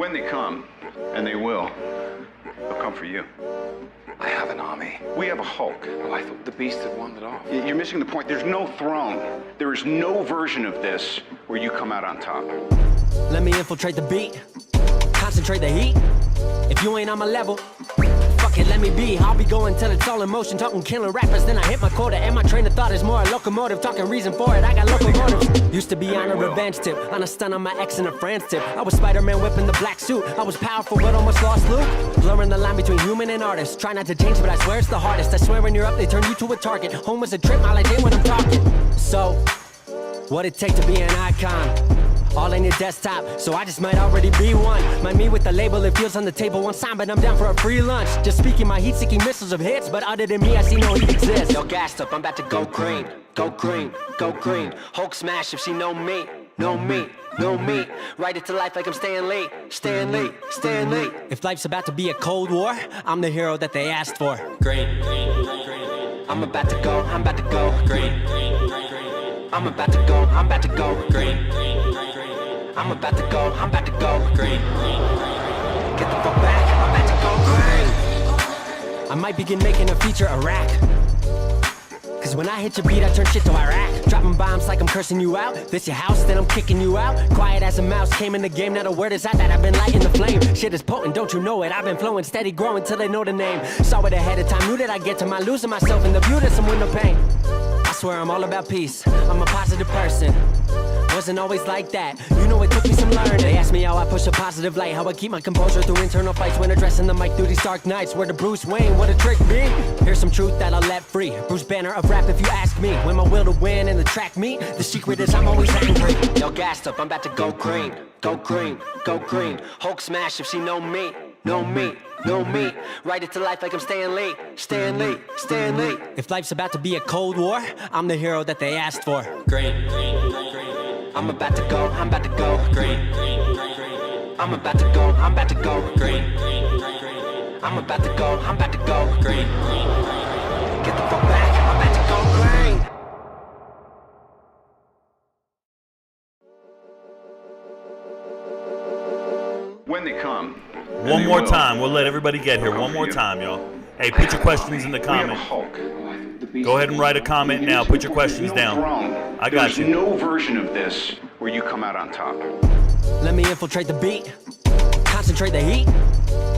When they come, and they will, they'll come for you. I have an army. We have a Hulk. Oh, I thought the beast had wandered off. You're missing the point. There's no throne. There is no version of this where you come out on top. Let me infiltrate the beat, concentrate the heat. If you ain't on my level, fuck it, let me be. I'll be going till it's all in motion, talking killing rappers. Then I hit my quota, and my train of thought is more a locomotive. Talking reason for it, I got locomotives. Used to be on a revenge tip, on a stun on my ex and a friend's tip. I was Spider-Man whipping the black suit. I was powerful, but almost lost Luke. Blurring the line between human and artist. Try not to change, but I swear it's the hardest. I swear when you're up, they turn you to a target. Home was a trip, all I did when I'm talking. So, what it take to be an icon? All in your desktop, so I just might already be one. Mind me with the label, it feels on the table one sign, but I'm down for a free lunch. Just speaking my heat-seeking missiles of hits, but other than me, I see no heat exist. Yo, gassed up, I'm about to go green, go green, go green. Hulk smash if she know me, know me, know me. Write it to life like I'm Stan Lee, Stan Lee, Stan Lee. If life's about to be a cold war, I'm the hero that they asked for. Green, I'm about to go, I'm about to go green. I'm about to go, I'm about to go green. I'm about to go, I'm about to go green. Get the fuck back, I'm about to go green. I might begin making a feature Iraq. Cause when I hit your beat, I turn shit to Iraq. Dropping bombs like I'm cursing you out. This your house, then I'm kicking you out. Quiet as a mouse, came in the game, not a word is out that I've been lighting the flame. Shit is potent, don't you know it? I've been flowing, steady growing till they know the name. Saw it ahead of time, knew that I'd get to my losing myself in the view to some window pane. I swear I'm all about peace, I'm a positive person. Wasn't always like that, you know it took me some learning. They asked me how I push a positive light, how I keep my composure through internal fights when addressing the mic through these dark nights. Where the Bruce Wayne, what a trick be. Here's some truth that I'll let free. Bruce Banner of rap if you ask me. When my will to win and the track meet, the secret is I'm always angry. Yo, gassed up, I'm about to go green, go green, go green. Hulk smash if she know me, know me, know me. Write it to life like I'm Stan Lee, Stan Lee, Stan Lee. If life's about to be a cold war, I'm the hero that they asked for. Green, I'm about to go, I'm about to go green. I'm about to go, I'm about to go green. I'm about to go, I'm about to go green. Get the fuck back, I'm about to go green. When they come. One more time. We'll let everybody get here. One more time, y'all. Hey, put your questions in the comment. Go ahead and write a comment now. Put your questions down. I got you. There's no version of this where you come out on top. Let me infiltrate the beat, concentrate the heat.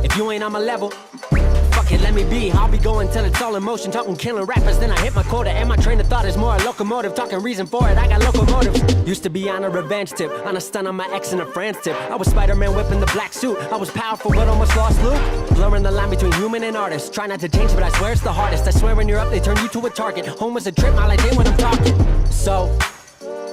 If you ain't on my level, fuck it, let me be. I'll be going till it's all in motion, talking killing rappers. Then I hit my quota, and my train of thought is more a locomotive. Talking reason for it, I got locomotives. Used to be on a revenge tip, on a stun on my ex and a friend's tip. I was Spider-Man whipping the black suit. I was powerful, but almost lost Luke. Blurring the line between human and artist. Try not to change, but I swear it's the hardest. I swear when you're up, they turn you to a target. Home was a trip, all I did when I'm talking. So,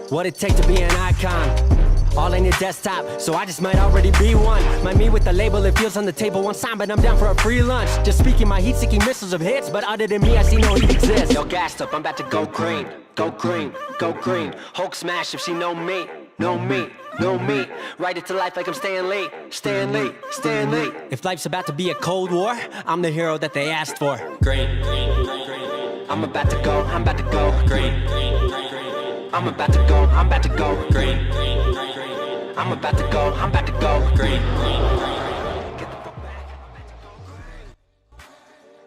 what it take to be an icon? All in your desktop, so I just might already be one. Mind me with the label, it feels on the table one sign, but I'm down for a free lunch. Just speaking my heat-seeking missiles of hits, but other than me, I see no heat exist. Yo, gassed up, I'm about to go green, go green, go green. Hulk smash if she know me, know me, know me. Write it to life like I'm Stan Lee, Stan Lee, Stan Lee. If life's about to be a cold war, I'm the hero that they asked for. Green, I'm about to go, I'm about to go green. I'm about to go, I'm about to go green. I'm about to go, I'm about to go green. Get the fuck back, I'm about to go green.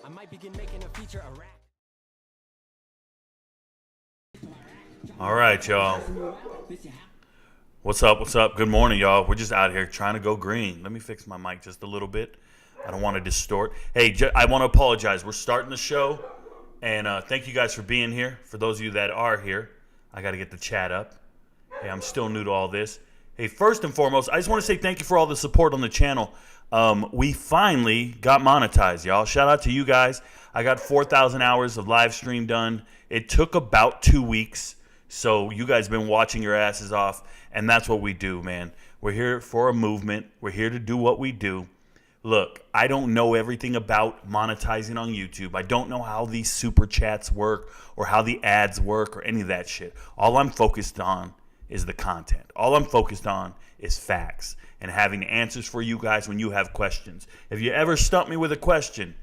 I might begin making a feature Iraq. All right, y'all. What's up? What's up? Good morning, y'all. We're just out here trying to go green. Let me fix my mic just a little bit. I don't want to distort. Hey, I want to apologize. We're starting the show, and thank you guys for being here. For those of you that are here, I got to get the chat up. Hey, I'm still new to all this. Hey, first and foremost, I just want to say thank you for all the support on the channel. We finally got monetized, y'all. Shout out to you guys. I got 4,000 hours of live stream done. It took about 2 weeks, so you guys have been watching your asses off, and that's what we do, man. We're here for a movement. We're here to do what we do. Look, I don't know everything about monetizing on YouTube. I don't know how these super chats work or how the ads work or any of that shit. All I'm focused on is the content. All I'm focused on is facts and having answers for you guys when you have questions. If you ever stump me with a question,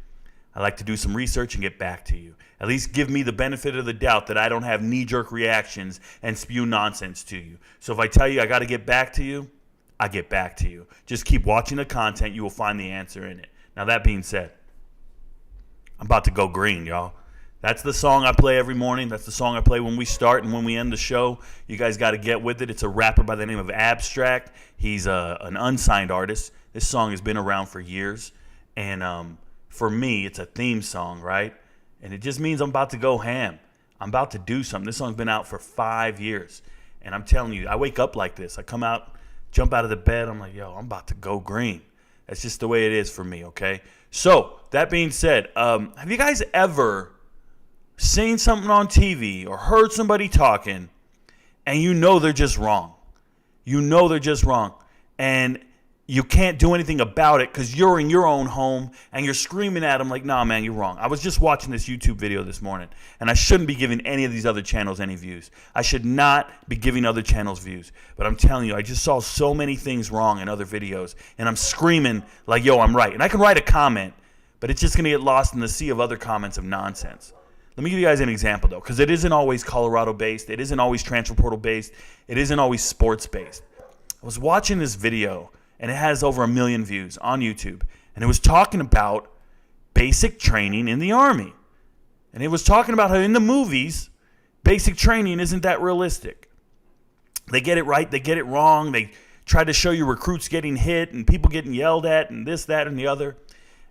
I like to do some research and get back to you. At least give me the benefit of the doubt that I don't have knee-jerk reactions and spew nonsense to you. So if I tell you I got to get back to you, I get back to you. Just keep watching the content. You will find the answer in it. Now, that being said, I'm about to go green, y'all. That's the song I play every morning. That's the song I play when we start and when we end the show. You guys got to get with it. It's a rapper by the name of Abstract. He's an unsigned artist. This song has been around for years. And for me, it's a theme song, right? And it just means I'm about to go ham. I'm about to do something. This song's been out for 5 years. And I'm telling you, I wake up like this. I come out, jump out of the bed. I'm like, yo, I'm about to go green. That's just the way it is for me, okay? So, that being said, have you guys ever seen something on TV or heard somebody talking and you know they're just wrong? You know they're just wrong. And you can't do anything about it because you're in your own home and you're screaming at them like, nah, man, you're wrong. I was just watching this YouTube video this morning, and I shouldn't be giving any of these other channels any views. I should not be giving other channels views. But I'm telling you, I just saw so many things wrong in other videos, and I'm screaming like, yo, I'm right. And I can write a comment, but it's just going to get lost in the sea of other comments of nonsense. Let me give you guys an example, though, because it isn't always Colorado-based. It isn't always transfer portal-based. It isn't always sports-based. I was watching this video, and it has over 1 million views on YouTube. And it was talking about basic training in the Army. And it was talking about how in the movies, basic training isn't that realistic. They get it right, they get it wrong. They try to show you recruits getting hit and people getting yelled at and this, that, and the other.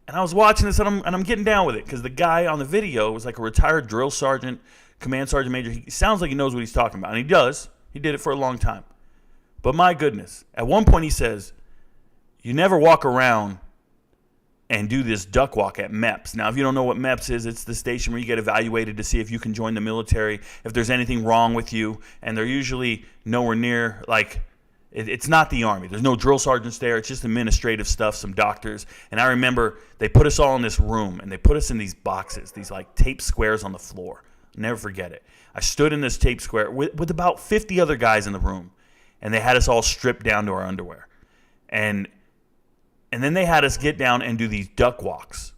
And I was watching this, and I'm getting down with it because the guy on the video was like a retired drill sergeant, command sergeant major. He sounds like he knows what he's talking about, and he does. He did it for a long time. But my goodness, at one point he says, you never walk around and do this duck walk at MEPS. Now, if you don't know what MEPS is, it's the station where you get evaluated to see if you can join the military, if there's anything wrong with you. And they're usually nowhere near, like, it's not the Army. There's no drill sergeants there. It's just administrative stuff, some doctors. And I remember they put us all in this room, and they put us in these boxes, these, like, tape squares on the floor. I'll never forget it. I stood in this tape square with about 50 other guys in the room, and they had us all stripped down to our underwear. And then they had us get down and do these duck walks.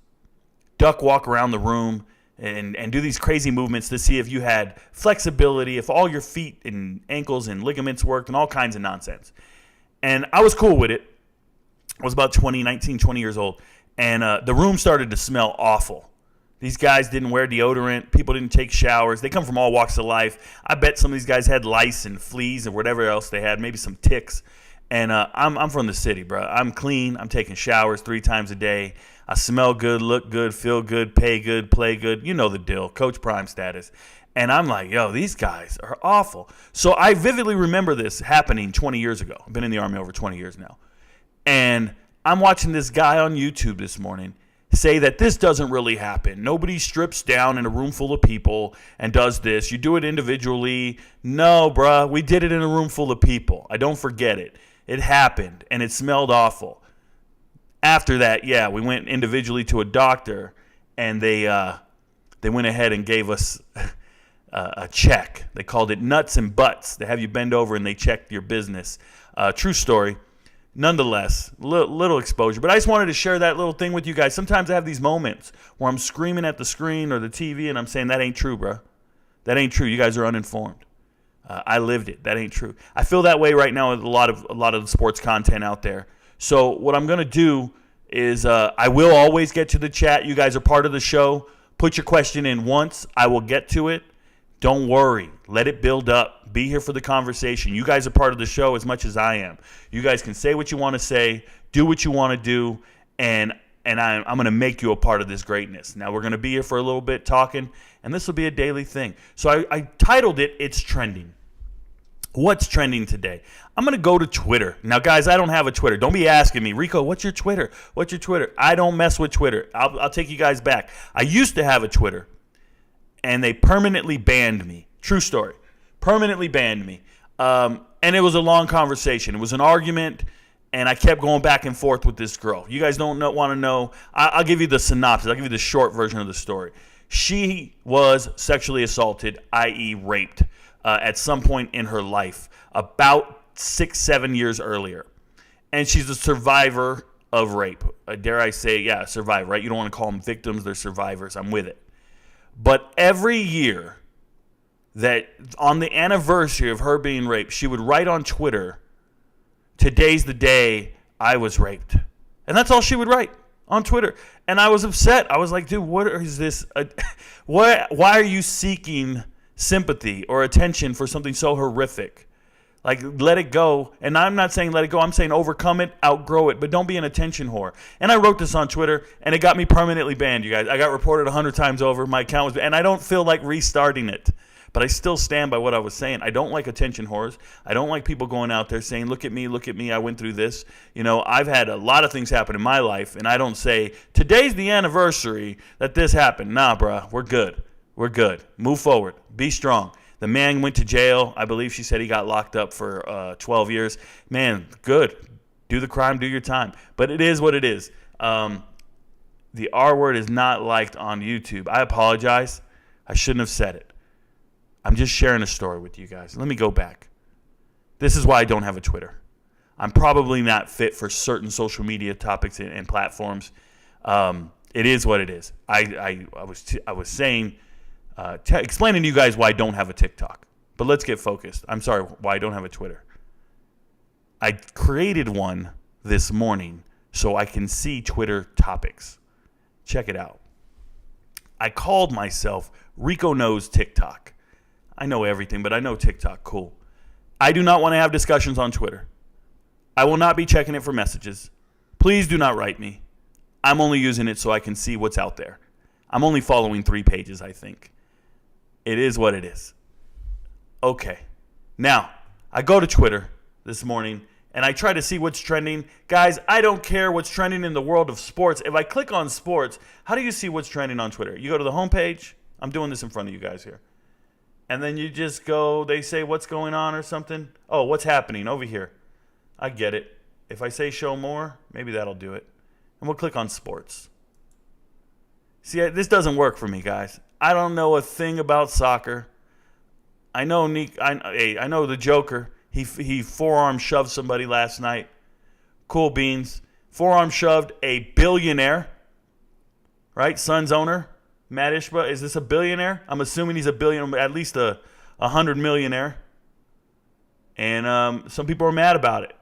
Duck walk around the room and do these crazy movements to see if you had flexibility, if all your feet and ankles and ligaments worked and all kinds of nonsense. And I was cool with it. I was about 19, 20 years old. And the room started to smell awful. These guys didn't wear deodorant. People didn't take showers. They come from all walks of life. I bet some of these guys had lice and fleas and whatever else they had, maybe some ticks. And I'm from the city, bro. I'm clean. I'm taking showers 3 times a day. I smell good, look good, feel good, pay good, play good. You know the deal. Coach Prime status. And I'm like, yo, these guys are awful. So I vividly remember this happening 20 years ago. I've been in the Army over 20 years now. And I'm watching this guy on YouTube this morning say that this doesn't really happen. Nobody strips down in a room full of people and does this. You do it individually. No, bruh, we did it in a room full of people. I don't forget it. It happened, and it smelled awful. After that, yeah, we went individually to a doctor, and they went ahead and gave us a check. They called it nuts and butts. They have you bend over, and they check your business. True story. Nonetheless, little exposure. But I just wanted to share that little thing with you guys. Sometimes I have these moments where I'm screaming at the screen or the TV, and I'm saying, that ain't true, bro. That ain't true. You guys are uninformed. I lived it. That ain't true. I feel that way right now with a lot of the sports content out there. So what I'm going to do is I will always get to the chat. You guys are part of the show. Put your question in once. I will get to it. Don't worry. Let it build up. Be here for the conversation. You guys are part of the show as much as I am. You guys can say what you want to say, do what you want to do, and I'm going to make you a part of this greatness. Now, we're going to be here for a little bit talking, and this will be a daily thing. So I titled it, It's Trending. What's trending today? I'm going to go to Twitter. Now, guys, I don't have a Twitter. Don't be asking me, Rico, what's your Twitter? What's your Twitter? I don't mess with Twitter. I'll take you guys back. I used to have a Twitter, and they permanently banned me. True story. Permanently banned me. And it was a long conversation. It was an argument, and I kept going back and forth with this girl. You guys don't want to know. I'll give you the synopsis. I'll give you the short version of the story. She was sexually assaulted, i.e. raped, at some point in her life, about 6-7 years earlier. And she's a survivor of rape. Dare I say, yeah, survivor, right? You don't want to call them victims, they're survivors. I'm with it. But every year that on the anniversary of her being raped, she would write on Twitter today's the day I was raped. And that's all she would write on Twitter. And I was upset. I was like, dude, what is this? Why are you seeking sympathy or attention for something so horrific? Like, let it go. And I'm not saying let it go. I'm saying overcome it, outgrow it. But don't be an attention whore. And I wrote this on Twitter, and it got me permanently banned, you guys. I got reported 100 times over. My account was, and I don't feel like restarting it. But I still stand by what I was saying. I don't like attention whores. I don't like people going out there saying, look at me, I went through this. You know, I've had a lot of things happen in my life, and I don't say, today's the anniversary that this happened. Nah, bruh, we're good. We're good. Move forward. Be strong. The man went to jail. I believe she said he got locked up for 12 years. Man, good. Do the crime, do your time. But it is what it is. The R word is not liked on YouTube. I apologize. I shouldn't have said it. I'm just sharing a story with you guys. Let me go back. This is why I don't have a Twitter. I'm probably not fit for certain social media topics and platforms. It is what it is. I was saying... explaining to you guys why I don't have a TikTok. But let's get focused. I'm sorry, why I don't have a Twitter. I created one this morning so I can see Twitter topics. Check it out. I called myself Ricoknows TikTok. I know everything, but I know TikTok. Cool. I do not want to have discussions on Twitter. I will not be checking it for messages. Please do not write me. I'm only using it so I can see what's out there. I'm only following 3 pages, I think. It is what it is. Okay. Now, I go to Twitter this morning, and I try to see what's trending. Guys, I don't care what's trending in the world of sports. If I click on sports, how do you see what's trending on Twitter? You go to the homepage. I'm doing this in front of you guys here. And then you just go, they say what's going on or something. Oh, what's happening over here. I get it. If I say show more, maybe that'll do it. And we'll click on sports. See, this doesn't work for me, guys. I don't know a thing about soccer. I know I know the Joker. He forearm shoved somebody last night. Cool beans. Forearm shoved a billionaire. Right? Suns owner. Matt Ishba. Is this a billionaire? I'm assuming he's a billionaire, at least a 100 millionaire. And some people are mad about it.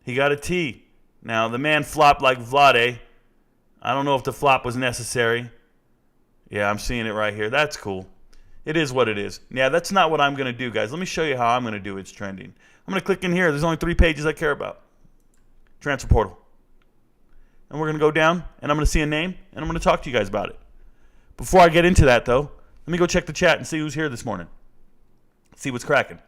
He got a T. Now, the man flopped like Vlade. I don't know if the flop was necessary. Yeah, I'm seeing it right here. That's cool. It is what it is. Yeah, that's not what I'm going to do, guys. Let me show you how I'm going to do it's trending. I'm going to click in here. There's only 3 pages I care about. Transfer portal. And we're going to go down, and I'm going to see a name, and I'm going to talk to you guys about it. Before I get into that, though, let me go check the chat and see who's here this morning. See what's cracking.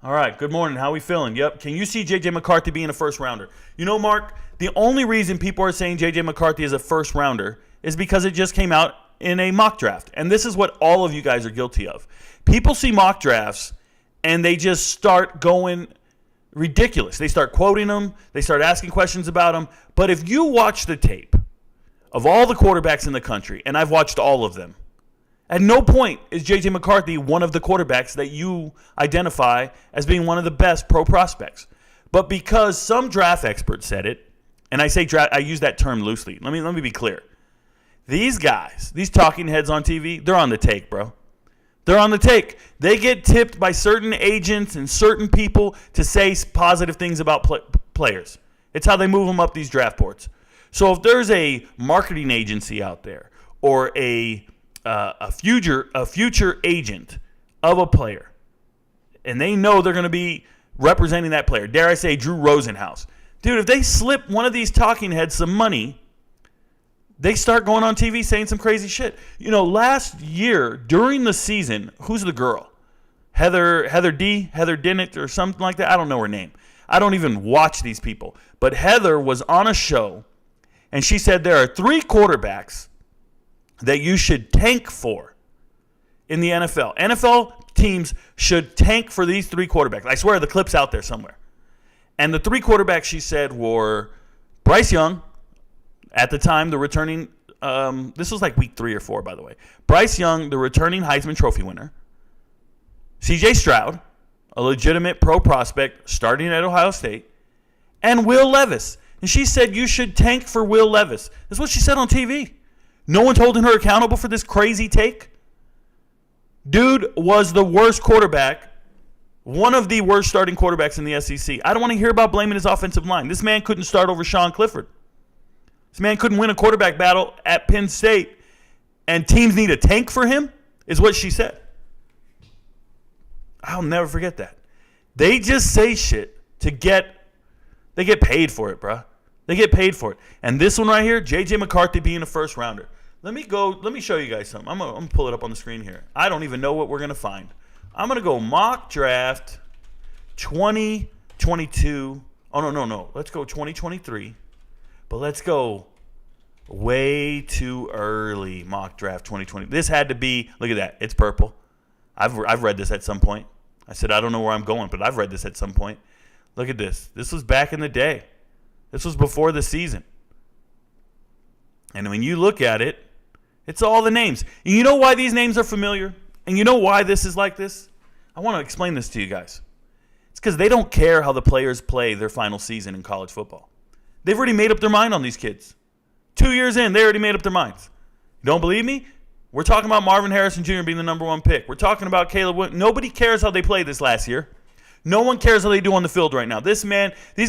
All right, good morning. How we feeling? Yep. Can you see J.J. McCarthy being a first rounder? You know, Mark, the only reason people are saying J.J. McCarthy is a first rounder is because it just came out in a mock draft. And this is what all of you guys are guilty of. People see mock drafts and they just start going ridiculous. They start quoting them. They start asking questions about them. But if you watch the tape of all the quarterbacks in the country, and I've watched all of them, at no point is J.J. McCarthy one of the quarterbacks that you identify as being one of the best pro prospects. But because some draft experts said it, and I say draft, I use that term loosely. Let me be clear. These guys, these talking heads on TV, they're on the take, bro. They're on the take. They get tipped by certain agents and certain people to say positive things about players. It's how they move them up these draft boards. So if there's a marketing agency out there or a future agent of a player, and they know they're going to be representing that player, dare I say Drew Rosenhaus. Dude, if they slip one of these talking heads some money, they start going on TV saying some crazy shit. You know, last year during the season, who's the girl? Heather Dennett or something like that. I don't know her name. I don't even watch these people. But Heather was on a show, and she said there are 3 quarterbacks that you should tank for in the NFL. NFL teams should tank for these 3 quarterbacks. I swear the clip's out there somewhere. And the 3 quarterbacks she said were Bryce Young, at the time the returning, this was like week 3 or 4, by the way. Bryce Young, the returning Heisman Trophy winner. C.J. Stroud, a legitimate pro prospect starting at Ohio State. And Will Levis. And she said you should tank for Will Levis. That's what she said on TV. No one's holding her accountable for this crazy take. Dude was the worst quarterback One of the worst starting quarterbacks in the SEC. I don't want to hear about blaming his offensive line. This man couldn't start over Sean Clifford. This man couldn't win a quarterback battle at Penn State, and teams need a tank for him, is what she said. I'll never forget that. They just say shit they get paid for it, bruh. They get paid for it. And this one right here, J.J. McCarthy being a first rounder. Let me show you guys something. I'm gonna pull it up on the screen here. I don't even know what we're going to find. I'm going to go mock draft 2022. Oh, no. Let's go 2023. But let's go way too early mock draft 2020. This had to be, look at that. It's purple. I've read this at some point. I said, I don't know where I'm going, but I've read this at some point. Look at this. This was back in the day. This was before the season. And when you look at it, it's all the names. And you know why these names are familiar? And you know why this is like this? I want to explain this to you guys. It's because they don't care how the players play their final season in college football. They've already made up their mind on these kids. 2 years in, they already made up their minds. You don't believe me? We're talking about Marvin Harrison Jr. being the number 1 pick. We're talking about Caleb Williams. Nobody cares how they played this last year. No one cares how they do on the field right now. These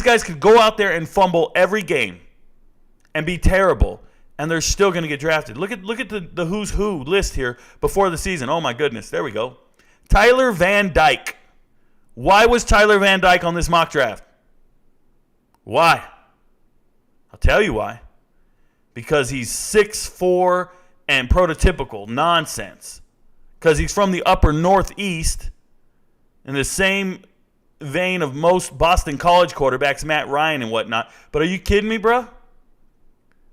guys could go out there and fumble every game and be terrible, and they're still going to get drafted. Look at the who's who list here before the season. Oh, my goodness. There we go. Tyler Van Dyke. Why was Tyler Van Dyke on this mock draft? Why? I'll tell you why. Because he's 6'4" and prototypical nonsense. Because he's from the upper northeast in the same vein of most Boston College quarterbacks, Matt Ryan and whatnot. But are you kidding me, bro?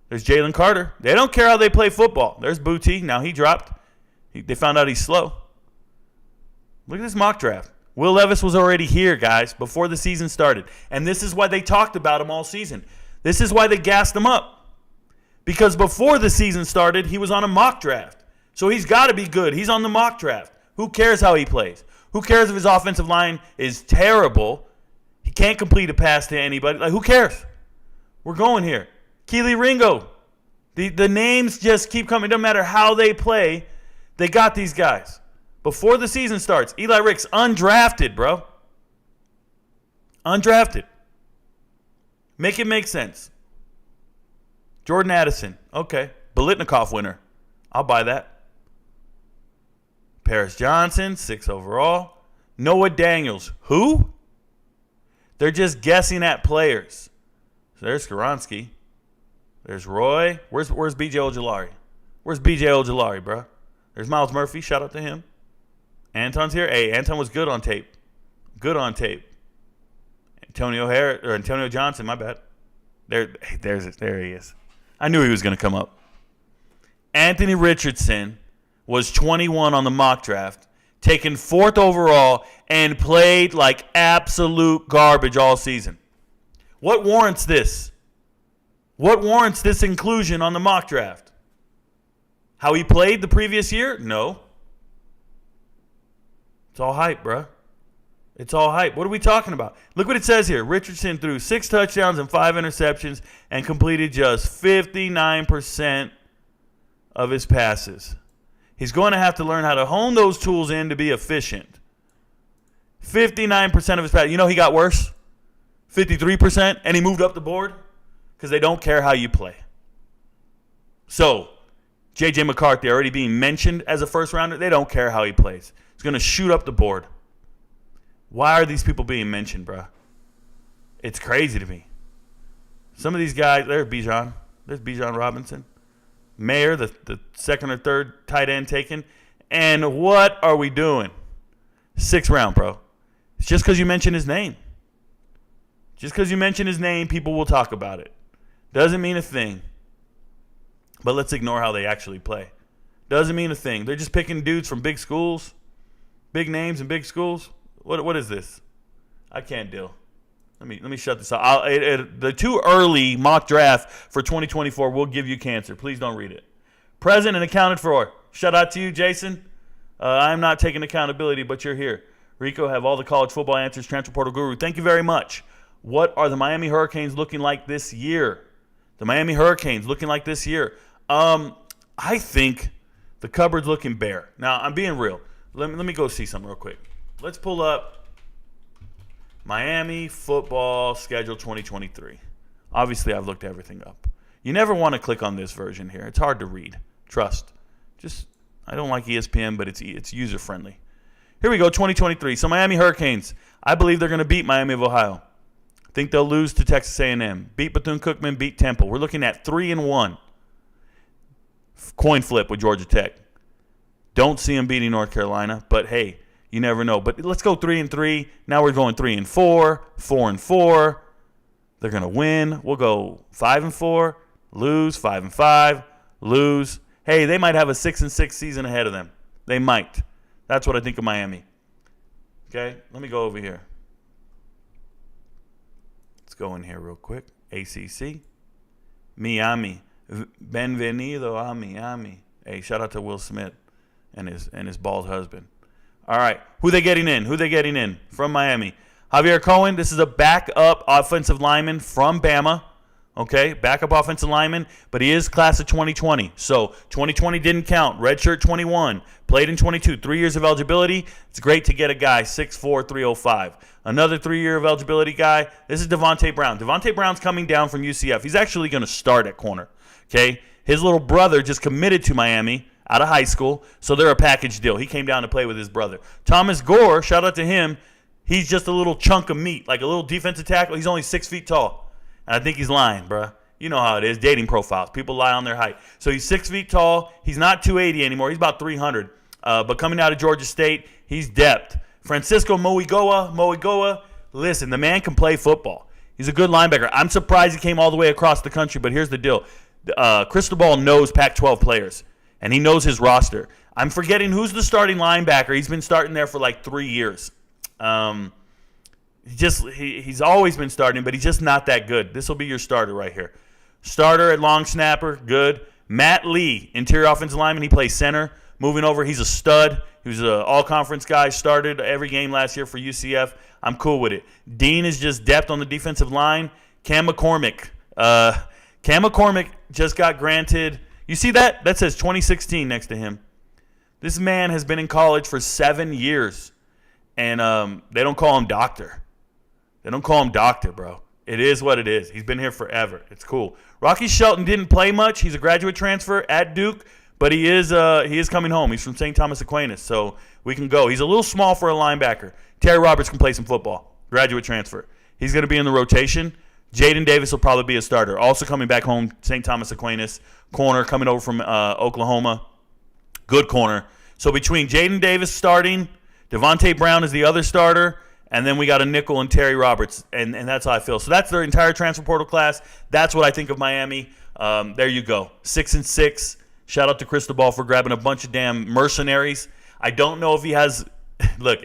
There's Jalen Carter. They don't care how they play football. There's Booty. Now he dropped. They found out he's slow. Look at this mock draft. Will Levis was already here, guys, before the season started. And this is why they talked about him all season. This is why they gassed him up. Because before the season started, he was on a mock draft. So he's got to be good. He's on the mock draft. Who cares how he plays? Who cares if his offensive line is terrible? He can't complete a pass to anybody. Like, who cares? We're going here. Keely Ringo. The names just keep coming. It doesn't matter how they play. They got these guys. Before the season starts, Eli Ricks, undrafted, bro. Undrafted. Make it make sense. Jordan Addison. Okay. Biletnikoff winner. I'll buy that. Paris Johnson, 6 overall. Noah Daniels. Who? They're just guessing at players. So there's Skaronski. There's Roy. Where's B.J. Ojolari? Where's B.J. Ojolari, bro? There's Miles Murphy. Shout out to him. Anton's here. Hey, Anton was good on tape. Good on tape. Antonio Johnson, my bad. There he is. I knew he was going to come up. Anthony Richardson was 21 on the mock draft, taken 4th overall, and played like absolute garbage all season. What warrants this? What warrants this inclusion on the mock draft? How he played the previous year? No. It's all hype, bro. It's all hype. What are we talking about? Look what it says here. Richardson threw 6 touchdowns and 5 interceptions and completed just 59% of his passes. He's going to have to learn how to hone those tools in to be efficient. 59% of his passes. You know he got worse? 53%, and he moved up the board because they don't care how you play. So, J.J. McCarthy already being mentioned as a first rounder. They don't care how he plays. He's going to shoot up the board. Why are these people being mentioned, bro? It's crazy to me. Some of these guys, there's Bijan. There's Bijan Robinson. Mayer, the 2nd or 3rd tight end taken. And what are we doing? 6th round, bro. It's just because you mention his name. Just because you mention his name, people will talk about it. Doesn't mean a thing. But let's ignore how they actually play. Doesn't mean a thing. They're just picking dudes from big schools, big names and big schools. What is this? I can't deal. Let me shut this off. The too early mock draft for 2024 will give you cancer. Please don't read it. Present and accounted for. Shout out to you, Jason. I'm not taking accountability, but you're here. Rico, have all the college football answers. Transfer Portal Guru. Thank you very much. What are the Miami Hurricanes looking like this year? The Miami Hurricanes looking like this year. I think the cupboard's looking bare. Now, I'm being real. Let me go see something real quick. Let's pull up Miami football schedule 2023. Obviously, I've looked everything up. You never want to click on this version here. It's hard to read. Trust. I don't like ESPN, but it's user-friendly. Here we go, 2023. So Miami Hurricanes. I believe they're going to beat Miami of Ohio. Think they'll lose to Texas A&M. Beat Bethune-Cookman, beat Temple. We're looking at 3-1. Coin flip with Georgia Tech. Don't see them beating North Carolina, but hey, you never know. But let's go 3-3. Now we're going 3-4, 4-4. They're going to win. We'll go 5-4, lose, 5-5, lose. Hey, they might have a 6-6 season ahead of them. They might. That's what I think of Miami. Okay, let me go over here. Let's go in here real quick. ACC. Miami. Benvenido a Miami. Hey, shout out to Will Smith and his bald husband. All right, who they getting in from Miami? Javier Cohen, this is a backup offensive lineman from Bama. Okay, backup offensive lineman, but he is class of 2020. So 2020 didn't count. Redshirt 21, played in 22, 3 years of eligibility. It's great to get a guy 6'4", 305. Another 3-year of eligibility guy. This is Devontae Brown. Devontae Brown's coming down from UCF. He's actually going to start at corner. Okay, his little brother just committed to Miami out of high school, so they're a package deal. He came down to play with his brother. Thomas Gore, shout out to him. He's just a little chunk of meat, like a little defensive tackle. He's only 6 feet tall. And I think he's lying, bruh. You know how it is, dating profiles. People lie on their height. So he's 6 feet tall. He's not 280 anymore. He's about 300. But coming out of Georgia State, he's depth. Francisco Moigoa, listen, the man can play football. He's a good linebacker. I'm surprised he came all the way across the country, but here's the deal. Cristobal knows Pac-12 players, and he knows his roster. I'm forgetting who's the starting linebacker. He's been starting there for like 3 years. He's always been starting, but he's just not that good. This will be your starter right here. Starter at long snapper, good. Matt Lee, interior offensive lineman. He plays center. Moving over, he's a stud. He was an all-conference guy. Started every game last year for UCF. I'm cool with it. Dean is just depth on the defensive line. Cam McCormick. Cam McCormick just got granted. You see that? That says 2016 next to him. This man has been in college for 7 years, and they don't call him doctor. They don't call him doctor, bro. It is what it is. He's been here forever. It's cool. Rocky Shelton didn't play much. He's a graduate transfer at Duke, but he is coming home. He's from St. Thomas Aquinas, so we can go. He's a little small for a linebacker. Terry Roberts can play some football. Graduate transfer. He's going to be in the rotation. Jaden Davis will probably be a starter. Also coming back home, St. Thomas Aquinas, corner, coming over from Oklahoma. Good corner. So between Jaden Davis starting, Devontae Brown is the other starter, and then we got a nickel and Terry Roberts, and that's how I feel. So that's their entire transfer portal class. That's what I think of Miami. There you go, 6-6. Shout out to Cristobal for grabbing a bunch of damn mercenaries. I don't know if he has – look,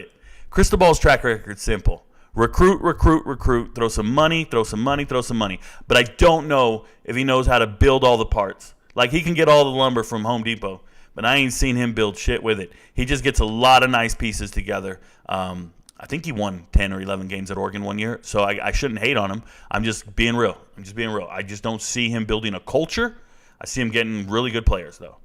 Cristobal's track record's simple. Recruit, throw some money. But I don't know if he knows how to build all the parts. Like, he can get all the lumber from Home Depot, but I ain't seen him build shit with it. He just gets a lot of nice pieces together. I think he won 10 or 11 games at Oregon one year, so I shouldn't hate on him. I'm just being real. I just don't see him building a culture. I see him getting really good players, though.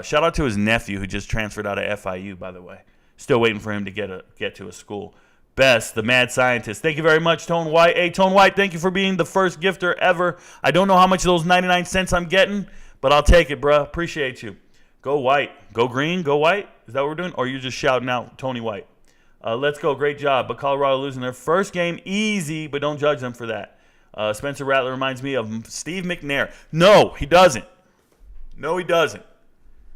Shout out to his nephew who just transferred out of FIU, by the way. Still waiting for him to get to a school. Best, the mad scientist. Thank you very much, Tone White. Hey, Tone White, thank you for being the first gifter ever. I don't know how much of those 99 cents I'm getting, but I'll take it, bruh. Appreciate you. Go white. Go green. Go white. Is that what we're doing? Or are you just shouting out Tony White? Let's go. Great job. But Colorado losing their first game. Easy, but don't judge them for that. Spencer Rattler reminds me of Steve McNair. No, he doesn't. No, he doesn't.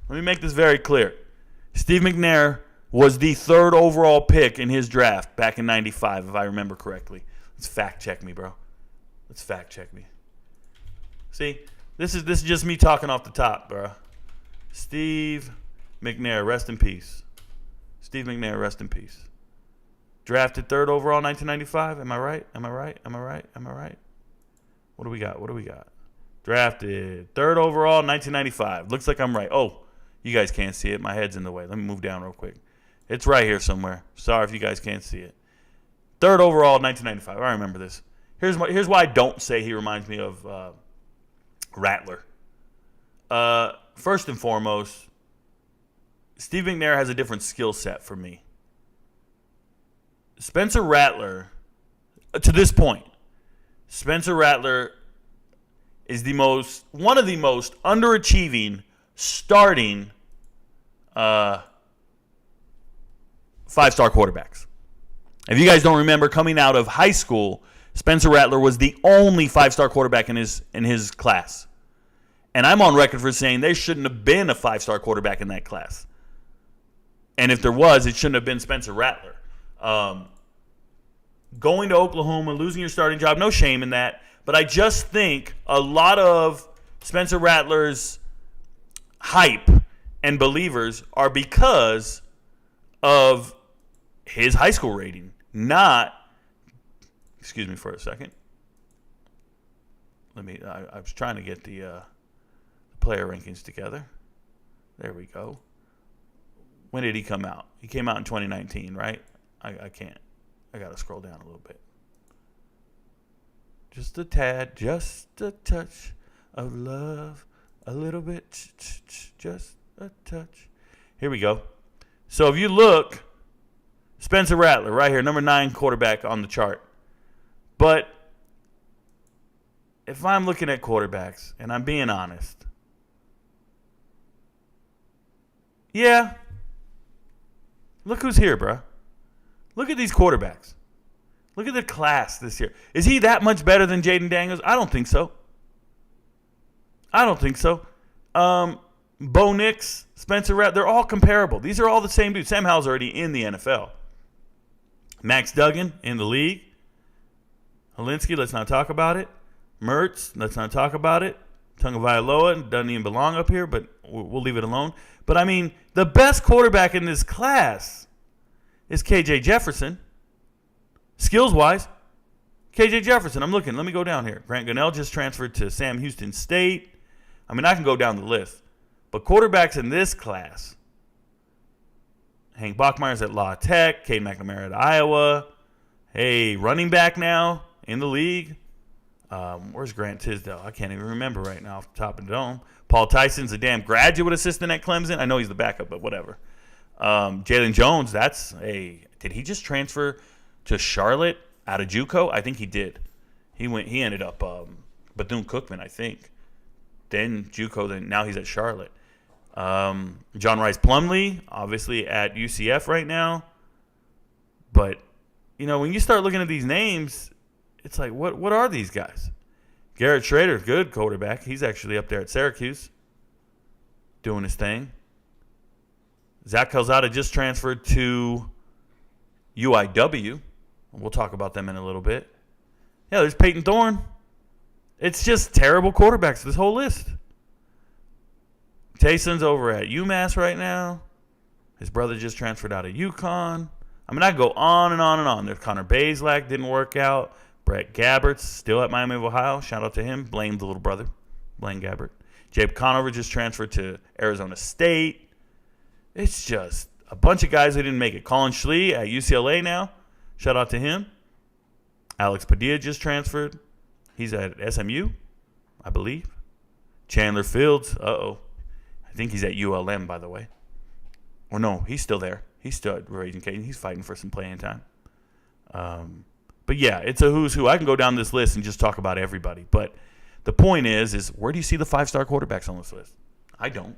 Let me make this very clear. Steve McNair was the 3rd overall pick in his draft back in 95, if I remember correctly. Let's fact check me, bro. Let's fact check me. See, this is just me talking off the top, bro. Steve McNair, rest in peace. Steve McNair, rest in peace. Drafted 3rd overall, 1995. Am I right? What do we got? Drafted 3rd overall, 1995. Looks like I'm right. Oh, you guys can't see it. My head's in the way. Let me move down real quick. It's right here somewhere. Sorry if you guys can't see it. 3rd overall, 1995. I remember this. Here's why I don't say he reminds me of Rattler. First and foremost, Steve McNair has a different skill set for me. Spencer Rattler to this point, Spencer Rattler is one of the most underachieving starting five-star quarterbacks. If you guys don't remember, coming out of high school, Spencer Rattler was the only five-star quarterback in his class. And I'm on record for saying there shouldn't have been a five-star quarterback in that class. And if there was, it shouldn't have been Spencer Rattler. Going to Oklahoma, losing your starting job, no shame in that. But I just think a lot of Spencer Rattler's hype and believers are because of his high school rating, not. Excuse me for a second. I was trying to get the player rankings together. There we go. When did he come out? He came out in 2019, right? I can't. I got to scroll down a little bit. Just a tad, just a touch of love, a little bit, just a touch. Here we go. So if you look, Spencer Rattler right here, number 9 quarterback on the chart. But if I'm looking at quarterbacks, and I'm being honest, yeah, look who's here, bro. Look at these quarterbacks. Look at the class this year. Is he that much better than Jaden Daniels? I don't think so. Bo Nix, Spencer Rattler, they're all comparable. These are all the same dudes. Sam Howell's already in the NFL. Max Duggan in the league. Helinski, let's not talk about it. Mertz, let's not talk about it. Tagovailoa doesn't even belong up here, but we'll leave it alone. But, I mean, the best quarterback in this class is KJ Jefferson. Skills-wise, KJ Jefferson, I'm looking. Let me go down here. Grant Gunnell just transferred to Sam Houston State. I mean, I can go down the list. But quarterbacks in this class, Hank Bachmeier's at La Tech, Cade McNamara at Iowa. Hey, running back now in the league. Where's Grant Tisdale? I can't even remember right now off the top of the dome. Paul Tyson's a damn graduate assistant at Clemson. I know he's the backup, but whatever. Jalen Jones, did he just transfer to Charlotte out of JUCO? I think he did. He ended up Bethune-Cookman, I think. Then JUCO, then now he's at Charlotte. John Rice Plumlee, obviously at UCF right now. But, when you start looking at these names, it's like, what are these guys? Garrett Schrader, good quarterback. He's actually up there at Syracuse doing his thing. Zach Calzada just transferred to UIW. We'll talk about them in a little bit. Yeah, there's Peyton Thorne. It's just terrible quarterbacks, this whole list. Tayson's over at UMass right now. His brother just transferred out of UConn. I mean, I go on and on and on. There's Connor Bazelak, didn't work out. Brett Gabbert's still at Miami of Ohio. Shout out to him. Blame the little brother. Blaine Gabbert. Jabe Conover just transferred to Arizona State. It's just a bunch of guys who didn't make it. Colin Schlee at UCLA now. Shout out to him. Alex Padilla just transferred. He's at SMU, I believe. Chandler Fields. I think he's at ULM, by the way. Or no, he's still there. He's still at Raging Cajun. He's fighting for some playing time. But yeah, it's a who's who. I can go down this list and just talk about everybody. But the point is where do you see the 5-star quarterbacks on this list? I don't.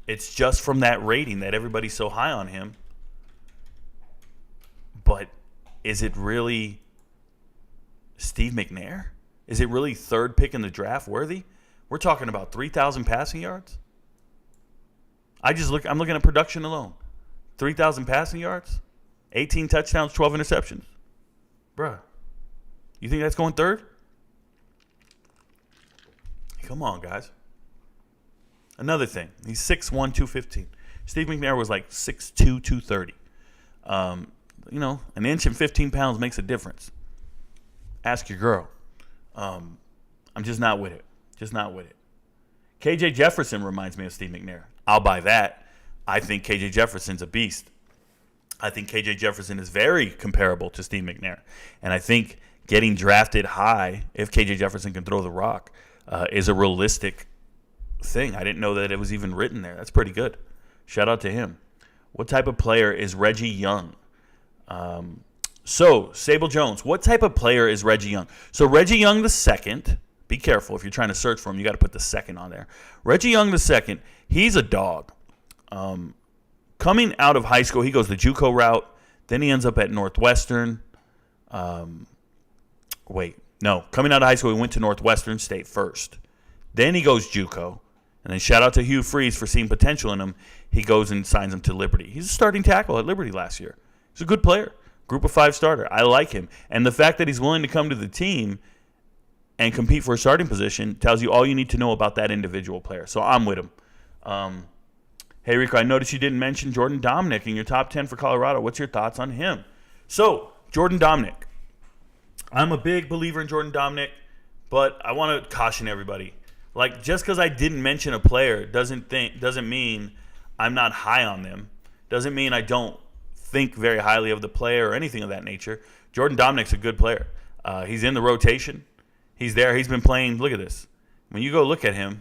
It's just from that rating that everybody's so high on him. But is it really Steve McNair? Is it really third pick in the draft worthy? We're talking about 3,000 passing yards. I'm looking at production alone. 3,000 passing yards, 18 touchdowns, 12 interceptions. Bruh, you think that's going third? Come on, guys. Another thing, he's 6'1", 215. Steve McNair was like 6'2", 230. An inch and 15 pounds makes a difference. Ask your girl. I'm just not with it. KJ Jefferson reminds me of Steve McNair. I'll buy that. I think KJ Jefferson's a beast. I think KJ Jefferson is very comparable to Steve McNair. And I think getting drafted high, if KJ Jefferson can throw the rock, is a realistic thing. I didn't know that it was even written there. That's pretty good. Shout out to him. What type of player is Reggie Young? So, Sable Jones, what type of player is Reggie Young? So, Reggie Young the second, be careful. If you're trying to search for him, you got to put the second on there. Reggie Young the second, he's a dog. Coming out of high school, he goes the JUCO route. Then he ends up at Northwestern. Coming out of high school, he went to Northwestern State first. Then he goes JUCO. And then shout out to Hugh Freeze for seeing potential in him. He goes and signs him to Liberty. He's a starting tackle at Liberty last year. He's a good player. Group of 5 starter. I like him. And the fact that he's willing to come to the team and compete for a starting position tells you all you need to know about that individual player. So I'm with him. Hey, Rico, I noticed you didn't mention Jordan Dominic in your top 10 for Colorado. What's your thoughts on him? So, Jordan Dominic. I'm a big believer in Jordan Dominic, but I want to caution everybody. Like, just because I didn't mention a player doesn't mean I'm not high on them. Doesn't mean I don't think very highly of the player or anything of that nature. Jordan Dominic's a good player. He's in the rotation. He's there. He's been playing. Look at this. When you go look at him,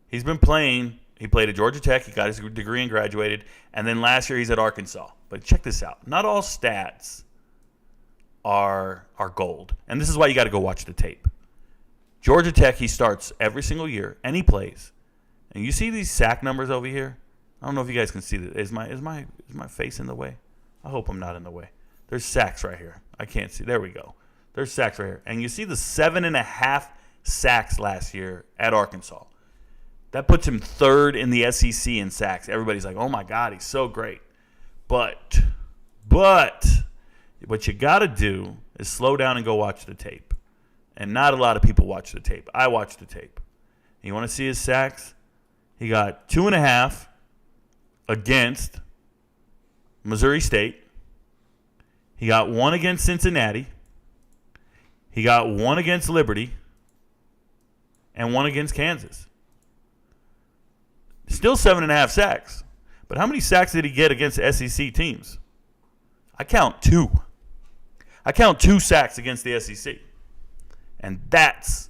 he's been playing. He played at Georgia Tech. He got his degree and graduated. And then last year he's at Arkansas. But check this out. Not all stats are gold. And this is why you got to go watch the tape. Georgia Tech, he starts every single year, and he plays. And you see these sack numbers over here? I don't know if you guys can see this. Is my face in the way? I hope I'm not in the way. There's sacks right here. I can't see. There we go. There's sacks right here. And you see the 7.5 sacks last year at Arkansas. That puts him third in the SEC in sacks. Everybody's like, oh, my God, he's so great. But what you got to do is slow down and go watch the tape. And not a lot of people watch the tape. I watch the tape. You want to see his sacks? He got 2.5 against Missouri State. He got 1 against Cincinnati. He got 1 against Liberty. And 1 against Kansas. Still 7.5 sacks. But how many sacks did he get against SEC teams? I count 2. I count 2 sacks against the SEC. And that's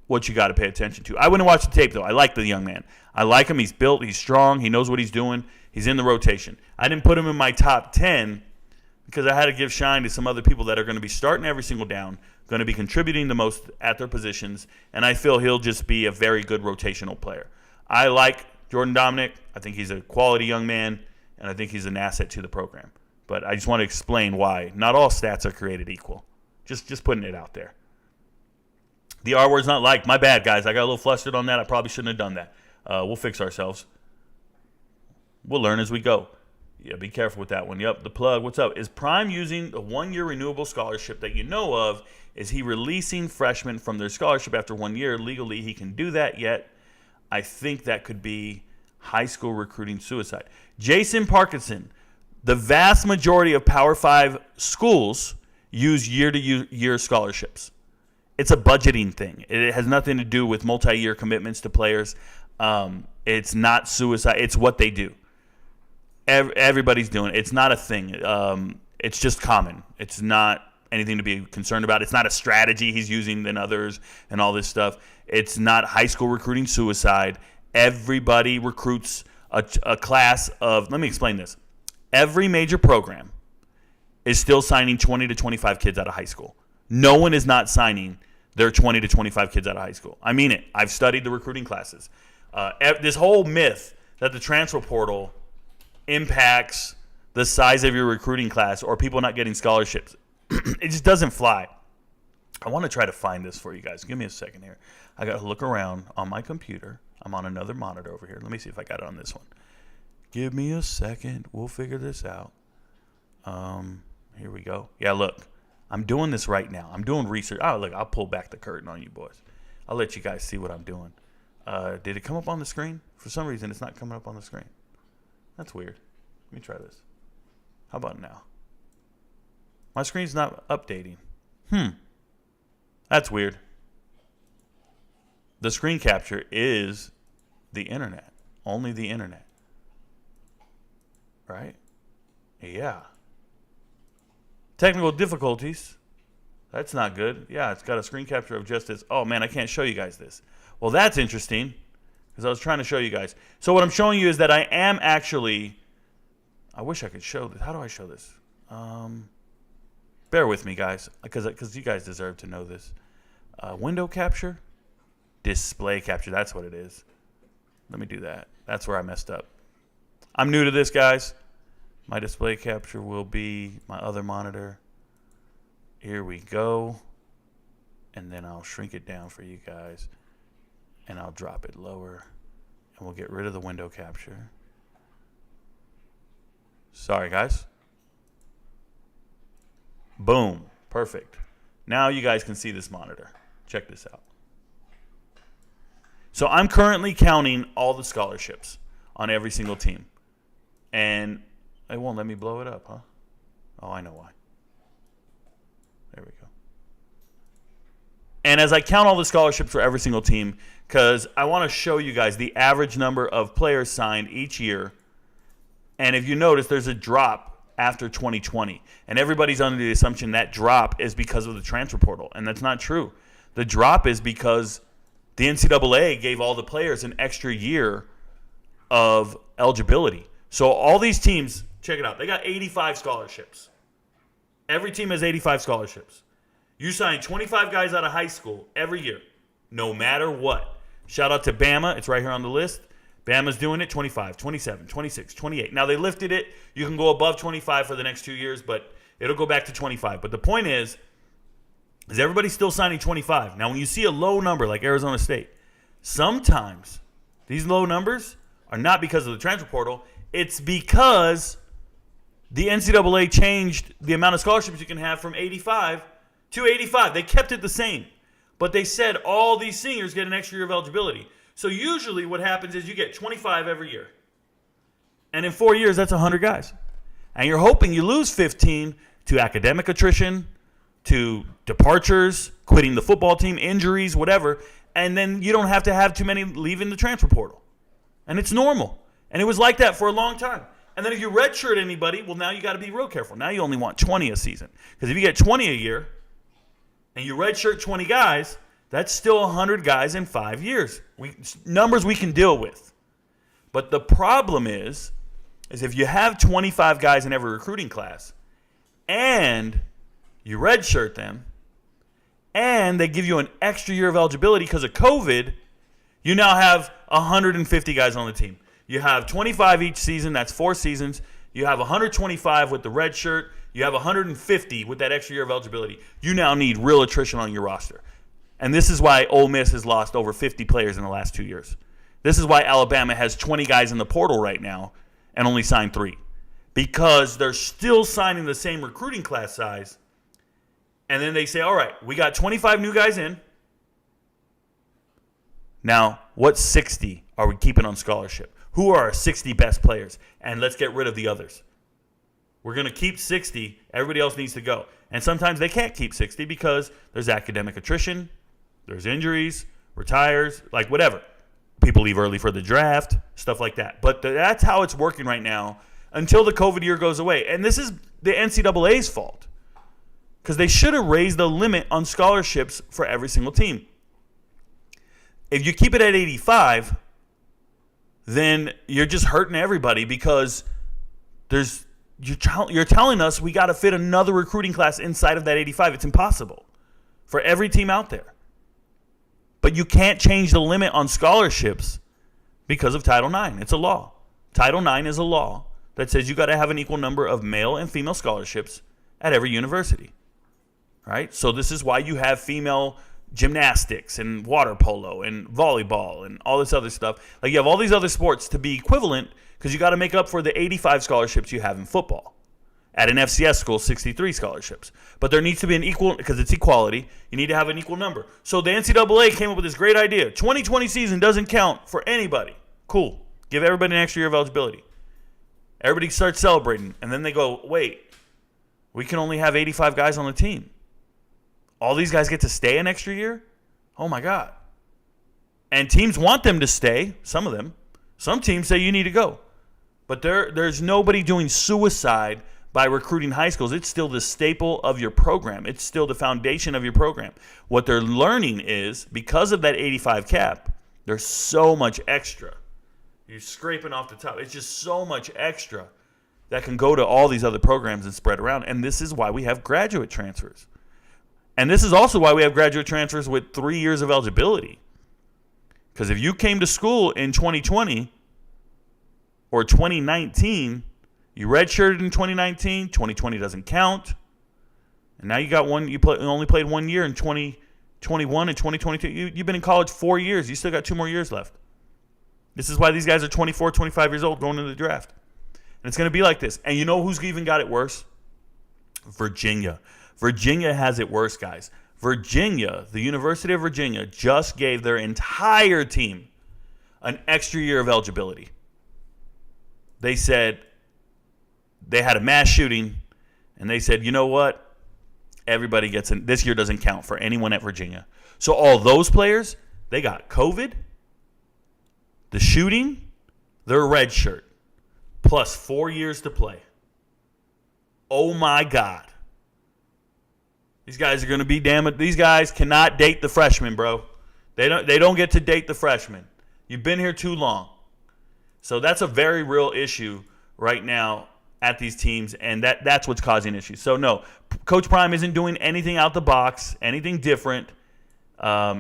what you got to pay attention to. I wouldn't watch the tape, though. I like the young man. I like him. He's built. He's strong. He knows what he's doing. He's in the rotation. I didn't put him in my top 10 because I had to give shine to some other people that are going to be starting every single down, going to be contributing the most at their positions, and I feel he'll just be a very good rotational player. I like Jordan Dominic. I think he's a quality young man, and I think he's an asset to the program. But I just want to explain why not all stats are created equal. Just putting it out there. The R word's not liked. My bad, guys. I got a little flustered on that. I probably shouldn't have done that. We'll fix ourselves. We'll learn as we go. Yeah, be careful with that one. Yep, the plug. What's up? Is Prime using a 1-year renewable scholarship that you know of? Is he releasing freshmen from their scholarship after 1 year? Legally, he can do that yet. I think that could be high school recruiting suicide. Jason Parkinson, the vast majority of Power 5 schools use year-to-year scholarships. It's a budgeting thing. It has nothing to do with multi-year commitments to players. It's not suicide. It's what they do. Everybody's doing it. It's not a thing. It's just common. It's not anything to be concerned about. It's not a strategy he's using than others and all this stuff. It's not high school recruiting suicide. Everybody recruits a class of, let me explain this. Every major program is still signing 20 to 25 kids out of high school. No one is not signing their 20 to 25 kids out of high school. I mean it. I've studied the recruiting classes. This whole myth that the transfer portal impacts the size of your recruiting class or people not getting scholarships, it just doesn't fly. I want to try to find this for you guys. Give me a second here. I got to look around on my computer. I'm on another monitor over here. Let me see if I got it on this one. Give me a second. We'll figure this out. Here we go. Yeah, look. I'm doing this right now. I'm doing research. Oh, look, I'll pull back the curtain on you boys. I'll let you guys see what I'm doing. Did it come up on the screen? For some reason, it's not coming up on the screen. That's weird. Let me try this. How about now? My screen's not updating. That's weird. The screen capture is the internet. Only the internet. Right? Yeah. Technical difficulties. That's not good. Yeah, it's got a screen capture of just this. Oh, man, I can't show you guys this. Well, that's interesting because I was trying to show you guys. So what I'm showing you is that I am actually, I wish I could show this. How do I show this? Bear with me, guys, because you guys deserve to know this. Window capture, display capture. That's what it is. Let me do that. That's where I messed up. I'm new to this, guys. My display capture will be my other monitor. Here we go. And then I'll shrink it down for you guys. And I'll drop it lower. And we'll get rid of the window capture. Sorry, guys. Boom. Perfect. Now you guys can see this monitor. Check this out. So I'm currently counting all the scholarships on every single team. And it won't let me blow it up, huh? Oh, I know why. There we go. And as I count all the scholarships for every single team, because I want to show you guys the average number of players signed each year. And if you notice, there's a drop after 2020. And everybody's under the assumption that drop is because of the transfer portal. And that's not true. The drop is because the NCAA gave all the players an extra year of eligibility. So all these teams, check it out, they got 85 scholarships. Every team has 85 scholarships. You sign 25 guys out of high school every year, no matter what. Shout out to Bama. It's right here on the list. Bama's doing it 25, 27, 26, 28. Now, they lifted it. You can go above 25 for the next 2 years, but it'll go back to 25. But the point is everybody's still signing 25. Now, when you see a low number like Arizona State, sometimes these low numbers are not because of the transfer portal. It's because the NCAA changed the amount of scholarships you can have from 85 to 85. They kept it the same. But they said all these seniors get an extra year of eligibility. So usually what happens is you get 25 every year. And in 4 years, that's 100 guys. And you're hoping you lose 15 to academic attrition, to departures, quitting the football team, injuries, whatever. And then you don't have to have too many leaving the transfer portal. And it's normal. And it was like that for a long time. And then if you redshirt anybody, well, now you got to be real careful. Now you only want 20 a season. Because if you get 20 a year and you redshirt 20 guys, that's still 100 guys in 5 years. Numbers we can deal with. But the problem is if you have 25 guys in every recruiting class and you redshirt them and they give you an extra year of eligibility because of COVID, you now have 150 guys on the team. You have 25 each season. That's 4 seasons. You have 125 with the red shirt. You have 150 with that extra year of eligibility. You now need real attrition on your roster. And this is why Ole Miss has lost over 50 players in the last 2 years. This is why Alabama has 20 guys in the portal right now and only signed 3. Because they're still signing the same recruiting class size. And then they say, all right, we got 25 new guys in. Now, what 60 are we keeping on scholarship? Who are our 60 best players? And let's get rid of the others. We're going to keep 60. Everybody else needs to go. And sometimes they can't keep 60 because there's academic attrition, there's injuries, retires, like whatever. People leave early for the draft, stuff like that. But that's how it's working right now until the COVID year goes away. And this is the NCAA's fault because they should have raised the limit on scholarships for every single team. If you keep it at 85, then you're just hurting everybody because you're telling us we got to fit another recruiting class inside of that 85. It's impossible for every team out there. But you can't change the limit on scholarships because of Title IX. It's a law. Title IX is a law that says you got to have an equal number of male and female scholarships at every university. Right? So this is why you have female gymnastics and water polo and volleyball and all this other stuff. Like you have all these other sports to be equivalent because you got to make up for the 85 scholarships you have in football. At an FCS school, 63 scholarships. But there needs to be an equal, because it's equality, you need to have an equal number. So the NCAA came up with this great idea. 2020 season doesn't count for anybody. Cool. Give everybody an extra year of eligibility. Everybody starts celebrating. And then they go, wait, we can only have 85 guys on the team. All these guys get to stay an extra year? Oh, my God. And teams want them to stay, some of them. Some teams say you need to go. But there's nobody doing suicide by recruiting high schools. It's still the staple of your program. It's still the foundation of your program. What they're learning is, because of that 85 cap, there's so much extra. You're scraping off the top. It's just so much extra that can go to all these other programs and spread around. And this is why we have graduate transfers. And this is also why we have graduate transfers with 3 years of eligibility. Because if you came to school in 2020 or 2019, you redshirted in 2019, 2020 doesn't count. And now you got you only played 1 year in 2021 and 2022. You've been in college 4 years. You still got 2 more years left. This is why these guys are 24, 25 years old going into the draft. And it's going to be like this. And you know who's even got it worse? Virginia. Virginia has it worse, guys. Virginia, the University of Virginia, just gave their entire team an extra year of eligibility. They said they had a mass shooting, and they said, you know what? Everybody gets in. This year doesn't count for anyone at Virginia. So all those players, they got COVID, the shooting, their red shirt, plus 4 years to play. Oh, my God. These guys are going to be damned. These guys cannot date the freshmen, bro. They don't get to date the freshmen. You've been here too long. So that's a very real issue right now at these teams, and that's what's causing issues. So, no, Coach Prime isn't doing anything out the box, anything different.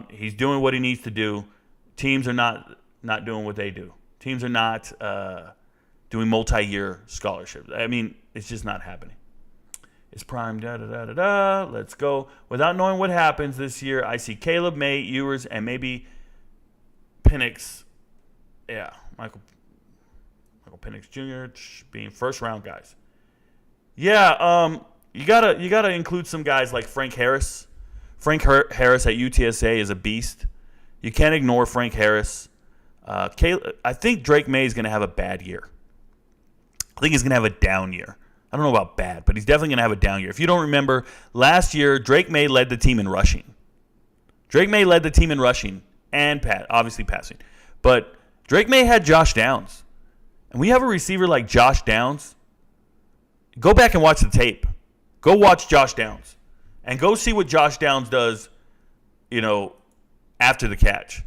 He's doing what he needs to do. Teams are not doing what they do. Teams are not doing multi-year scholarships. I mean, it's just not happening. It's Prime, da-da-da-da-da. Let's go. Without knowing what happens this year, I see Caleb, May, Ewers, and maybe Penix. Yeah, Michael Penix Jr. being first-round guys. Yeah, you gotta include some guys like Frank Harris. Frank Harris at UTSA is a beast. You can't ignore Frank Harris. I think Drake May is going to have a bad year. I think he's going to have a down year. I don't know about bad, but he's definitely going to have a down year. If you don't remember, last year, Drake May led the team in rushing. Drake May led the team in rushing and obviously passing. But Drake May had Josh Downs. And we have a receiver like Josh Downs. Go back and watch the tape. Go watch Josh Downs. And go see what Josh Downs does, after the catch.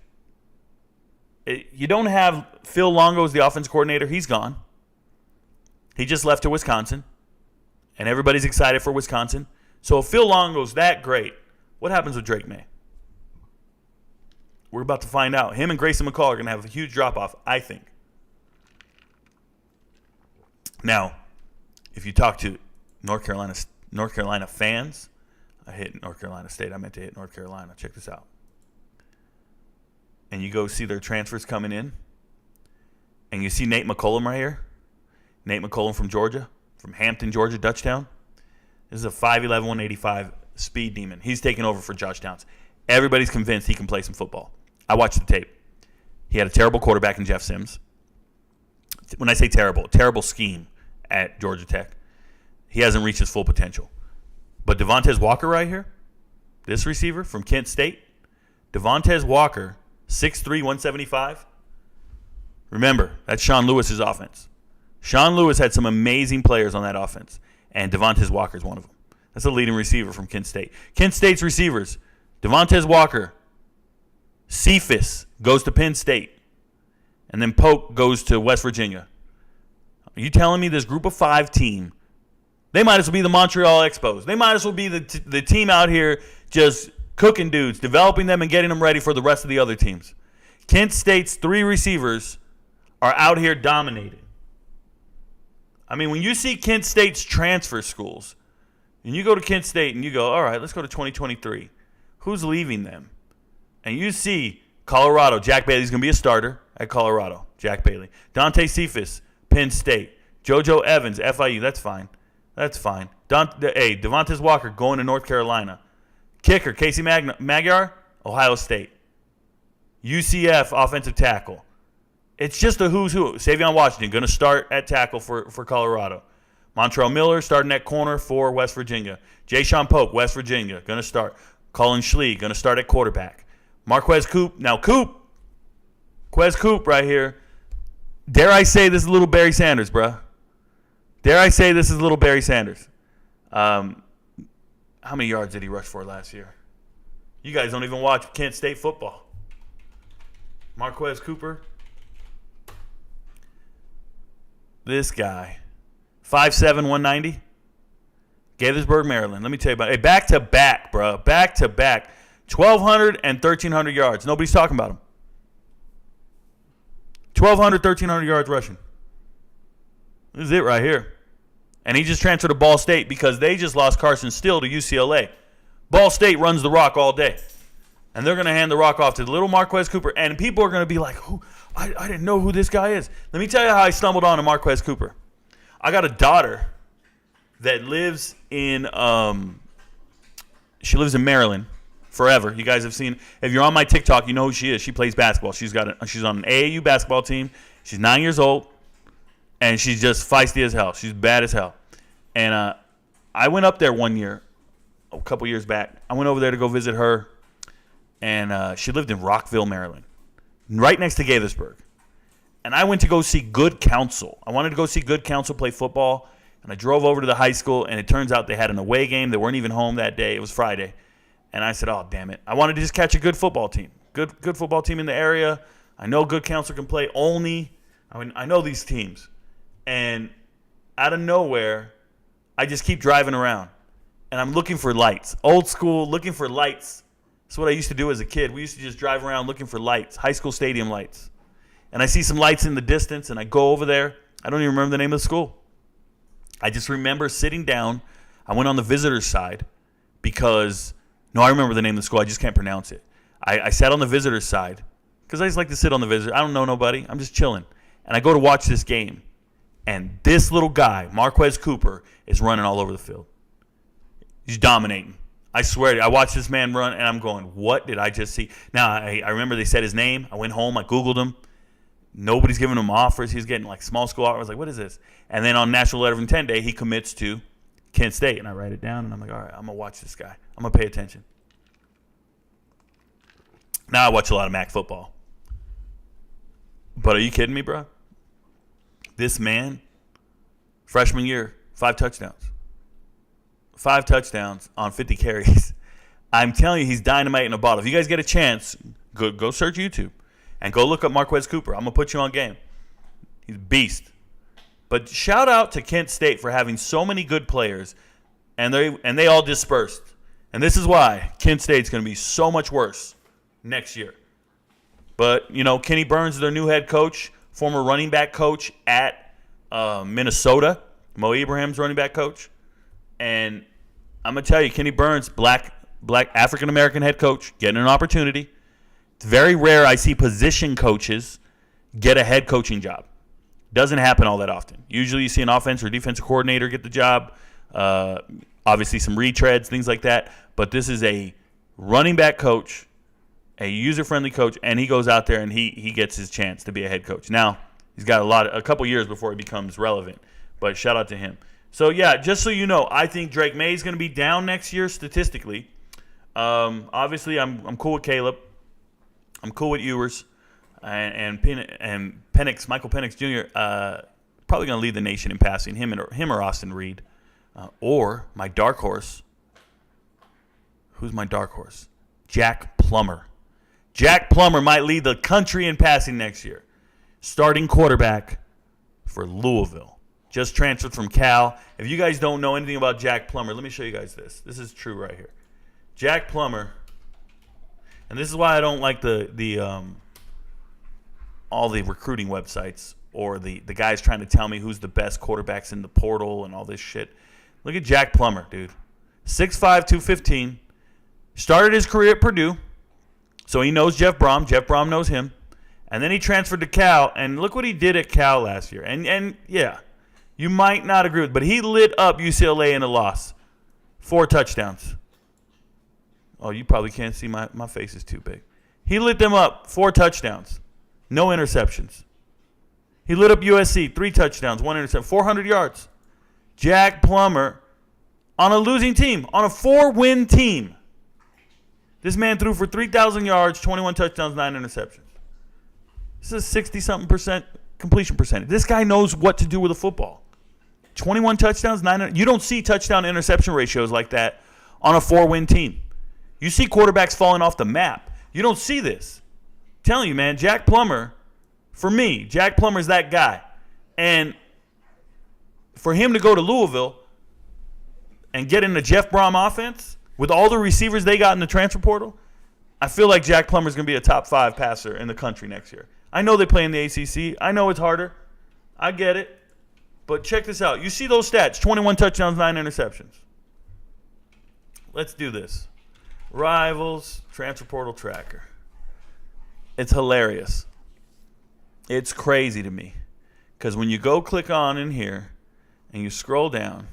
You don't have Phil Longo as the offense coordinator. He's gone. He just left to Wisconsin. And everybody's excited for Wisconsin. So if Phil Longo's that great, what happens with Drake May? We're about to find out. Him and Grayson McCall are going to have a huge drop-off, I think. Now, if you talk to North Carolina fans, I hit North Carolina State. I meant to hit North Carolina. Check this out. And you go see their transfers coming in, and you see Nate McCollum right here. Nate McCollum from Georgia, from Hampton, Georgia, Dutchtown. This is a 5'11", 185 speed demon. He's taking over for Josh Downs. Everybody's convinced he can play some football. I watched the tape. He had a terrible quarterback in Jeff Sims. When I say terrible scheme at Georgia Tech. He hasn't reached his full potential. But Devontae Walker right here, this receiver from Kent State, Devontae Walker, 6'3", 175. Remember, that's Sean Lewis's offense. Sean Lewis had some amazing players on that offense, and Devontae Walker is one of them. That's the leading receiver from Kent State. Kent State's receivers, Devontae Walker, Cephas goes to Penn State, and then Polk goes to West Virginia. Are you telling me this group of 5 team, they might as well be the Montreal Expos. They might as well be the team out here just cooking dudes, developing them and getting them ready for the rest of the other teams. Kent State's 3 receivers are out here dominating. I mean, when you see Kent State's transfer schools, and you go to Kent State and you go, all right, let's go to 2023. Who's leaving them? And you see Colorado, Jack Bailey's going to be a starter at Colorado, Jack Bailey. Dante Cephas, Penn State. JoJo Evans, FIU, that's fine. That's fine. Devontae Walker going to North Carolina. Kicker, Casey Magyar, Ohio State. UCF, offensive tackle. It's just a who's who. Savion Washington going to start at tackle for Colorado. Montrell Miller starting at corner for West Virginia. Jay-Sean Polk, West Virginia, going to start. Colin Schlee going to start at quarterback. Marquez Coop. Now Quez Coop right here. Dare I say this is little Barry Sanders, bruh. Dare I say this is little Barry Sanders. How many yards did he rush for last year? You guys don't even watch Kent State football. Marquez Cooper. This guy, 5'7", 190. Gaithersburg, Maryland. Let me tell you about it. Hey, back-to-back, bro. Back-to-back. 1,200 and 1,300 yards. Nobody's talking about him. 1,200, 1,300 yards rushing. This is it right here. And he just transferred to Ball State because they just lost Carson Steele to UCLA. Ball State runs the rock all day. And they're going to hand the rock off to the little Marquez Cooper. And people are going to be like, "Who? I didn't know who this guy is." Let me tell you how I stumbled on to Marquez Cooper. I got a daughter that lives in she lives in Maryland forever. You guys have seen, if you're on my TikTok, you know who she is. She plays basketball. She's on an AAU basketball team. She's 9 years old, and she's just feisty as hell. She's bad as hell. And I went up there one year, a couple years back. I went over there to go visit her, and she lived in Rockville, Maryland, right next to Gaithersburg. And I went to go see Good Counsel. I wanted to go see Good Counsel play football, and I drove over to the high school, and it turns out they had an away game. They weren't even home that day. It was Friday. And I said, "Oh, damn it. I wanted to just catch a good football team. Good football team in the area. I know Good Counsel can play Olney. I know these teams." And out of nowhere, I just keep driving around, and I'm looking for lights. Old school, looking for lights. That's what I used to do as a kid. We used to just drive around looking for lights, high school stadium lights. And I see some lights in the distance, and I go over there. I don't even remember the name of the school. I just remember sitting down. I went on the visitor's side because, no, I remember the name of the school. I just can't pronounce it. I sat on the visitor's side because I just like to sit on the visitor. I don't know nobody. I'm just chilling. And I go to watch this game. And this little guy, Marquez Cooper, is running all over the field. He's dominating. I swear to you, I watched this man run, and I'm going, what did I just see? Now, I remember they said his name. I went home. I Googled him. Nobody's giving him offers. He's getting like small school offers. I was like, what is this? And then on National Letter of Intent Day, he commits to Kent State. And I write it down, and I'm like, all right, I'm going to watch this guy. I'm going to pay attention. Now I watch a lot of MAC football. But are you kidding me, bro? This man, freshman year, 5 touchdowns. 5 touchdowns on 50 carries. I'm telling you, he's dynamite in a bottle. If you guys get a chance, go search YouTube and go look up Marquez Cooper. I'm going to put you on game. He's a beast. But shout out to Kent State for having so many good players, and they all dispersed. And this is why Kent State's going to be so much worse next year. But, you know, Kenny Burns is their new head coach, former running back coach at Minnesota. Mo Ibrahim's running back coach. And I'm going to tell you, Kenny Burns, black African-American head coach, getting an opportunity. It's very rare I see position coaches get a head coaching job. Doesn't happen all that often. Usually you see an offense or defensive coordinator get the job. Obviously some retreads, things like that. But this is a running back coach, a user-friendly coach, and he goes out there and he gets his chance to be a head coach. Now, he's got a couple years before he becomes relevant. But shout out to him. So, yeah, just so you know, I think Drake May is going to be down next year statistically. Obviously, I'm cool with Caleb. I'm cool with Ewers and Penix, Michael Penix Jr. Probably going to lead the nation in passing, him or Austin Reed. Or my dark horse. Who's my dark horse? Jack Plummer. Jack Plummer might lead the country in passing next year. Starting quarterback for Louisville. Just transferred from Cal. If you guys don't know anything about Jack Plummer, let me show you guys this. This is true right here. Jack Plummer, and this is why I don't like all the recruiting websites or the guys trying to tell me who's the best quarterbacks in the portal and all this shit. Look at Jack Plummer, dude. 6'5", 215. Started his career at Purdue, so he knows Jeff Brom. Jeff Brom knows him. And then he transferred to Cal, and look what he did at Cal last year. And yeah, you might not agree with it, but he lit up UCLA in a loss. 4 touchdowns. Oh, you probably can't see my face is too big. He lit them up, 4 touchdowns. No interceptions. He lit up USC, 3 touchdowns, 1 interception, 400 yards. Jack Plummer on a losing team, on a 4-win team. This man threw for 3,000 yards, 21 touchdowns, 9 interceptions. This is 60-something% completion percentage. This guy knows what to do with a football. 21 touchdowns, 9. You don't see touchdown-interception ratios like that on a 4-win team. You see quarterbacks falling off the map. You don't see this. I'm telling you, man, Jack Plummer, for me, Jack Plummer's that guy. And for him to go to Louisville and get in the Jeff Brom offense with all the receivers they got in the transfer portal, I feel like Jack Plummer's going to be a top 5 passer in the country next year. I know they play in the ACC. I know it's harder. I get it. But check this out. You see those stats, 21 touchdowns, 9 interceptions. Let's do this. Rivals, transfer portal tracker. It's hilarious. It's crazy to me. Because when you go click on in here and you scroll down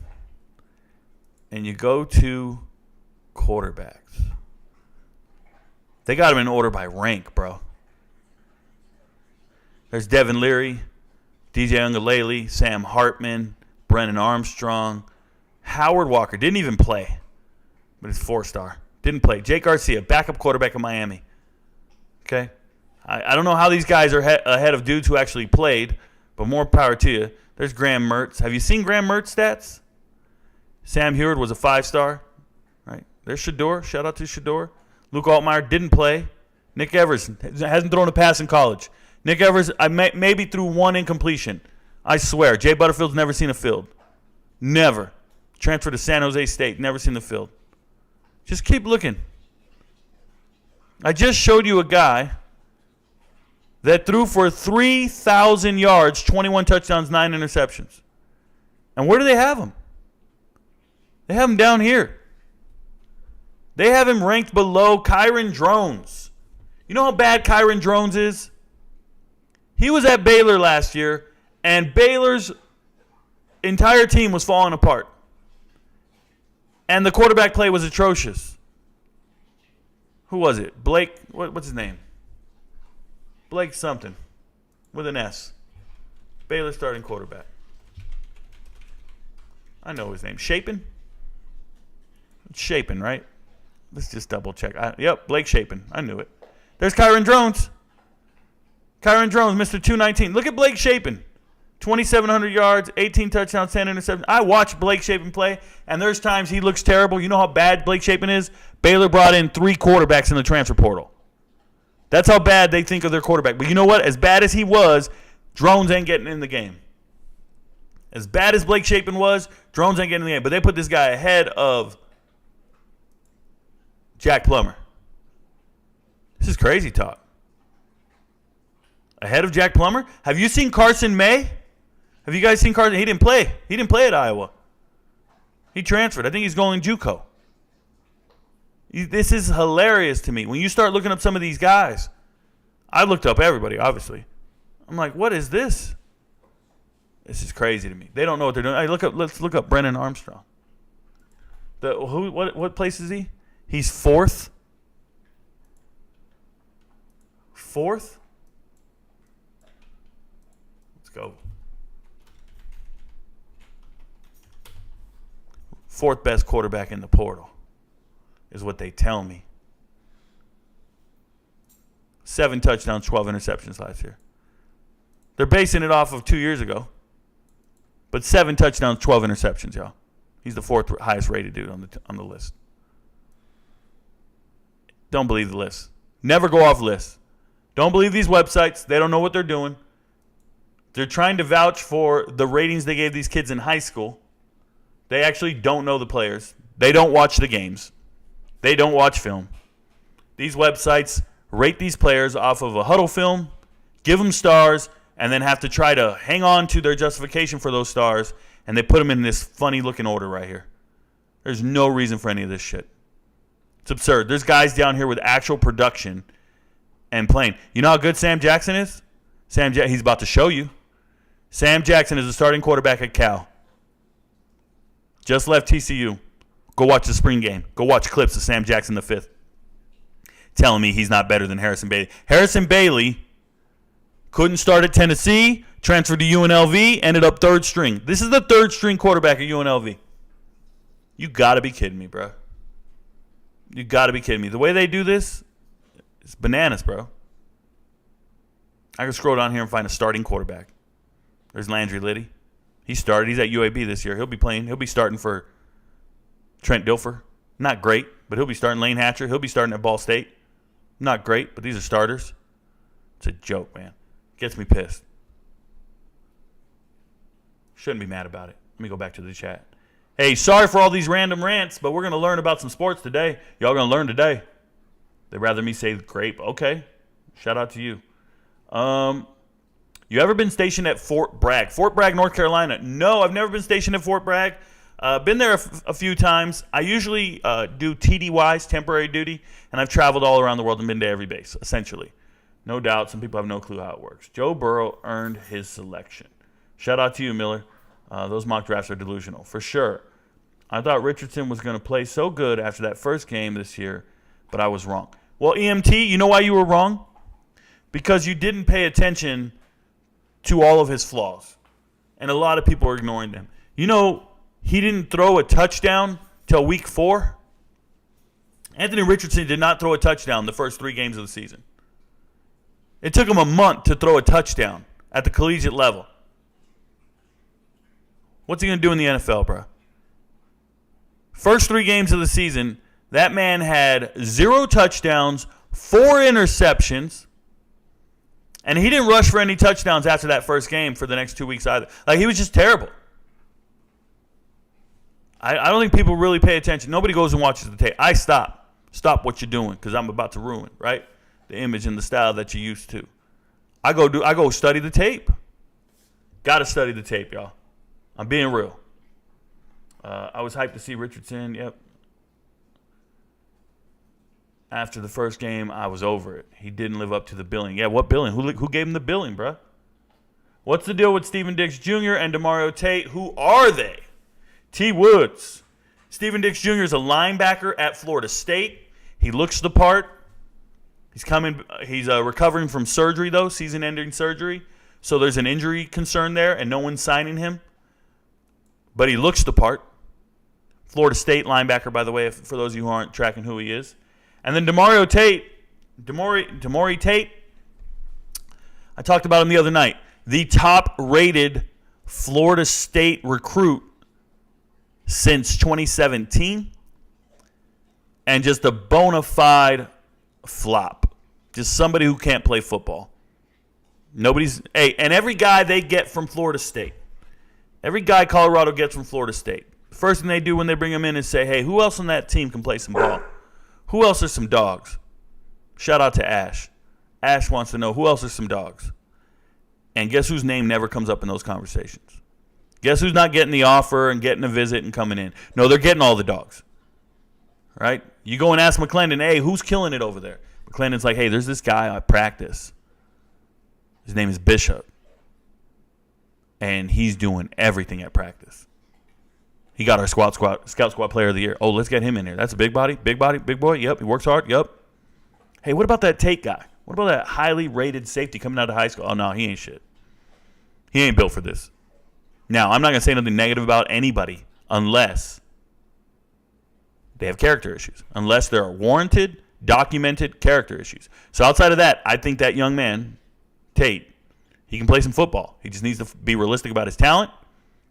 and you go to quarterbacks, they got them in order by rank, bro. There's Devin Leary, DJ Ungalele, Sam Hartman, Brennan Armstrong, Howard Walker. Didn't even play, but he's 4-star. Didn't play. Jake Garcia, backup quarterback in Miami. Okay? I don't know how these guys are ahead of dudes who actually played, but more power to you. There's Graham Mertz. Have you seen Graham Mertz stats? Sam Heward was a 5-star. Right? There's Shador. Shout out to Shador. Luke Altmaier didn't play. Nick Evers hasn't thrown a pass in college. Nick Evers, maybe threw 1 incompletion. I swear. Jay Butterfield's never seen a field. Never. Transferred to San Jose State. Never seen the field. Just keep looking. I just showed you a guy that threw for 3,000 yards, 21 touchdowns, 9 interceptions. And where do they have him? They have him down here. They have him ranked below Kyron Drones. You know how bad Kyron Drones is? He was at Baylor last year, and Baylor's entire team was falling apart. And the quarterback play was atrocious. Who was it? Blake, what's his name? Blake something with an S. Baylor starting quarterback. I know his name. Shapen? It's Shapen, right? Let's just double check. Yep, Blake Shapen. I knew it. There's Kyron Drones. Kyron Drones, Mr. 219. Look at Blake Shapen. 2,700 yards, 18 touchdowns, 10 interceptions. I watch Blake Shapen play, and there's times he looks terrible. You know how bad Blake Shapen is? Baylor brought in 3 quarterbacks in the transfer portal. That's how bad they think of their quarterback. But you know what? As bad as he was, Drones ain't getting in the game. As bad as Blake Shapen was, Drones ain't getting in the game. But they put this guy ahead of Jack Plummer. This is crazy talk. Ahead of Jack Plummer? Have you seen Carson May? Have you guys seen Carson? He didn't play. He didn't play at Iowa. He transferred. I think he's going JUCO. This is hilarious to me. When you start looking up some of these guys, I looked up everybody, obviously. I'm like, what is this? This is crazy to me. They don't know what they're doing. Hey, let's look up Brennan Armstrong. What place is he? He's 4th. 4th? Let's go. 4th best quarterback in the portal is what they tell me. 7 touchdowns, 12 interceptions last year. They're basing it off of 2 years ago. But 7 touchdowns, 12 interceptions, y'all. He's the 4th highest rated dude on the list. Don't believe the list. Never go off lists. Don't believe these websites. They don't know what they're doing. They're trying to vouch for the ratings they gave these kids in high school. They actually don't know the players. They don't watch the games. They don't watch film. These websites rate these players off of a huddle film, give them stars, and then have to try to hang on to their justification for those stars, and they put them in this funny-looking order right here. There's no reason for any of this shit. It's absurd. There's guys down here with actual production and playing. You know how good Sam Jackson is? He's about to show you. Sam Jackson is the starting quarterback at Cal. Just left TCU. Go watch the spring game. Go watch clips of Sam Jackson the 5th. Telling me he's not better than Harrison Bailey. Harrison Bailey couldn't start at Tennessee, transferred to UNLV, ended up 3rd string. This is the 3rd string quarterback at UNLV. You got to be kidding me, bro. You got to be kidding me. The way they do this, it's bananas, bro. I can scroll down here and find a starting quarterback. There's Landry Liddy. He started. He's at UAB this year. He'll be playing. He'll be starting for Trent Dilfer. Not great, but he'll be starting. Lane Hatcher. He'll be starting at Ball State. Not great, but these are starters. It's a joke, man. Gets me pissed. Shouldn't be mad about it. Let me go back to the chat. Hey, sorry for all these random rants, but we're going to learn about some sports today. Y'all going to learn today. They'd rather me say grape. Okay. Shout out to you. You ever been stationed at Fort Bragg? Fort Bragg, North Carolina. No, I've never been stationed at Fort Bragg. Been there a few times. I usually do TDYs, temporary duty, and I've traveled all around the world and been to every base, essentially. No doubt, some people have no clue how it works. Joe Burrow earned his selection. Shout out to you, Miller. Those mock drafts are delusional, for sure. I thought Richardson was going to play so good after that first game this year, but I was wrong. Well, EMT, you know why you were wrong? Because you didn't pay attention to all of his flaws. And a lot of people are ignoring them. You know, he didn't throw a touchdown till week 4. Anthony Richardson did not throw a touchdown the first 3 games of the season. It took him a month to throw a touchdown at the collegiate level. What's he going to do in the NFL, bro? First 3 games of the season, that man had 0 touchdowns, 4 interceptions, and he didn't rush for any touchdowns after that first game for the next 2 weeks either. Like, he was just terrible. I don't think people really pay attention. Nobody goes and watches the tape. I stop. Stop what you're doing because I'm about to ruin, right? The image and the style that you're used to. I go study the tape. Got to study the tape, y'all. I'm being real. I was hyped to see Richardson. Yep. After the first game, I was over it. He didn't live up to the billing. Yeah, what billing? Who gave him the billing, bro? What's the deal with Steven Dix Jr. and Demario Tate? Who are they? T. Woods. Steven Dix Jr. is a linebacker at Florida State. He looks the part. He's recovering from surgery, though, season-ending surgery. So there's an injury concern there, and no one's signing him. But he looks the part. Florida State linebacker, by the way, for those of you who aren't tracking who he is. And then Demario Tate, Demore Tate, I talked about him the other night. The top-rated Florida State recruit since 2017. And just a bona fide flop. Just somebody who can't play football. And every guy they get from Florida State. Every guy Colorado gets from Florida State. The first thing they do when they bring him in is say, hey, who else on that team can play some ball? Who else are some dogs? Shout out to Ash. Ash wants to know who else are some dogs. And guess whose name never comes up in those conversations? Guess who's not getting the offer and getting a visit and coming in? No, they're getting all the dogs. Right? You go and ask McClendon, hey, who's killing it over there? McClendon's like, hey, there's this guy I practice. His name is Bishop. And he's doing everything at practice. He got our Scout Squad Player of the Year. Oh, let's get him in there. That's a big body, big boy. Yep, he works hard. Yep. Hey, what about that Tate guy? What about that highly rated safety coming out of high school? Oh, no, he ain't shit. He ain't built for this. Now, I'm not going to say nothing negative about anybody unless they have character issues. Unless there are warranted, documented character issues. So outside of that, I think that young man, Tate, he can play some football. He just needs to be realistic about his talent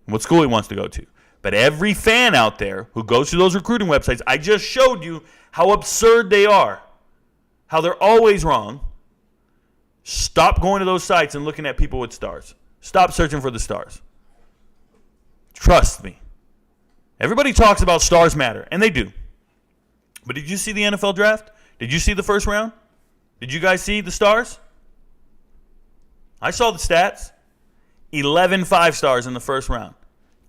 and what school he wants to go to. But every fan out there who goes to those recruiting websites, I just showed you how absurd they are, how they're always wrong. Stop going to those sites and looking at people with stars. Stop searching for the stars. Trust me. Everybody talks about stars matter, and they do. But did you see the NFL draft? Did you see the first round? Did you guys see the stars? I saw the stats. 11 5-stars in the first round.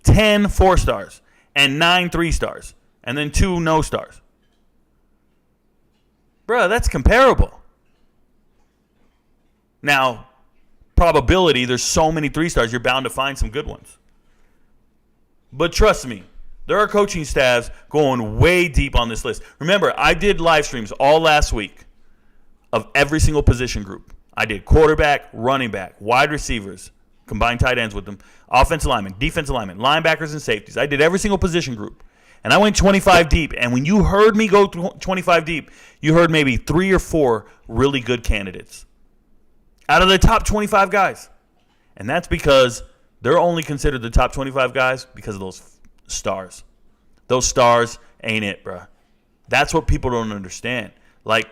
10 4-stars. And 9 3-stars. And then 2 no-stars. Bruh, that's comparable. Now, probability, there's so many 3-stars, you're bound to find some good ones. But trust me, there are coaching staffs going way deep on this list. Remember, I did live streams all last week of every single position group. I did quarterback, running back, wide receivers, combined tight ends with them, offensive linemen, defensive linemen, linebackers, and safeties. I did every single position group. And I went 25 deep. And when you heard me go 25 deep, you heard maybe 3 or 4 really good candidates out of the top 25 guys. And that's because they're only considered the top 25 guys because of those stars. Those stars ain't it, bro. That's what people don't understand. Like,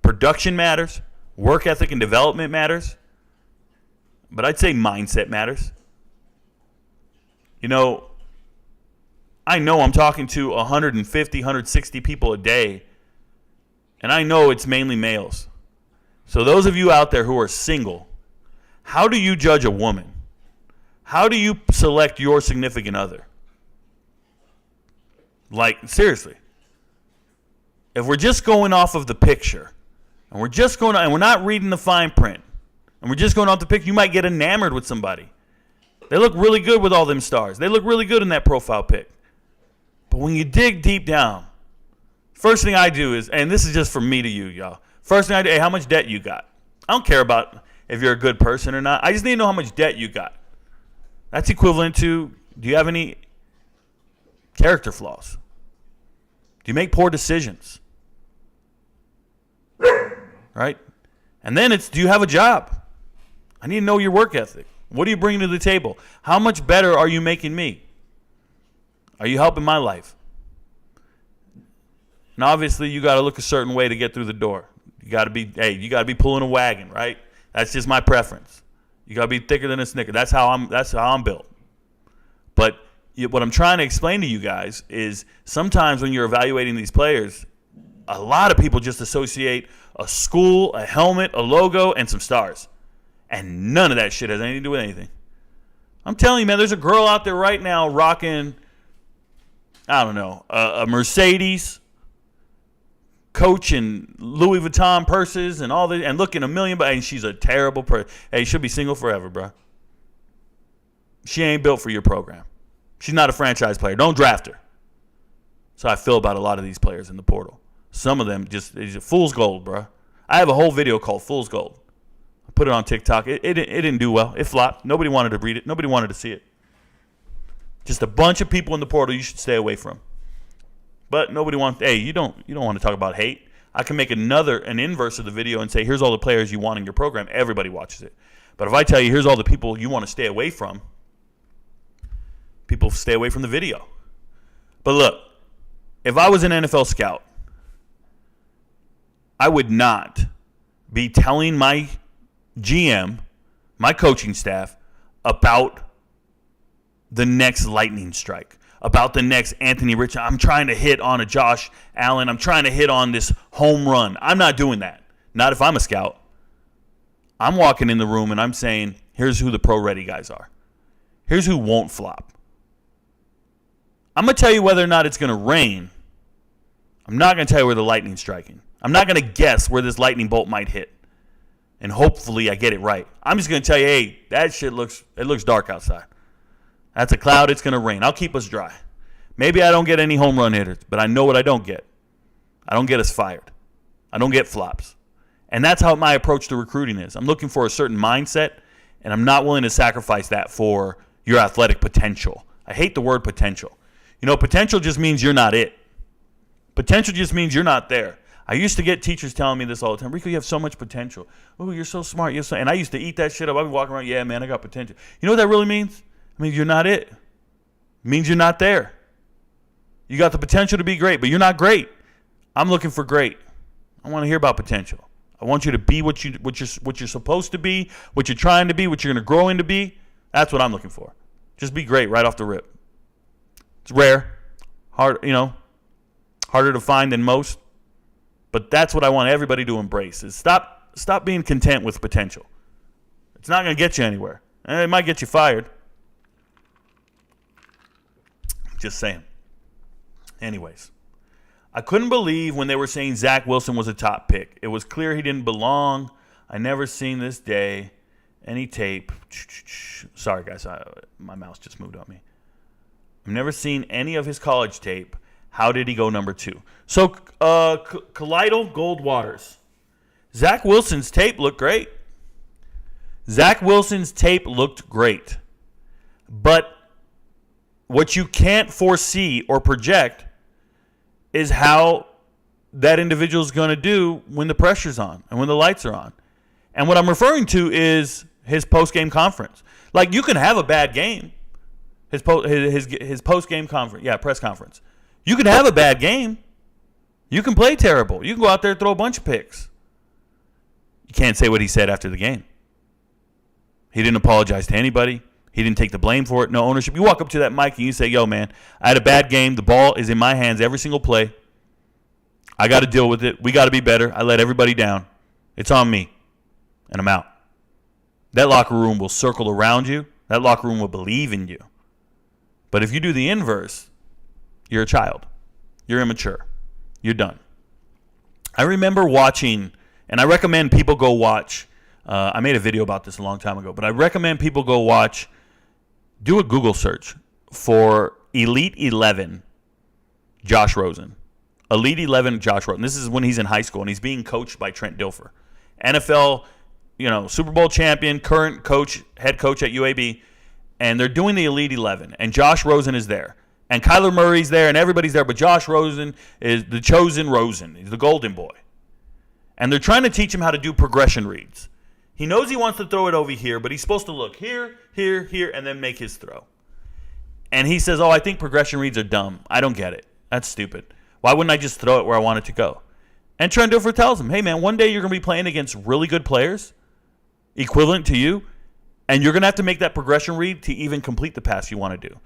production matters. Work ethic and development matters. But I'd say mindset matters. You know, I know I'm talking to 150, 160 people a day, and I know it's mainly males. So those of you out there who are single, how do you judge a woman? How do you select your significant other? Like, seriously. If we're just going off of the picture, and we're not reading the fine print, and we're just going off the picture, you might get enamored with somebody. They look really good with all them stars. They look really good in that profile pic. But when you dig deep down, first thing I do is, and this is just from me to you, y'all. First thing I do, hey, how much debt you got? I don't care about if you're a good person or not. I just need to know how much debt you got. That's equivalent to, do you have any character flaws? Do you make poor decisions? Right? And then it's, do you have a job? I need to know your work ethic. What are you bringing to the table? How much better are you making me? Are you helping my life? And obviously, you got to look a certain way to get through the door. You got to be pulling a wagon, right? That's just my preference. You got to be thicker than a Snicker. That's how I'm built. But what I'm trying to explain to you guys is sometimes when you're evaluating these players, a lot of people just associate a school, a helmet, a logo, and some stars. And none of that shit has anything to do with anything. I'm telling you, man, there's a girl out there right now rocking, I don't know, a Mercedes, Coach and Louis Vuitton purses and all this, and looking $1 million, and she's a terrible person. Hey, she'll be single forever, bro. She ain't built for your program. She's not a franchise player. Don't draft her. So I feel about a lot of these players in the portal. Some of them just fool's gold, bro. I have a whole video called Fool's Gold. I put it on TikTok. It didn't do well. It flopped. Nobody wanted to read it. Nobody wanted to see it. Just a bunch of people in the portal you should stay away from. But nobody wants. Hey, you don't want to talk about hate. I can make an inverse of the video and say, here's all the players you want in your program. Everybody watches it. But if I tell you, here's all the people you want to stay away from, people stay away from the video. But look, if I was an NFL scout, I would not be telling my GM, my coaching staff, about the next lightning strike, about the next Anthony Richardson. I'm trying to hit on a Josh Allen. I'm trying to hit on this home run. I'm not doing that. Not if I'm a scout. I'm walking in the room and I'm saying, here's who the pro-ready guys are. Here's who won't flop. I'm going to tell you whether or not it's going to rain. I'm not going to tell you where the lightning's striking. I'm not going to guess where this lightning bolt might hit. And hopefully I get it right. I'm just going to tell you, hey, that shit looks dark outside. That's a cloud. It's going to rain. I'll keep us dry. Maybe I don't get any home run hitters, but I know what I don't get. I don't get us fired. I don't get flops. And that's how my approach to recruiting is. I'm looking for a certain mindset, and I'm not willing to sacrifice that for your athletic potential. I hate the word potential. You know, potential just means you're not it. Potential just means you're not there. I used to get teachers telling me this all the time. Rico, you have so much potential. Oh, you're so smart. And I used to eat that shit up. I'd be walking around, yeah, man, I got potential. You know what that really means? It means you're not it. It means you're not there. You got the potential to be great, but you're not great. I'm looking for great. I want to hear about potential. I want you to be what you're supposed to be, what you're trying to be, what you're going to grow into be. That's what I'm looking for. Just be great right off the rip. It's rare, harder to find than most. But that's what I want everybody to embrace is stop being content with potential. It's not going to get you anywhere. And it might get you fired. Just saying. Anyways, I couldn't believe when they were saying Zach Wilson was a top pick. It was clear he didn't belong. I never seen this day. Any tape. Sorry, guys. My mouse just moved on me. I've never seen any of his college tape. How did he go number 2? So, Colloidal Gold Waters. Zach Wilson's tape looked great. But what you can't foresee or project is how that individual is going to do when the pressure's on and when the lights are on. And what I'm referring to is his post-game conference. Like, you can have a bad game. His post-game conference. Yeah, press conference. You can have a bad game. You can play terrible. You can go out there and throw a bunch of picks. You can't say what he said after the game. He didn't apologize to anybody. He didn't take the blame for it. No ownership. You walk up to that mic and you say, yo, man, I had a bad game. The ball is in my hands every single play. I got to deal with it. We got to be better. I let everybody down. It's on me. And I'm out. That locker room will circle around you. That locker room will believe in you. But if you do the inverse, you're a child. You're immature. You're done. I remember watching, and I recommend people go watch. I made a video about this a long time ago, but I recommend people go watch. Do a Google search for Elite 11 Josh Rosen. Elite 11 Josh Rosen. This is when he's in high school, and he's being coached by Trent Dilfer. NFL, Super Bowl champion, current coach, head coach at UAB, and they're doing the Elite 11, and Josh Rosen is there. And Kyler Murray's there, and everybody's there, but Josh Rosen is the chosen Rosen. He's the golden boy. And they're trying to teach him how to do progression reads. He knows he wants to throw it over here, but he's supposed to look here, here, here, and then make his throw. And he says, I think progression reads are dumb. I don't get it. That's stupid. Why wouldn't I just throw it where I want it to go? And Trent Dilfer tells him, hey, man, one day you're going to be playing against really good players, equivalent to you, and you're going to have to make that progression read to even complete the pass you want to do.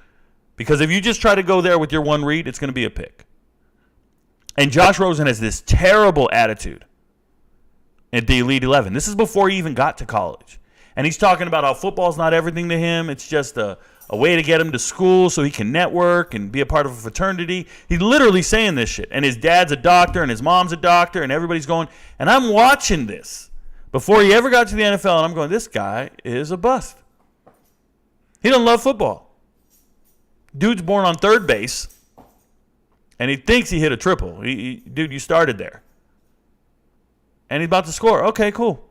Because if you just try to go there with your one read, it's going to be a pick. And Josh Rosen has this terrible attitude at the Elite 11. This is before he even got to college. And he's talking about how football's not everything to him. It's just a way to get him to school so he can network and be a part of a fraternity. He's literally saying this shit. And his dad's a doctor and his mom's a doctor and everybody's going. And I'm watching this before he ever got to the NFL. And I'm going, this guy is a bust. He doesn't love football. Dude's born on third base. And he thinks he hit a triple. Dude, you started there. And he's about to score. Okay, cool.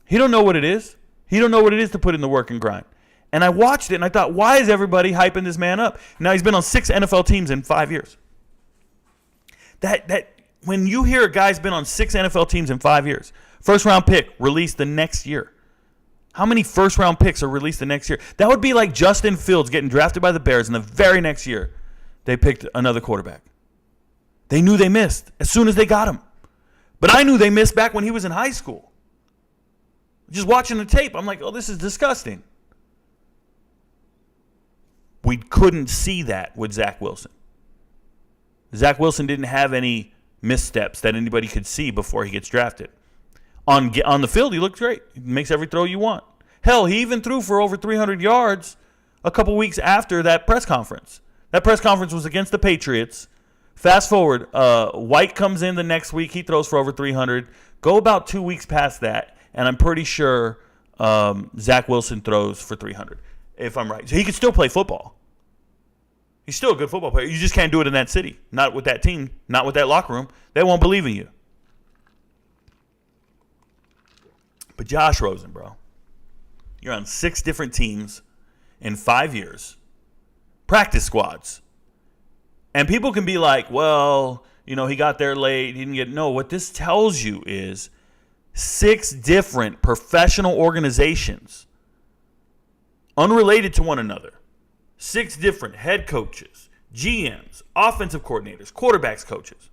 He don't know what it is. He don't know what it is to put in the work and grind. And I watched it, and I thought, why is everybody hyping this man up? Now he's been on 6 NFL teams in 5 years. That when you hear a guy's been on 6 NFL teams in 5 years, first-round pick released the next year. How many first-round picks are released the next year? That would be like Justin Fields getting drafted by the Bears, and the very next year they picked another quarterback. They knew they missed as soon as they got him. But I knew they missed back when he was in high school. Just watching the tape, I'm like, oh, this is disgusting. We couldn't see that with Zach Wilson. Zach Wilson didn't have any missteps that anybody could see before he gets drafted. On the field, he looked great. He makes every throw you want. Hell, he even threw for over 300 yards a couple weeks after that press conference. That press conference was against the Patriots. Fast forward, White comes in the next week. He throws for over 300. Go about 2 weeks past that, and I'm pretty sure Zach Wilson throws for 300, if I'm right. So he can still play football. He's still a good football player. You just can't do it in that city. Not with that team. Not with that locker room. They won't believe in you. But Josh Rosen, bro. You're on 6 different teams in 5 years. Practice squads. And people can be like, well, he got there late. He didn't get. No, what this tells you is 6 different professional organizations, unrelated to one another. 6 different head coaches, GMs, offensive coordinators, quarterbacks coaches.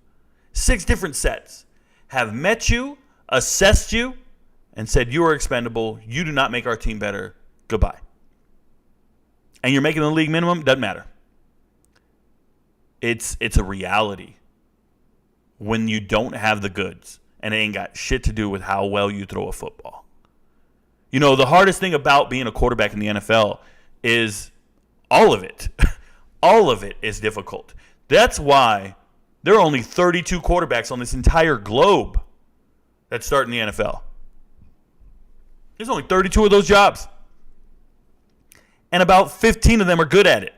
6 different sets have met you, assessed you, and said, you are expendable. You do not make our team better. Goodbye. And you're making the league minimum. Doesn't matter. It's a reality when you don't have the goods and it ain't got shit to do with how well you throw a football. The hardest thing about being a quarterback in the NFL is all of it. All of it is difficult. That's why there are only 32 quarterbacks on this entire globe that start in the NFL. There's only 32 of those jobs. And about 15 of them are good at it.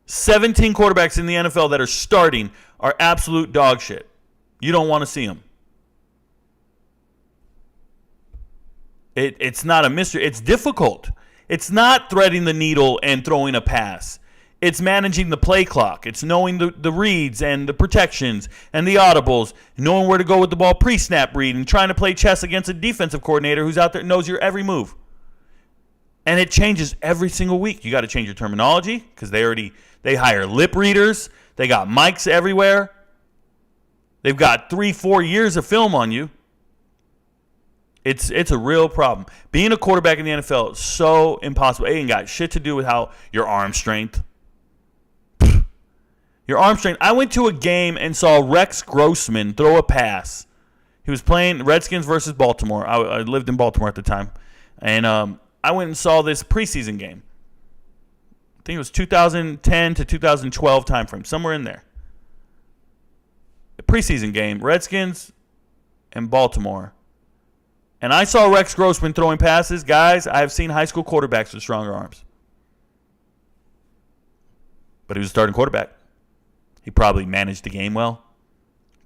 17 quarterbacks in the NFL that are starting are absolute dog shit. You don't want to see them. It's not a mystery. It's difficult. It's not threading the needle and throwing a pass. It's managing the play clock. It's knowing the reads and the protections and the audibles, knowing where to go with the ball pre-snap read, and trying to play chess against a defensive coordinator who's out there and knows your every move. And it changes every single week. You got to change your terminology because they hire lip readers. They got mics everywhere. They've got 3-4 years of film on you. It's a real problem. Being a quarterback in the NFL is so impossible. It ain't got shit to do with how your arm strength. Your arm strength. I went to a game and saw Rex Grossman throw a pass. He was playing Redskins versus Baltimore. I lived in Baltimore at the time. And I went and saw this preseason game. I think it was 2010 to 2012 timeframe, somewhere in there. A preseason game, Redskins and Baltimore. And I saw Rex Grossman throwing passes. Guys, I have seen high school quarterbacks with stronger arms. But he was a starting quarterback. He probably managed the game well.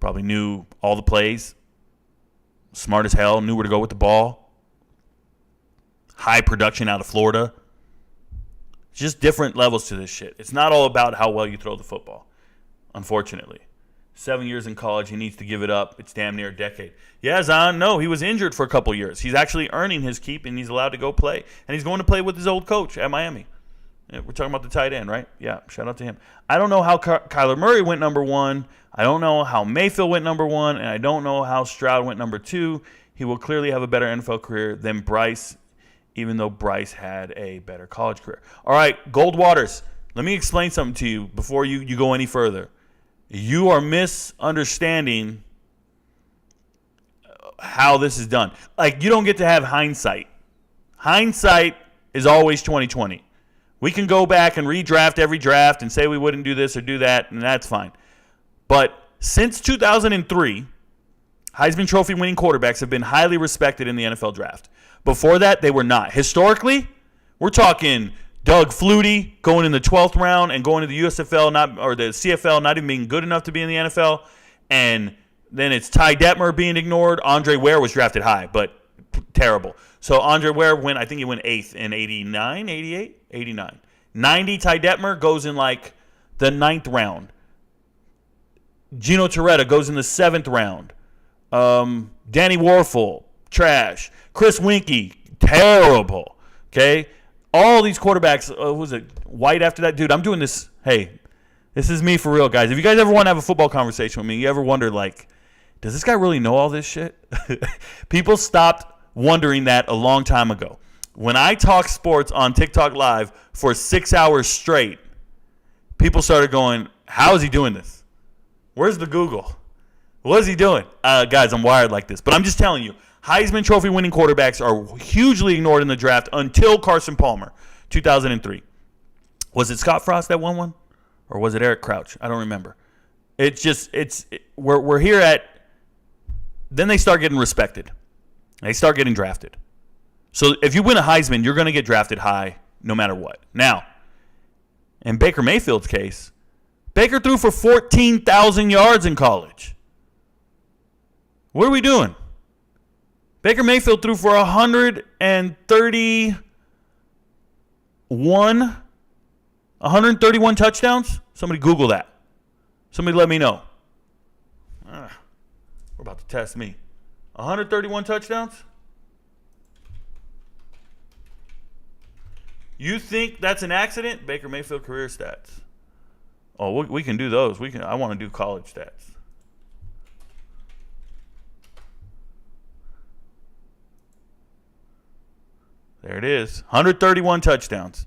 Probably knew all the plays. Smart as hell. Knew where to go with the ball. High production out of Florida. Just different levels to this shit. It's not all about how well you throw the football, unfortunately. 7 years in college, he needs to give it up. It's damn near a decade. Yeah, Zion, no, he was injured for a couple years. He's actually earning his keep, and he's allowed to go play. And he's going to play with his old coach at Miami. Yeah, we're talking about the tight end, right? Yeah, shout out to him. I don't know how Kyler Murray went number 1. I don't know how Mayfield went number 1, and I don't know how Stroud went number 2. He will clearly have a better NFL career than Bryce, even though Bryce had a better college career. All right, Gold Waters, let me explain something to you before you go any further. You are misunderstanding how this is done. Like, you don't get to have hindsight. Hindsight is always 20/20. We can go back and redraft every draft and say we wouldn't do this or do that, and that's fine. But since 2003, Heisman Trophy winning quarterbacks have been highly respected in the NFL draft. Before that, they were not. Historically, we're talking Doug Flutie going in the 12th round and going to the USFL or the CFL, not even being good enough to be in the NFL. And then it's Ty Detmer being ignored. Andre Ware was drafted high, but terrible. So Andre Ware I think he went 8th in 89, 88, 89. 90, Ty Detmer goes in like the 9th round. Gino Torretta goes in the 7th round. Danny Warfel, trash. Chris Winkie, terrible. Okay? All these quarterbacks, who was it? White after that? Dude, I'm doing this. Hey, this is me for real, guys. If you guys ever want to have a football conversation with me, you ever wonder, like, does this guy really know all this shit? People stopped wondering that a long time ago. When I talk sports on TikTok Live for 6 hours straight, people started going, how is he doing this? Where's the Google? What is he doing? Guys, I'm wired like this. But I'm just telling you, Heisman Trophy winning quarterbacks are hugely ignored in the draft until Carson Palmer, 2003. Was it Scott Frost that won one? Or was it Eric Crouch? I don't remember. We're here at, then they start getting respected. They start getting drafted. So if you win a Heisman, you're going to get drafted high no matter what. Now, in Baker Mayfield's case, Baker threw for 14,000 yards in college. What are we doing? Baker Mayfield threw for 131 touchdowns. Somebody Google that. Somebody let me know. We're about to test me. 131 touchdowns? You think that's an accident? Baker Mayfield career stats. Oh, we can do those. I want to do college stats. There it is. 131 touchdowns.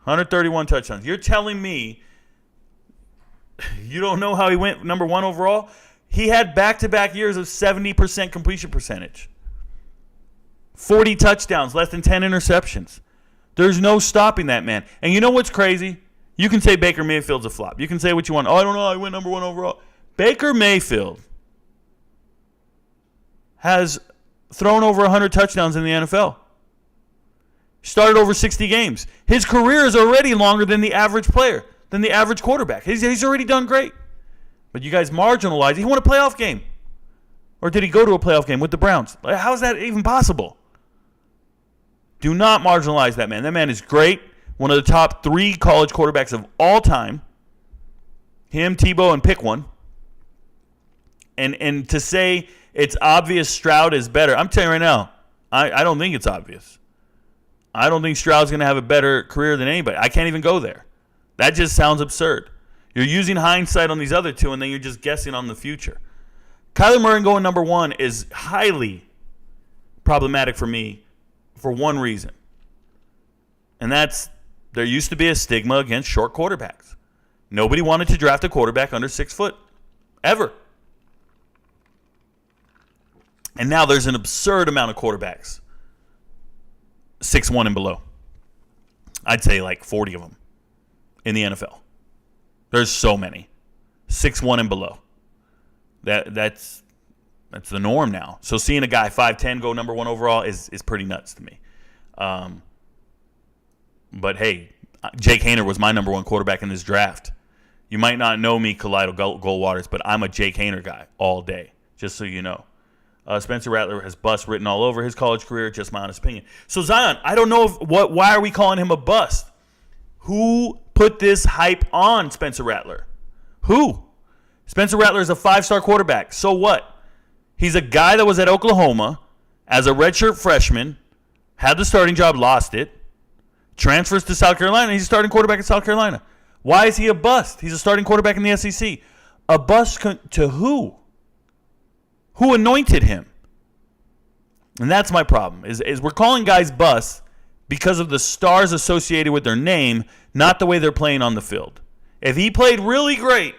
131 touchdowns. You're telling me you don't know how he went number 1 overall? He had back-to-back years of 70% completion percentage. 40 touchdowns, less than 10 interceptions. There's no stopping that man. And you know what's crazy? You can say Baker Mayfield's a flop. You can say what you want. Oh, I don't know. He went number 1 overall. Baker Mayfield has thrown over 100 touchdowns in the NFL. Started over 60 games. His career is already longer than the average player, than the average quarterback. He's already done great. But you guys marginalize. He won a playoff game. Or did he go to a playoff game with the Browns? How is that even possible? Do not marginalize that man. That man is great. One of the top 3 college quarterbacks of all time. Him, Tebow, and pick one. And to say it's obvious Stroud is better, I'm telling you right now, I don't think it's obvious. I don't think Stroud's going to have a better career than anybody. I can't even go there. That just sounds absurd. You're using hindsight on these other two, and then you're just guessing on the future. Kyler Murray going number 1 is highly, problematic for me for one reason. And that's there used to be a stigma against short quarterbacks. Nobody wanted to draft a quarterback under 6 foot, ever. And now there's an absurd amount of quarterbacks, 6'1" and below. I'd say like 40 of them in the NFL. There's so many, 6'1" and below. That's the norm now. So seeing a guy 5'10" go number 1 overall is pretty nuts to me. But hey, Jake Haener was my number 1 quarterback in this draft. You might not know me, Kaleido Goldwaters, but I'm a Jake Haener guy all day, just so you know. Spencer Rattler has bust written all over his college career, just my honest opinion. So Zion, I don't know why are we calling him a bust? Who put this hype on Spencer Rattler? Who? Spencer Rattler is a 5-star quarterback. So what? He's a guy that was at Oklahoma as a redshirt freshman, had the starting job, lost it, transfers to South Carolina, he's a starting quarterback in South Carolina. Why is he a bust? He's a starting quarterback in the SEC. A bust to who? Who anointed him? And that's my problem, is we're calling guys busts because of the stars associated with their name, not the way they're playing on the field. If he played really great,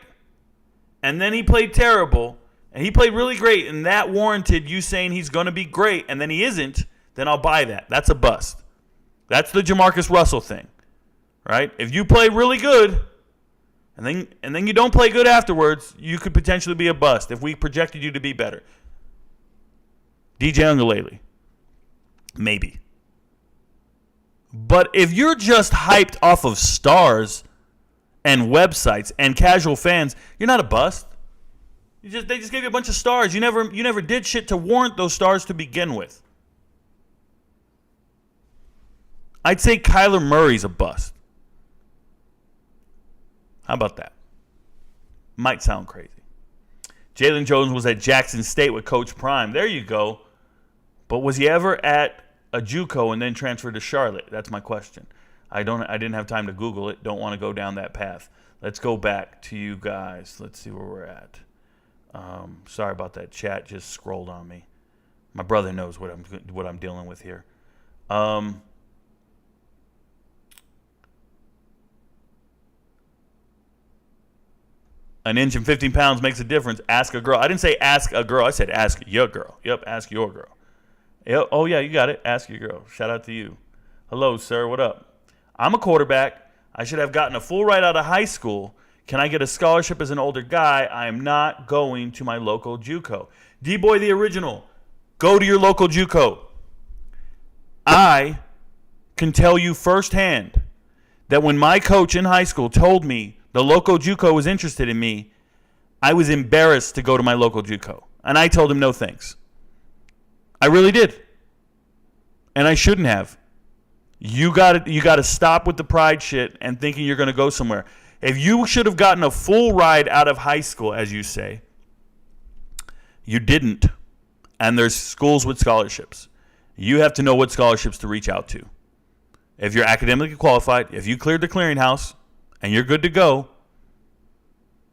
and then he played terrible, and he played really great, and that warranted you saying he's going to be great, and then he isn't, then I'll buy that. That's a bust. That's the Jamarcus Russell thing, right? If you play really good, and then you don't play good afterwards, you could potentially be a bust if we projected you to be better. DJ Uiagalelei, maybe. But if you're just hyped off of stars and websites and casual fans, you're not a bust. They just gave you a bunch of stars. You never did shit to warrant those stars to begin with. I'd say Kyler Murray's a bust. How about that? Might sound crazy. Jalen Jones was at Jackson State with Coach Prime. There you go. But was he ever at a JUCO and then transferred to Charlotte? That's my question. I didn't have time to Google it. Don't want to go down that path. Let's go back to you guys. Let's see where we're at. Sorry about that. Chat just scrolled on me. My brother knows what I'm dealing with here. An inch and 15 pounds makes a difference. Ask a girl. I didn't say ask a girl. I said ask your girl. Yep, ask your girl. Yep. Oh, yeah, you got it. Ask your girl. Shout out to you. Hello, sir. What up? I'm a quarterback. I should have gotten a full ride out of high school. Can I get a scholarship as an older guy? I am not going to my local JUCO. D-Boy the original. Go to your local JUCO. I can tell you firsthand that when my coach in high school told me the local JUCO was interested in me, I was embarrassed to go to my local JUCO. And I told him no thanks. I really did. And I shouldn't have. You got to stop with the pride shit and thinking you're going to go somewhere. If you should have gotten a full ride out of high school, as you say, you didn't. And there's schools with scholarships. You have to know what scholarships to reach out to. If you're academically qualified, if you cleared the clearinghouse, and you're good to go,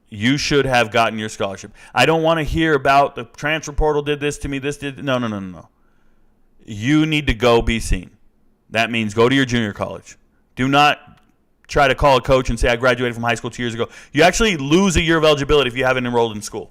you should have gotten your scholarship. I don't want to hear about the transfer portal did this to me, No. You need to go be seen. That means go to your junior college. Do not try to call a coach and say, I graduated from high school 2 years ago. You actually lose a year of eligibility if you haven't enrolled in school.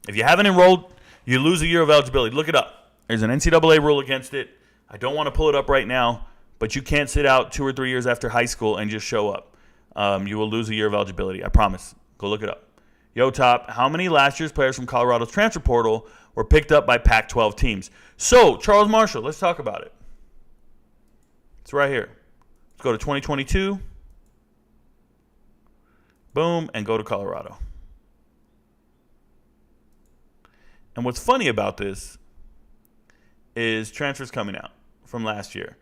If you haven't enrolled, you lose a year of eligibility. Look it up. There's an NCAA rule against it. I don't want to pull it up right now, but you can't sit out 2 or 3 years after high school and just show up. You will lose a year of eligibility. I promise. Go look it up. Yo, Top, how many last year's players from Colorado's transfer portal were picked up by Pac-12 teams? So, Charles Marshall, let's talk about it. It's right here. Let's go to 2022. Boom, and go to Colorado. And what's funny about this is transfers coming out from last year.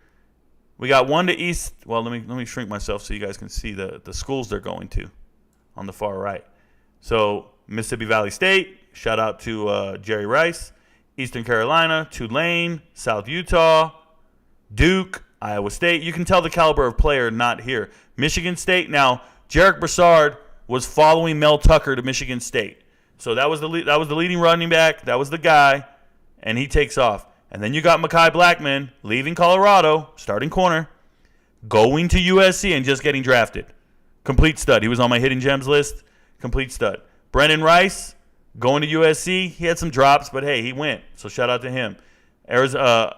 We got one to East. Well, let me shrink myself so you guys can see the schools they're going to on the far right. So Mississippi Valley State, shout out to Jerry Rice. Eastern Carolina, Tulane, South Utah, Duke, Iowa State. You can tell the caliber of player not here. Michigan State. Now, Jarek Broussard was following Mel Tucker to Michigan State. So that was the leading running back. That was the guy, and he takes off. And then you got Mekhi Blackman leaving Colorado, starting corner, going to USC and just getting drafted. Complete stud. He was on my hidden gems list. Complete stud. Brendan Rice going to USC. He had some drops, but hey, he went. So shout out to him. Alabama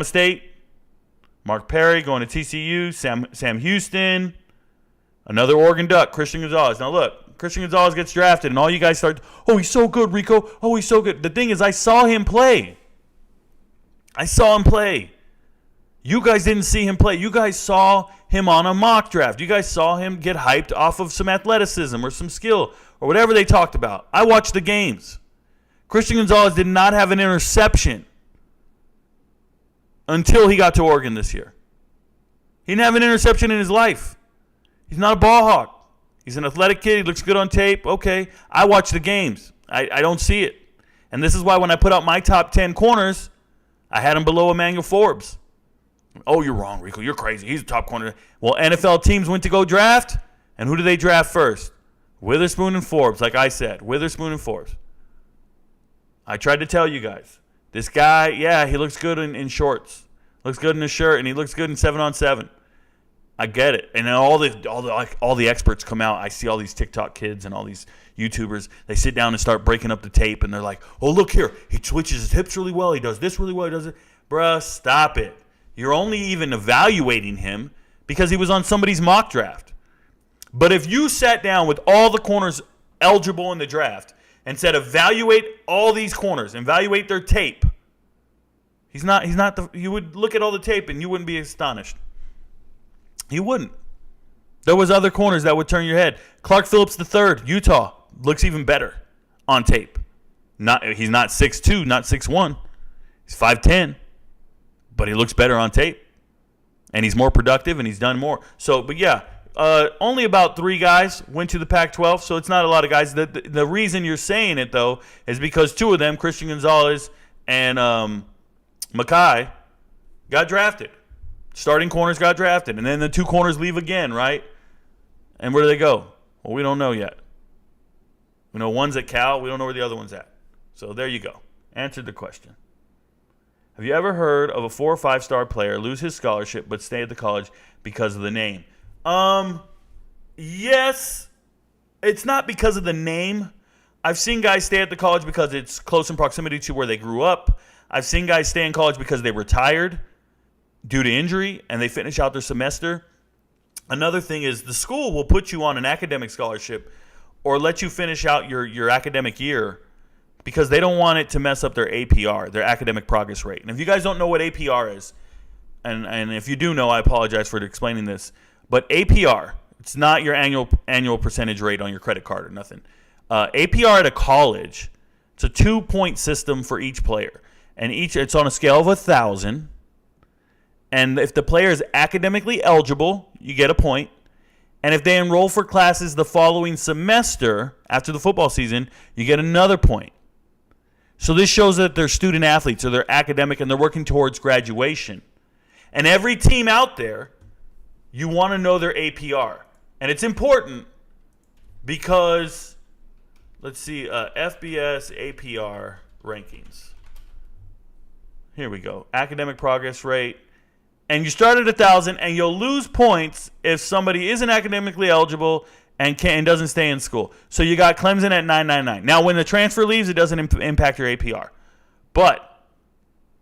State. Mark Perry going to TCU. Sam Houston. Another Oregon Duck, Christian Gonzalez. Now look, Christian Gonzalez gets drafted, and all you guys start, oh, he's so good, Rico. Oh, he's so good. The thing is, I saw him play. You guys didn't see him play. You guys saw him on a mock draft. You guys saw him get hyped off of some athleticism or some skill or whatever they talked about. I watched the games. Christian Gonzalez did not have an interception until he got to Oregon this year. He didn't have an interception in his life. He's not a ball hawk. He's an athletic kid. He looks good on tape. Okay. I watch the games. I don't see it. And this is why when I put out my top 10 corners, I had him below Emmanuel Forbes. Oh, you're wrong, Rico. You're crazy. He's a top corner. Well, NFL teams went to go draft, and who did they draft first? Witherspoon and Forbes, like I said. Witherspoon and Forbes. I tried to tell you guys. This guy, yeah, he looks good in shorts. Looks good in a shirt, and he looks good in 7-on-7. I get it. And then all the experts come out. I see all these TikTok kids and all these YouTubers. They sit down and start breaking up the tape, and they're like, oh, look here. He twitches his hips really well. He does this really well. He does it. Bruh, stop it. You're only even evaluating him because he was on somebody's mock draft. But if you sat down with all the corners eligible in the draft and said, evaluate all these corners, evaluate their tape, you would look at all the tape and you wouldn't be astonished. You wouldn't. There was other corners that would turn your head. Clark Phillips III, Utah, looks even better on tape. He's not 6'2", not 6'1". He's 5'10", but he looks better on tape. And he's more productive and he's done more. So, but yeah, only about 3 guys went to the Pac-12, so it's not a lot of guys. The reason you're saying it, though, is because 2 of them, Christian Gonzalez and Mekhi, got drafted. Starting corners got drafted, and then the 2 corners leave again, right? And where do they go? Well, we don't know yet. We know one's at Cal. We don't know where the other one's at. So there you go. Answered the question. Have you ever heard of a 4 or 5-star player lose his scholarship but stay at the college because of the name? Yes. It's not because of the name. I've seen guys stay at the college because it's close in proximity to where they grew up. I've seen guys stay in college because they retired due to injury, and they finish out their semester. Another thing is the school will put you on an academic scholarship or let you finish out your academic year because they don't want it to mess up their APR, their academic progress rate. And if you guys don't know what APR is, and if you do know, I apologize for explaining this, but APR, it's not your annual percentage rate on your credit card or nothing. APR at a college, it's a 2-point system for each player, and it's on a scale of 1,000. And if the player is academically eligible, you get a point. And if they enroll for classes the following semester after the football season, you get another point. So this shows that they're student athletes or they're academic and they're working towards graduation. And every team out there, you want to know their APR. And it's important because, let's see, FBS APR rankings. Here we go. Academic progress rate. And you start at 1,000, and you'll lose points if somebody isn't academically eligible and doesn't stay in school. So you got Clemson at 999. Now, when the transfer leaves, it doesn't impact your APR. But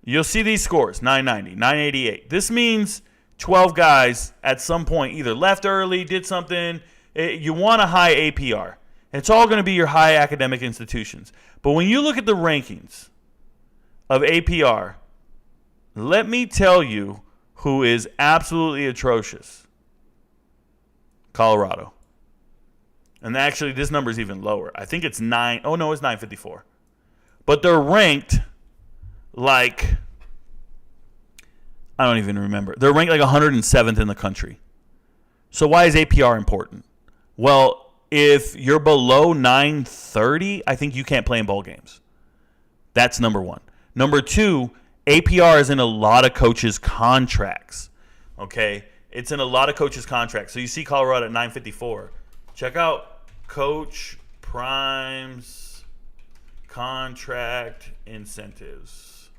you'll see these scores, 990, 988. This means 12 guys at some point either left early, did something. You want a high APR. It's all going to be your high academic institutions. But when you look at the rankings of APR, let me tell you who is absolutely atrocious. Colorado. And actually, this number is even lower. I think it's 9. Oh, no, it's 954. But they're ranked like, I don't even remember. They're ranked like 107th in the country. So why is APR important? Well, if you're below 930, I think you can't play in bowl games. That's number one. Number two, APR is in a lot of coaches' contracts, okay? It's in a lot of coaches' contracts. So you see Colorado at 954. Check out Coach Prime's contract incentives.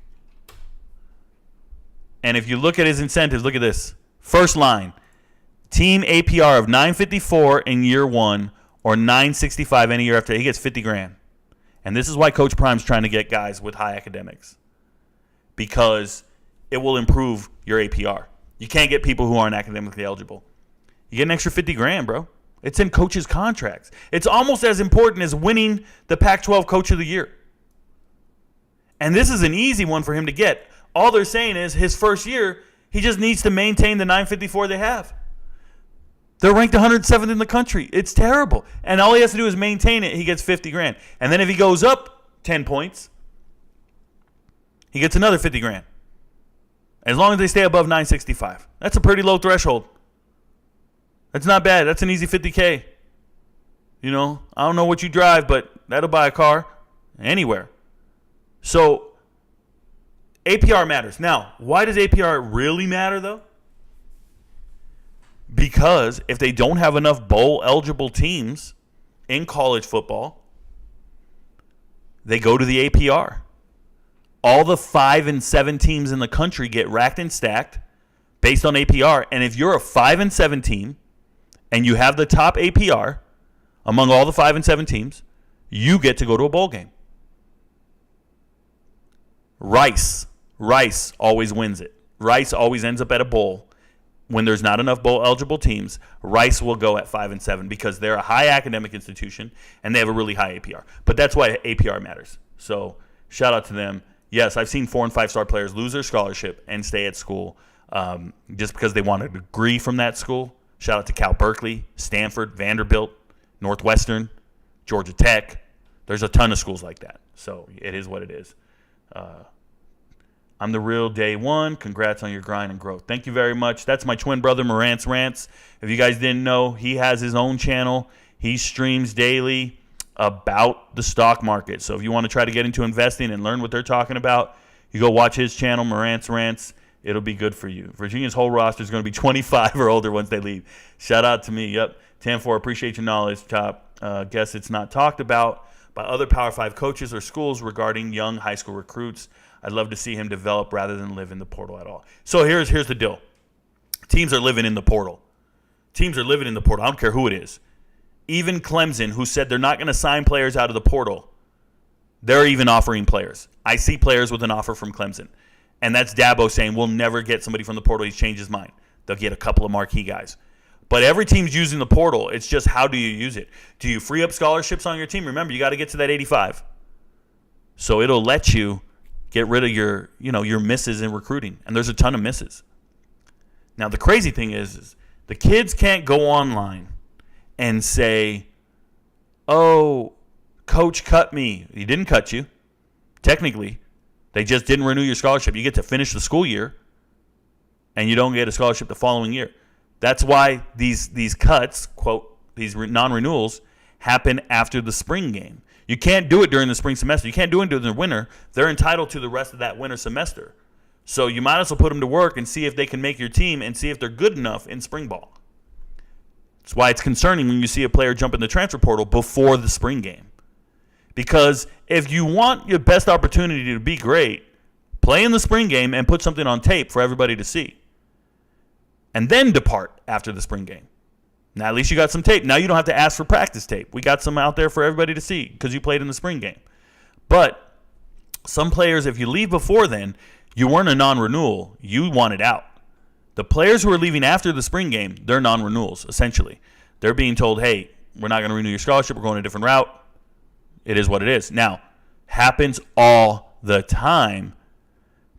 And if you look at his incentives, look at this. First line, team APR of 954 in year 1 or 965 any year after. He gets 50 grand. And this is why Coach Prime's trying to get guys with high academics, because it will improve your APR. You can't get people who aren't academically eligible. You get an extra 50 grand, bro. It's in coaches' contracts. It's almost as important as winning the Pac-12 Coach of the Year. And this is an easy one for him to get. All they're saying is his first year, he just needs to maintain the 954 they have. They're ranked 107th in the country. It's terrible. And all he has to do is maintain it. He gets 50 grand. And then if he goes up 10 points, he gets another 50 grand. As long as they stay above 965. That's a pretty low threshold. That's not bad. That's an easy 50K. You know, I don't know what you drive, but that'll buy a car anywhere. So APR matters. Now, why does APR really matter, though? Because if they don't have enough bowl-eligible teams in college football, they go to the APR. All the 5 and 7 teams in the country get racked and stacked based on APR. And if you're a 5 and 7 team and you have the top APR among all the 5 and 7 teams, you get to go to a bowl game. Rice always wins it. Rice always ends up at a bowl. When there's not enough bowl-eligible teams, Rice will go at 5 and 7 because they're a high academic institution and they have a really high APR. But that's why APR matters. So shout out to them. Yes, I've seen 4- and 5-star players lose their scholarship and stay at school just because they want a degree from that school. Shout out to Cal Berkeley, Stanford, Vanderbilt, Northwestern, Georgia Tech. There's a ton of schools like that. So it is what it is. I'm the real day one. Congrats on your grind and growth. Thank you very much. That's my twin brother, Morant's Rants. If you guys didn't know, he has his own channel. He streams daily about the stock market. So if you want to try to get into investing and learn what they're talking about, you go watch his channel, Morant's Rants. It'll be good for you. Virginia's whole roster is going to be 25 or older once they leave. Shout out to me. Yep. 10-4, appreciate your knowledge. Top. Guess it's not talked about by other Power 5 coaches or schools regarding young high school recruits. I'd love to see him develop rather than live in the portal at all. So here's the deal. Teams are living in the portal. I don't care who it is. Even Clemson, who said they're not going to sign players out of the portal, they're even offering players. I see players with an offer from Clemson. And that's Dabo saying, we'll never get somebody from the portal. He's changed his mind. They'll get a couple of marquee guys. But every team's using the portal. It's just how do you use it? Do you free up scholarships on your team? Remember, you got to get to that 85. So it'll let you get rid of your misses in recruiting. And there's a ton of misses. Now, the crazy thing is the kids can't go online and say, oh, coach cut me. He didn't cut you. Technically, they just didn't renew your scholarship. You get to finish the school year, and you don't get a scholarship the following year. That's why these cuts, quote, these non-renewals, happen after the spring game. You can't do it during the spring semester. You can't do it during the winter. They're entitled to the rest of that winter semester. So you might as well put them to work and see if they can make your team and see if they're good enough in spring ball. That's why it's concerning when you see a player jump in the transfer portal before the spring game. Because if you want your best opportunity to be great, play in the spring game and put something on tape for everybody to see. And then depart after the spring game. Now, at least you got some tape. Now you don't have to ask for practice tape. We got some out there for everybody to see because you played in the spring game. But some players, if you leave before then, you weren't a non-renewal. You wanted out. The players who are leaving after the spring game, they're non-renewals, essentially. They're being told, hey, we're not going to renew your scholarship. We're going a different route. It is what it is. Now, happens all the time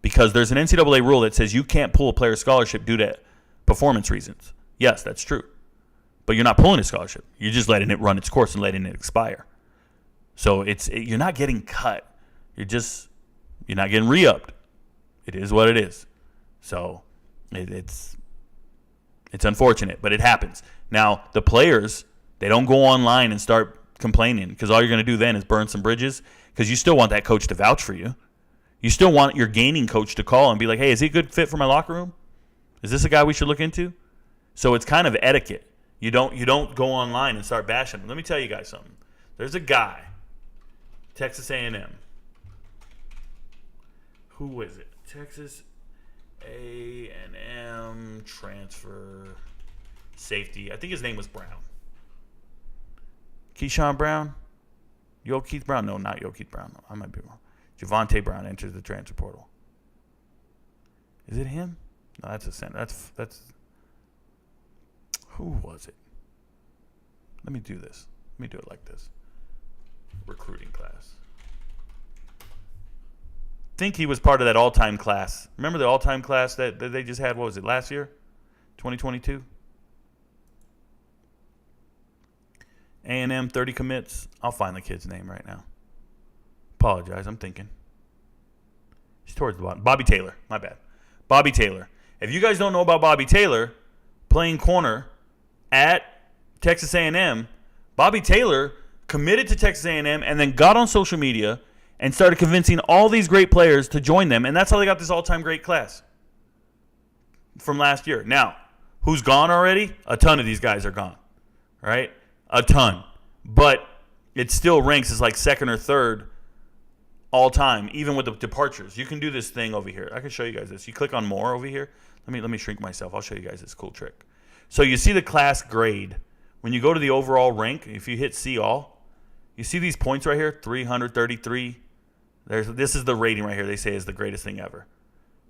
because there's an NCAA rule that says you can't pull a player's scholarship due to performance reasons. Yes, that's true. But you're not pulling a scholarship. You're just letting it run its course and letting it expire. So you're not getting cut. You're not getting re-upped. It is what it is. So it's unfortunate, but it happens. Now, the players, they don't go online and start complaining because all you're going to do then is burn some bridges because you still want that coach to vouch for you. You still want your gaining coach to call and be like, hey, is he a good fit for my locker room? Is this a guy we should look into? So it's kind of etiquette. You don't go online and start bashing them. Let me tell you guys something. There's a guy, Texas A&M. Who is it? Texas A&M transfer safety. I think his name was Brown. Keyshawn Brown? Keith Brown? No, not Keith Brown. No, I might be wrong. Javonte Brown enters the transfer portal. Is it him? No, that's a center. That's. Who was it? Let me do this. Let me do it like this. Recruiting class. Think he was part of that all-time class. Remember the all-time class that they just had? What was it, last year? 2022? A&M 30 commits. I'll find the kid's name right now. Apologize, I'm thinking. He's towards the bottom. Bobby Taylor. My bad. Bobby Taylor. If you guys don't know about Bobby Taylor, playing corner at Texas A&M, Bobby Taylor committed to Texas A&M and then got on social media and started convincing all these great players to join them. And that's how they got this all-time great class from last year. Now, who's gone already? A ton of these guys are gone, right? A ton. But it still ranks as like second or third all-time, even with the departures. You can do this thing over here. I can show you guys this. You click on more over here. Let me shrink myself. I'll show you guys this cool trick. So you see the class grade. When you go to the overall rank, if you hit see all, you see these points right here, 333. This is the rating right here they say is the greatest thing ever.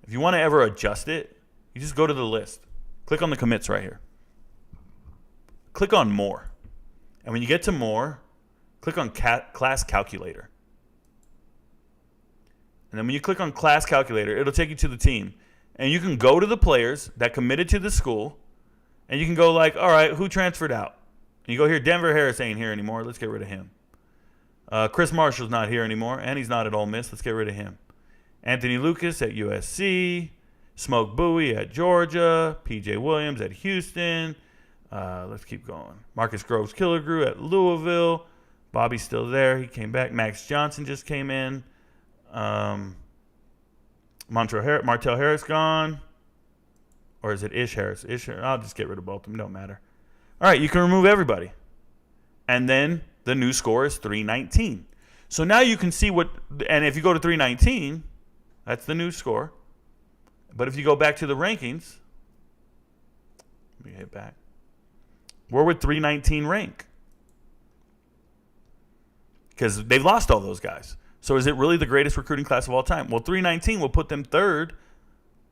If you want to ever adjust it, you just go to the list. Click on the commits right here. Click on more. And when you get to more, click on class calculator. And then when you click on class calculator, it'll take you to the team. And you can go to the players that committed to the school, and you can go like, all right, who transferred out? And you go here, Denver Harris ain't here anymore. Let's get rid of him. Chris Marshall's not here anymore, and he's not at Ole Miss. Let's get rid of him. Anthony Lucas at USC. Smoke Bowie at Georgia. P.J. Williams at Houston. Let's keep going. Marcus Groves Killigrew at Louisville. Bobby's still there. He came back. Max Johnson just came in. Martell Harris gone. Or is it Ish Harris? I'll just get rid of both of them. Don't matter. All right, you can remove everybody. And then the new score is 319. So now you can see what, and if you go to 319, that's the new score. But if you go back to the rankings, let me hit back. Where would 319 rank? Because they've lost all those guys. So is it really the greatest recruiting class of all time? Well, 319 will put them third.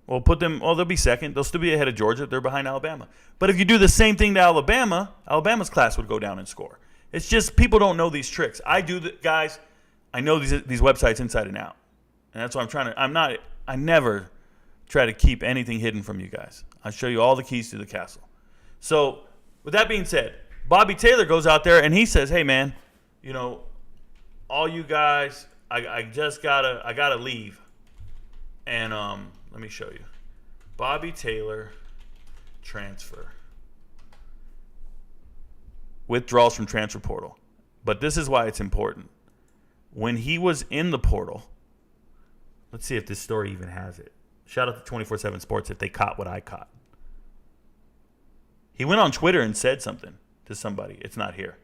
They'll be second. They'll still be ahead of Georgia. They're behind Alabama. But if you do the same thing to Alabama, Alabama's class would go down in score. It's just people don't know these tricks. I do, guys. I know these websites inside and out. And that's what I never try to keep anything hidden from you guys. I show you all the keys to the castle. So with that being said, Bobby Taylor goes out there and he says, hey, man, all you guys, I gotta leave. And let me show you. Bobby Taylor transfer. Withdrawals from transfer portal. But this is why it's important. When he was in the portal, let's see if this story even has it. Shout out to 24/7 Sports if they caught what I caught. He went on Twitter and said something to somebody. It's not here.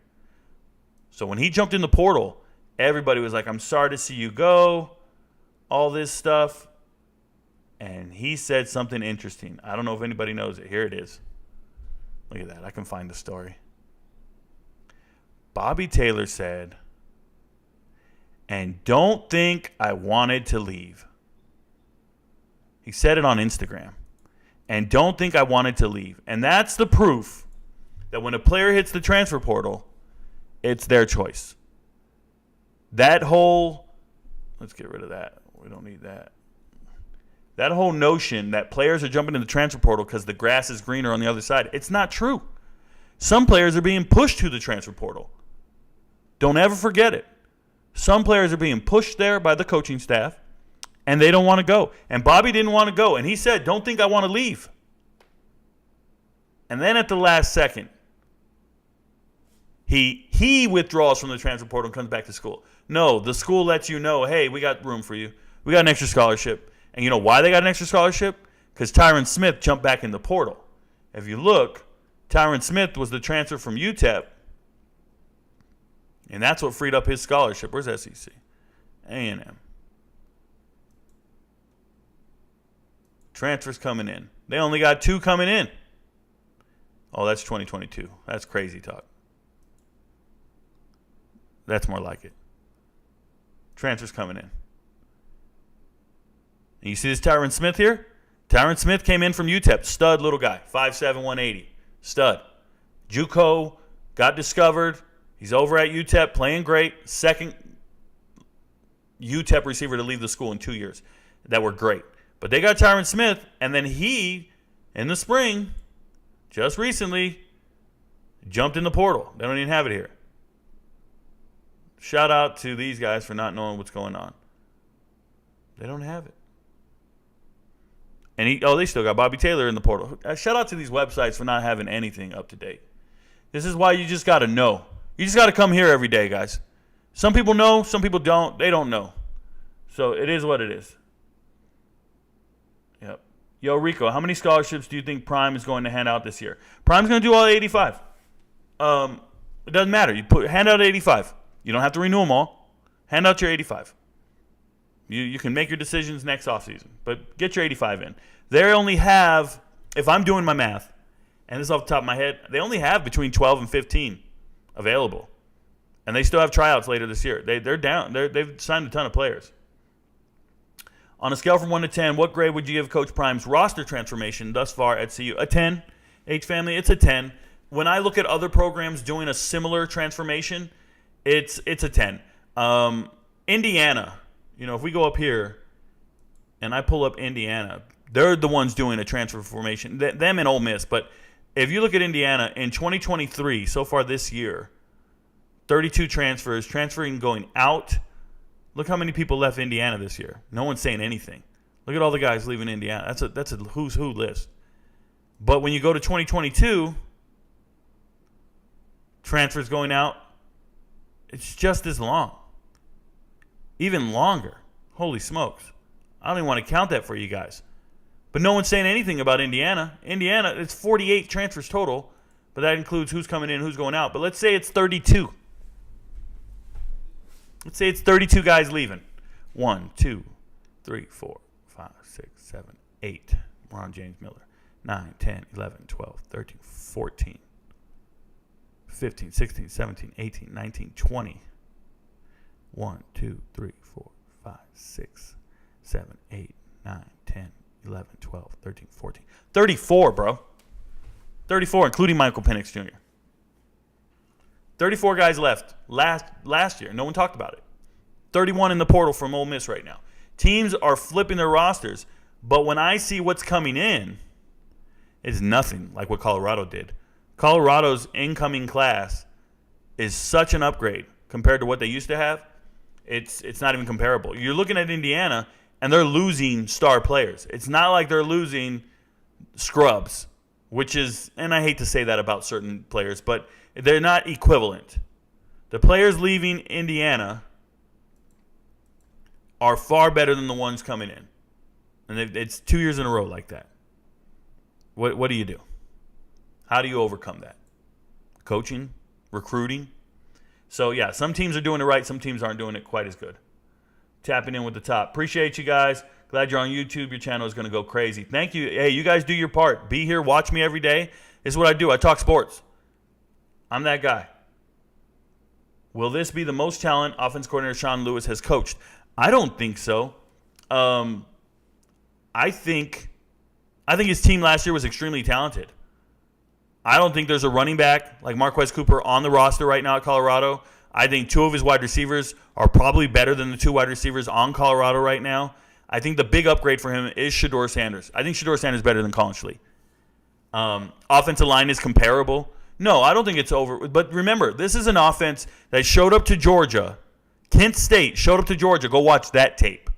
So when he jumped in the portal, everybody was like, I'm sorry to see you go, all this stuff. And he said something interesting. I don't know if anybody knows it. Here it is. Look at that. I can find the story. Bobby Taylor said, and don't think I wanted to leave. He said it on Instagram. And don't think I wanted to leave. And that's the proof that when a player hits the transfer portal, it's their choice. That whole, let's get rid of that. We don't need that. That whole notion that players are jumping in the transfer portal because the grass is greener on the other side, it's not true. Some players are being pushed to the transfer portal. Don't ever forget it. Some players are being pushed there by the coaching staff, and they don't want to go. And Bobby didn't want to go, and he said, don't think I want to leave. And then at the last second, he withdraws from the transfer portal and comes back to school. No, the school lets you know, hey, we got room for you. We got an extra scholarship. And you know why they got an extra scholarship? Because Tyron Smith jumped back in the portal. If you look, Tyron Smith was the transfer from UTEP. And that's what freed up his scholarship. Where's SEC? A&M. Transfers coming in. They only got 2 coming in. Oh, that's 2022. That's crazy talk. That's more like it. Transfers coming in. And you see this Tyron Smith here? Tyron Smith came in from UTEP. Stud little guy. 5'7", 180. Stud. JUCO, got discovered. He's over at UTEP, playing great. Second UTEP receiver to leave the school in 2 years that were great. But they got Tyron Smith, and then he, in the spring, just recently, jumped in the portal. They don't even have it here. Shout out to these guys for not knowing what's going on. They don't have it. And they still got Bobby Taylor in the portal. Shout out to these websites for not having anything up to date. This is why you just got to know. You just got to come here every day, guys. Some people know, some people don't. They don't know. So it is what it is. Yep. Yo, Rico, how many scholarships do you think Prime is going to hand out this year? Prime's going to do all 85. It doesn't matter. Hand out 85. You don't have to renew them all. Hand out your 85. You can make your decisions next offseason, but get your 85 in. They only have, if I'm doing my math, and this is off the top of my head, they only have between 12 and 15 available. And they still have tryouts later this year. They're down. They've signed a ton of players. On a scale from 1 to 10, what grade would you give Coach Prime's roster transformation thus far at CU? A 10. H-Family, it's a 10. When I look at other programs doing a similar transformation, it's a 10. Indiana, if we go up here and I pull up Indiana, they're the ones doing a transfer formation. Them and Ole Miss. But if you look at Indiana, in 2023, so far this year, 32 transfers, transferring going out. Look how many people left Indiana this year. No one's saying anything. Look at all the guys leaving Indiana. That's a who's who list. But when you go to 2022, transfers going out, it's just as long. Even longer. Holy smokes. I don't even want to count that for you guys. But no one's saying anything about Indiana. Indiana, it's 48 transfers total, but that includes who's coming in, who's going out. But let's say it's 32. Let's say it's 32 guys leaving. 1, 2, 3, 4, 5, 6, 7, 8. Ron James Miller. 9, 10, 11, 12, 13, 14, 15, 16, 17, 18, 19, 20. 1, 2, 3, 4, 5, 6, 7, 8, 9, 10, 11, 12, 13, 14. 34, bro. 34, including Michael Penix Jr. 34 guys left last year. No one talked about it. 31 in the portal from Ole Miss right now. Teams are flipping their rosters, but when I see what's coming in, it's nothing like what Colorado did. Colorado's incoming class is such an upgrade compared to what they used to have. It's not even comparable. You're looking at Indiana, and they're losing star players. It's not like they're losing scrubs, which is, and I hate to say that about certain players, but they're not equivalent. The players leaving Indiana are far better than the ones coming in. And it's 2 years in a row like that. What do you do? How do you overcome that? Coaching? Recruiting? So, yeah, some teams are doing it right. Some teams aren't doing it quite as good. Tapping in with the top. Appreciate you guys. Glad you're on YouTube. Your channel is going to go crazy. Thank you. Hey, you guys do your part. Be here. Watch me every day. This is what I do. I talk sports. I'm that guy. Will this be the most talent offense coordinator Sean Lewis has coached? I don't think so. I think his team last year was extremely talented. I don't think there's a running back like Marquez Cooper on the roster right now at Colorado. I think 2 of his wide receivers are probably better than the 2 wide receivers on Colorado right now. I think the big upgrade for him is Shedeur Sanders. I think Shedeur Sanders is better than Colin Schley. Offensive line is comparable. No, I don't think it's over. But remember, this is an offense that showed up to Georgia. Kent State showed up to Georgia. Go watch that tape.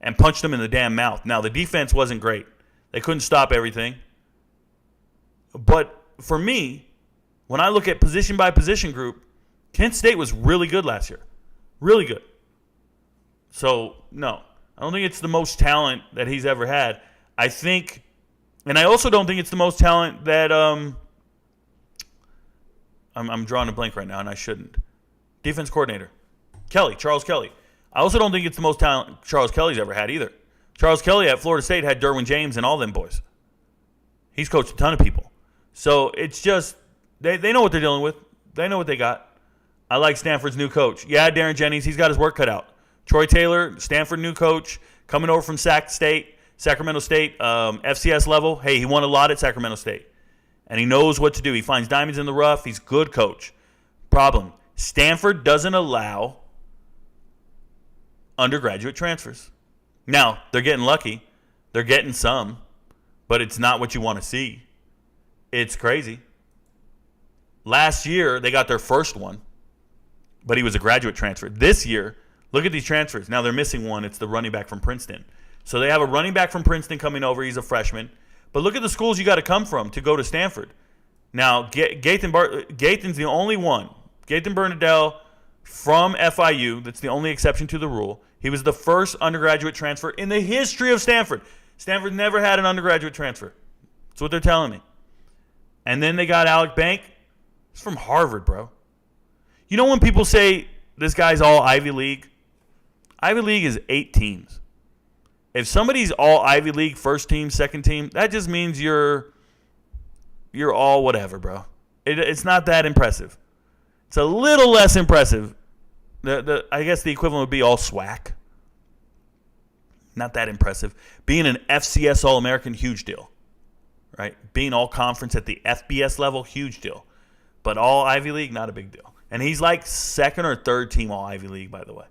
And punched them in the damn mouth. Now, the defense wasn't great. They couldn't stop everything. But for me, when I look at position by position group, Kent State was really good last year. Really good. So, no. I don't think it's the most talent that he's ever had. I think, and I also don't think it's the most talent that, I'm drawing a blank right now, and I shouldn't. Defense coordinator. Charles Kelly. I also don't think it's the most talent Charles Kelly's ever had either. Charles Kelly at Florida State had Derwin James and all them boys. He's coached a ton of people. So it's just, they know what they're dealing with. They know what they got. I like Stanford's new coach. Yeah, Darren Jennings, he's got his work cut out. Troy Taylor, Stanford new coach, coming over from Sacramento State, FCS level. Hey, he won a lot at Sacramento State. And he knows what to do. He finds diamonds in the rough. He's a good coach. Problem, Stanford doesn't allow undergraduate transfers. Now, they're getting lucky. They're getting some, but it's not what you want to see. It's crazy. Last year, they got their first one, but he was a graduate transfer. This year, look at these transfers. Now they're missing one. It's the running back from Princeton. So they have a running back from Princeton coming over. He's a freshman. But look at the schools you got to come from to go to Stanford. Now, Gathan's the only one. Gathan Bernadelle from FIU. That's the only exception to the rule. He was the first undergraduate transfer in the history of Stanford. Stanford never had an undergraduate transfer. That's what they're telling me. And then they got Alec Bank. He's from Harvard, bro. You know when people say this guy's all Ivy League? Ivy League is 8 teams. If somebody's all Ivy League, first team, second team, that just means you're all whatever, bro. It's not that impressive. It's a little less impressive. I guess the equivalent would be all SWAC. Not that impressive. Being an FCS All-American, huge deal. Right? Being all conference at the FBS level, huge deal. But all Ivy League, not a big deal. And he's like second or third team all Ivy League, by the way.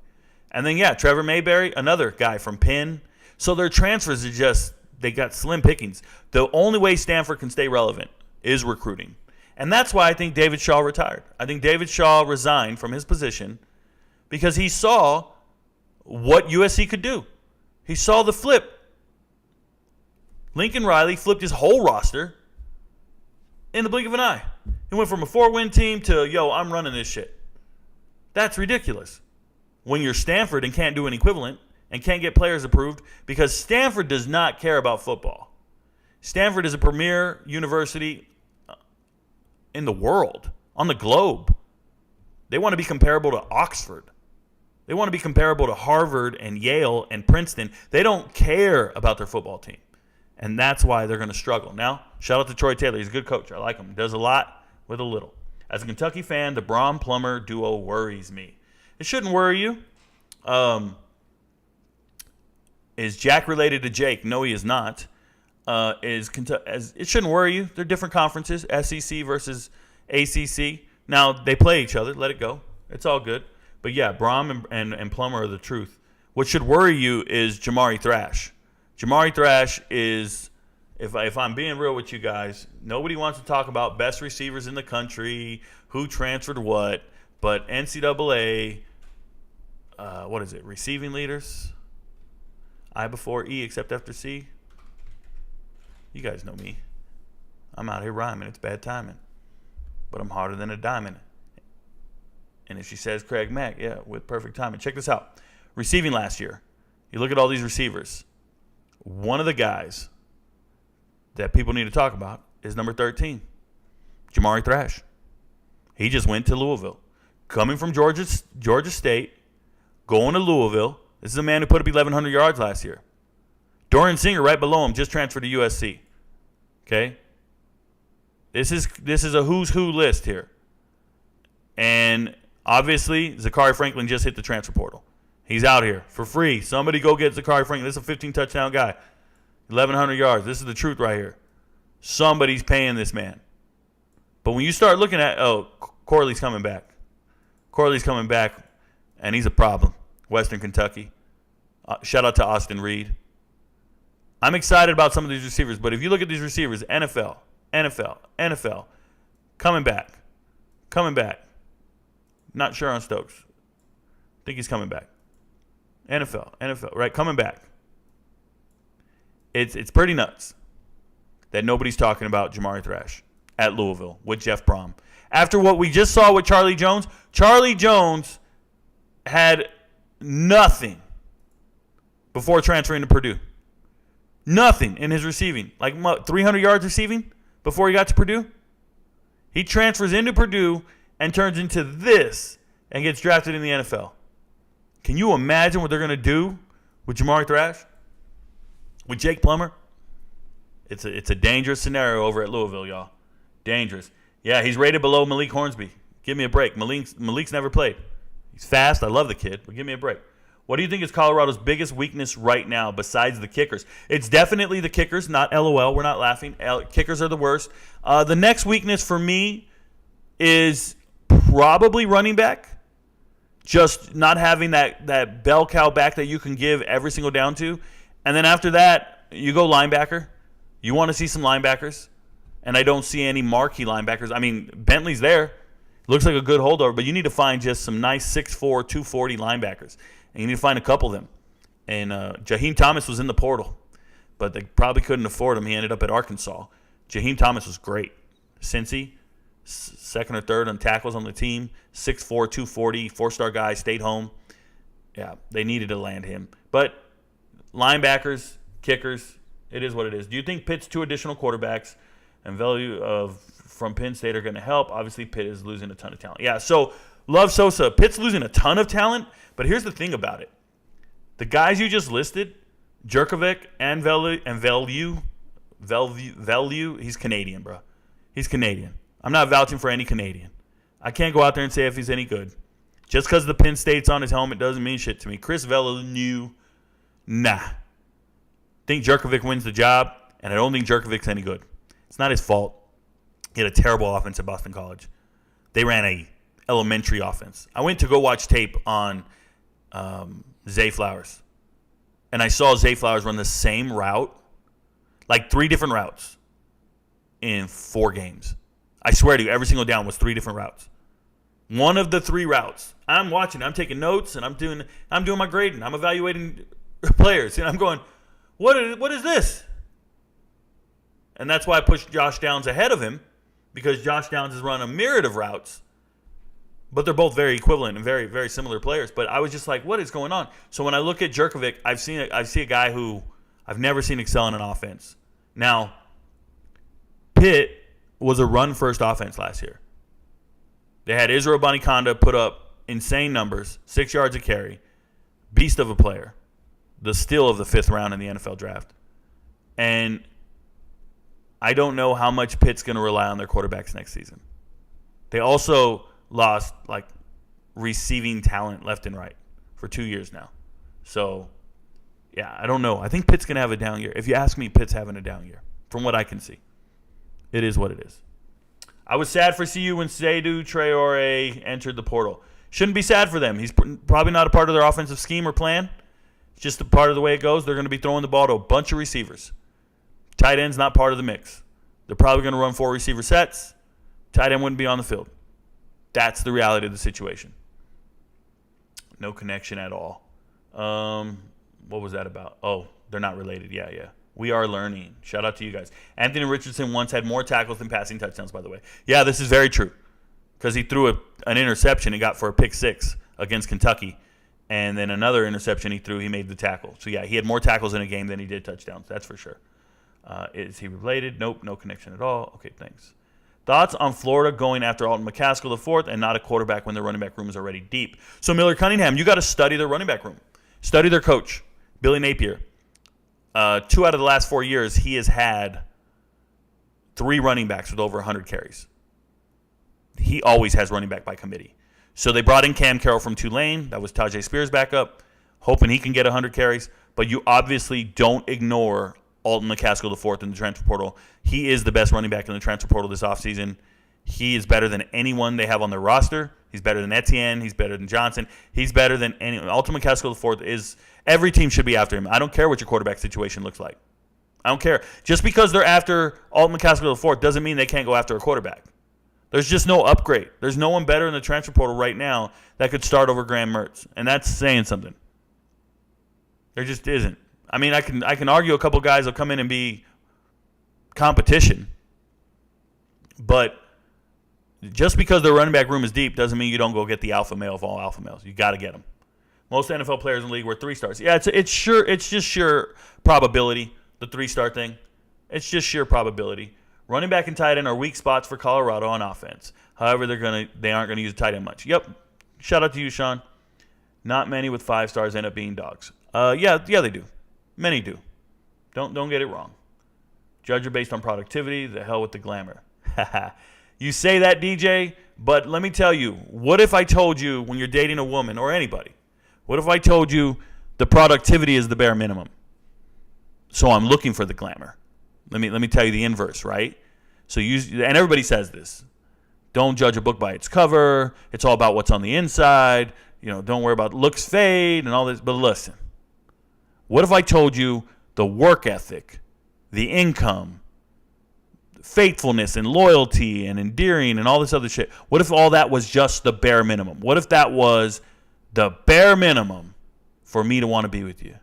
And then, yeah, Trevor Mayberry, another guy from Penn. So their transfers are just, they got slim pickings. The only way Stanford can stay relevant is recruiting. And that's why I think David Shaw retired. I think David Shaw resigned from his position because he saw what USC could do. He saw the flip. Lincoln Riley flipped his whole roster in the blink of an eye. He went from a 4-win team to, I'm running this shit. That's ridiculous. When you're Stanford and can't do an equivalent and can't get players approved because Stanford does not care about football. Stanford is a premier university in the world, on the globe. They want to be comparable to Oxford. They want to be comparable to Harvard and Yale and Princeton. They don't care about their football team. And that's why they're going to struggle. Now, shout out to Troy Taylor. He's a good coach. I like him. He does a lot with a little. As a Kentucky fan, the Braun-Plummer duo worries me. It shouldn't worry you. Is Jack related to Jake? No, he is not. It shouldn't worry you. They're different conferences, SEC versus ACC. Now, they play each other. Let it go. It's all good. But, yeah, Braun and Plummer are the truth. What should worry you is Jamari Thrash. Jamari Thrash is, if I'm being real with you guys, nobody wants to talk about best receivers in the country, who transferred what, but NCAA, what is it, receiving leaders? I before E except after C. You guys know me. I'm out here rhyming. It's bad timing. But I'm harder than a diamond. And if she says Craig Mack, yeah, with perfect timing. Check this out. Receiving last year. You look at all these receivers. One of the guys that people need to talk about is number 13, Jamari Thrash. He just went to Louisville. Coming from Georgia State, going to Louisville. This is a man who put up 1,100 yards last year. Dorian Singer right below him just transferred to USC. Okay? This is a who's who list here. And obviously, Zachary Franklin just hit the transfer portal. He's out here for free. Somebody go get Zachary Franklin. This is a 15-touchdown guy. 1,100 yards. This is the truth right here. Somebody's paying this man. But when you start looking at, Corley's coming back. Corley's coming back, and he's a problem. Western Kentucky. Shout out to Austin Reed. I'm excited about some of these receivers, but if you look at these receivers, NFL, coming back. Not sure on Stokes. I think he's coming back. NFL, right? Coming back. It's pretty nuts that nobody's talking about Jamari Thrash at Louisville with Jeff Brom. After what we just saw with Charlie Jones had nothing before transferring to Purdue. Nothing in his receiving. Like 300 yards receiving before he got to Purdue. He transfers into Purdue and turns into this and gets drafted in the NFL. Can you imagine what they're going to do with Jamari Thrash? with Jake Plummer, it's a dangerous scenario over at Louisville, y'all. Dangerous. Yeah, he's rated below Malik Hornsby. Give me a break. Malik's never played. He's fast. I love the kid, but give me a break. What do you think is Colorado's biggest weakness right now besides the kickers? It's definitely the kickers, not LOL. We're not laughing. Kickers are the worst. The next weakness for me is probably running back. Just not having that bell cow back that you can give every single down to. And then after that, you go linebacker. You want to see some linebackers. And I don't see any marquee linebackers. I mean, Bentley's there. Looks like a good holdover, but you need to find just some nice 6'4", 240 linebackers. And you need to find a couple of them. And Jaheim Thomas was in the portal, but they probably couldn't afford him. He ended up at Arkansas. Jaheim Thomas was great. Cincy, second or third on tackles on the team, 6'4", 240, four-star guy, stayed home. Yeah, they needed to land him. But linebackers, kickers, it is what it is. Do you think Pitt's 2 additional quarterbacks and value from Penn State are going to help? Obviously, Pitt is losing a ton of talent. Yeah, so love Sosa. Pitt's losing a ton of talent, but here's the thing about it. The guys you just listed, Jerkovic and Value, he's Canadian, bro. He's Canadian. I'm not vouching for any Canadian. I can't go out there and say if he's any good. Just because the Penn State's on his helmet doesn't mean shit to me. Chris Value, nah. Think Jerkovic wins the job, and I don't think Jerkovic's any good. It's not his fault. He had a terrible offense at Boston College. They ran a elementary offense. I went to go watch tape on Zay Flowers, and I saw Zay Flowers run the same route, like 3 different routes in 4 games. I swear to you, every single down was 3 different routes. One of the 3 routes, I'm watching, I'm taking notes, and I'm doing my grading. I'm evaluating players, and I'm going, what is this? And that's why I pushed Josh Downs ahead of him, because Josh Downs has run a myriad of routes, but they're both very equivalent and very, very similar players. But I was just like, what is going on? So when I look at Jerkovic, I see a guy who I've never seen excel in an offense. Now, Pitt was a run-first offense last year. They had Israel Banikonda put up insane numbers, 6 yards a carry, beast of a player, the steal of the 5th round in the NFL draft. And I don't know how much Pitt's going to rely on their quarterbacks next season. They also lost like receiving talent left and right for 2 years now. So, yeah, I don't know. I think Pitt's going to have a down year. If you ask me, Pitt's having a down year from what I can see. It is what it is. I was sad for CU when Seydou Traore entered the portal. Shouldn't be sad for them. He's probably not a part of their offensive scheme or plan. It's just a part of the way it goes. They're going to be throwing the ball to a bunch of receivers. Tight end's not part of the mix. They're probably going to run 4 receiver sets. Tight end wouldn't be on the field. That's the reality of the situation. No connection at all. What was that about? Oh, they're not related. Yeah. We are learning. Shout out to you guys. Anthony Richardson once had more tackles than passing touchdowns, by the way. Yeah, this is very true. Because he threw an interception and got for a pick 6 against Kentucky. And then another interception he threw, he made the tackle. So, yeah, he had more tackles in a game than he did touchdowns. That's for sure. Is he related? Nope, no connection at all. Okay, thanks. Thoughts on Florida going after Alton McCaskill IV and not a quarterback when their running back room is already deep? So, Miller Cunningham, you got to study their running back room. Study their coach, Billy Napier. 2 out of the last 4 years, he has had 3 running backs with over 100 carries. He always has running back by committee. So they brought in Cam Carroll from Tulane. That was Tajay Spears' backup, hoping he can get 100 carries. But you obviously don't ignore Alton McCaskill IV in the transfer portal. He is the best running back in the transfer portal this offseason. He is better than anyone they have on their roster. He's better than Etienne. He's better than Johnson. He's better than anyone. Alton McCaskill IV is – every team should be after him. I don't care what your quarterback situation looks like. I don't care. Just because they're after Alton McCaskill IV doesn't mean they can't go after a quarterback. There's just no upgrade. There's no one better in the transfer portal right now that could start over Graham Mertz, and that's saying something. There just isn't. I mean, I can argue a couple guys will come in and be competition, but just because their running back room is deep doesn't mean you don't go get the alpha male of all alpha males. You got to get them. Most NFL players in the league were 3 stars. Yeah, it's just sheer probability, the 3-star thing. It's just sheer probability. Running back and tight end are weak spots for Colorado on offense. However, they aren't gonna use the tight end much. Yep. Shout out to you, Sean. Not many with 5 stars end up being dogs. Yeah, they do. Many do. Don't get it wrong. Judge her based on productivity. The hell with the glamour. You say that, DJ, but let me tell you, what if I told you when you're dating a woman or anybody, what if I told you the productivity is the bare minimum? So I'm looking for the glamour. Let me tell you the inverse, right? So and everybody says this. Don't judge a book by its cover. It's all about what's on the inside. Don't worry about looks fade and all this. But listen, what if I told you the work ethic, the income, faithfulness and loyalty and endearing and all this other shit? What if all that was just the bare minimum? What if that was the bare minimum for me to want to be with you?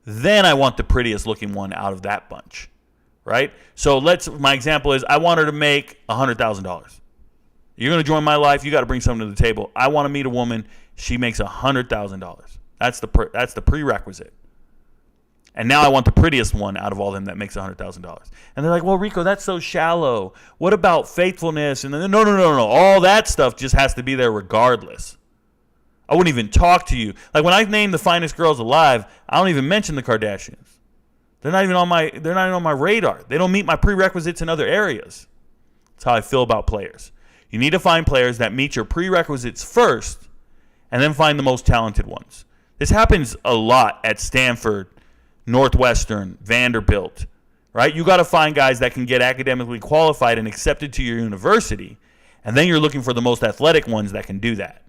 Then I want the prettiest looking one out of that bunch, right? So my example is I want her to make $100,000. You're going to join my life. You got to bring something to the table. I want to meet a woman. She makes $100,000. That's the prerequisite. And now I want the prettiest one out of all of them that makes $100,000. And they're like, well, Rico, that's so shallow. What about faithfulness? And then, no. All that stuff just has to be there regardless. I wouldn't even talk to you. Like when I name the finest girls alive, I don't even mention the Kardashians. They're not even on my radar. They don't meet my prerequisites in other areas. That's how I feel about players. You need to find players that meet your prerequisites first and then find the most talented ones. This happens a lot at Stanford, Northwestern, Vanderbilt, right? You got to find guys that can get academically qualified and accepted to your university, and then you're looking for the most athletic ones that can do that.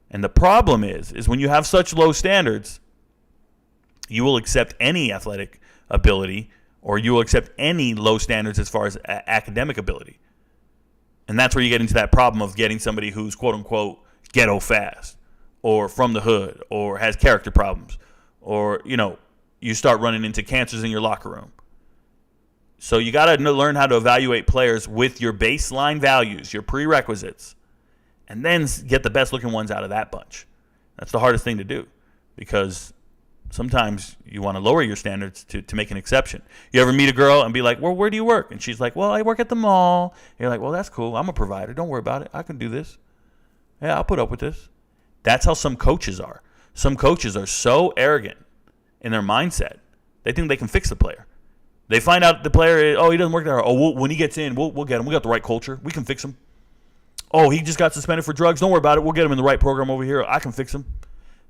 And the problem is when you have such low standards, you will accept any athletic ability or you will accept any low standards as far as academic ability. And that's where you get into that problem of getting somebody who's quote-unquote ghetto fast or from the hood or has character problems or, you start running into cancers in your locker room. So you got to learn how to evaluate players with your baseline values, your prerequisites, and then get the best looking ones out of that bunch. That's the hardest thing to do because sometimes you want to lower your standards to make an exception. You ever meet a girl and be like, well, where do you work? And she's like, well, I work at the mall. And you're like, well, that's cool. I'm a provider. Don't worry about it. I can do this. Yeah, I'll put up with this. That's how some coaches are. Some coaches are so arrogant in their mindset. They think they can fix the player. They find out the player, he doesn't work there. When he gets in, we'll get him. We got the right culture. We can fix him. He just got suspended for drugs. Don't worry about it. We'll get him in the right program over here. I can fix him.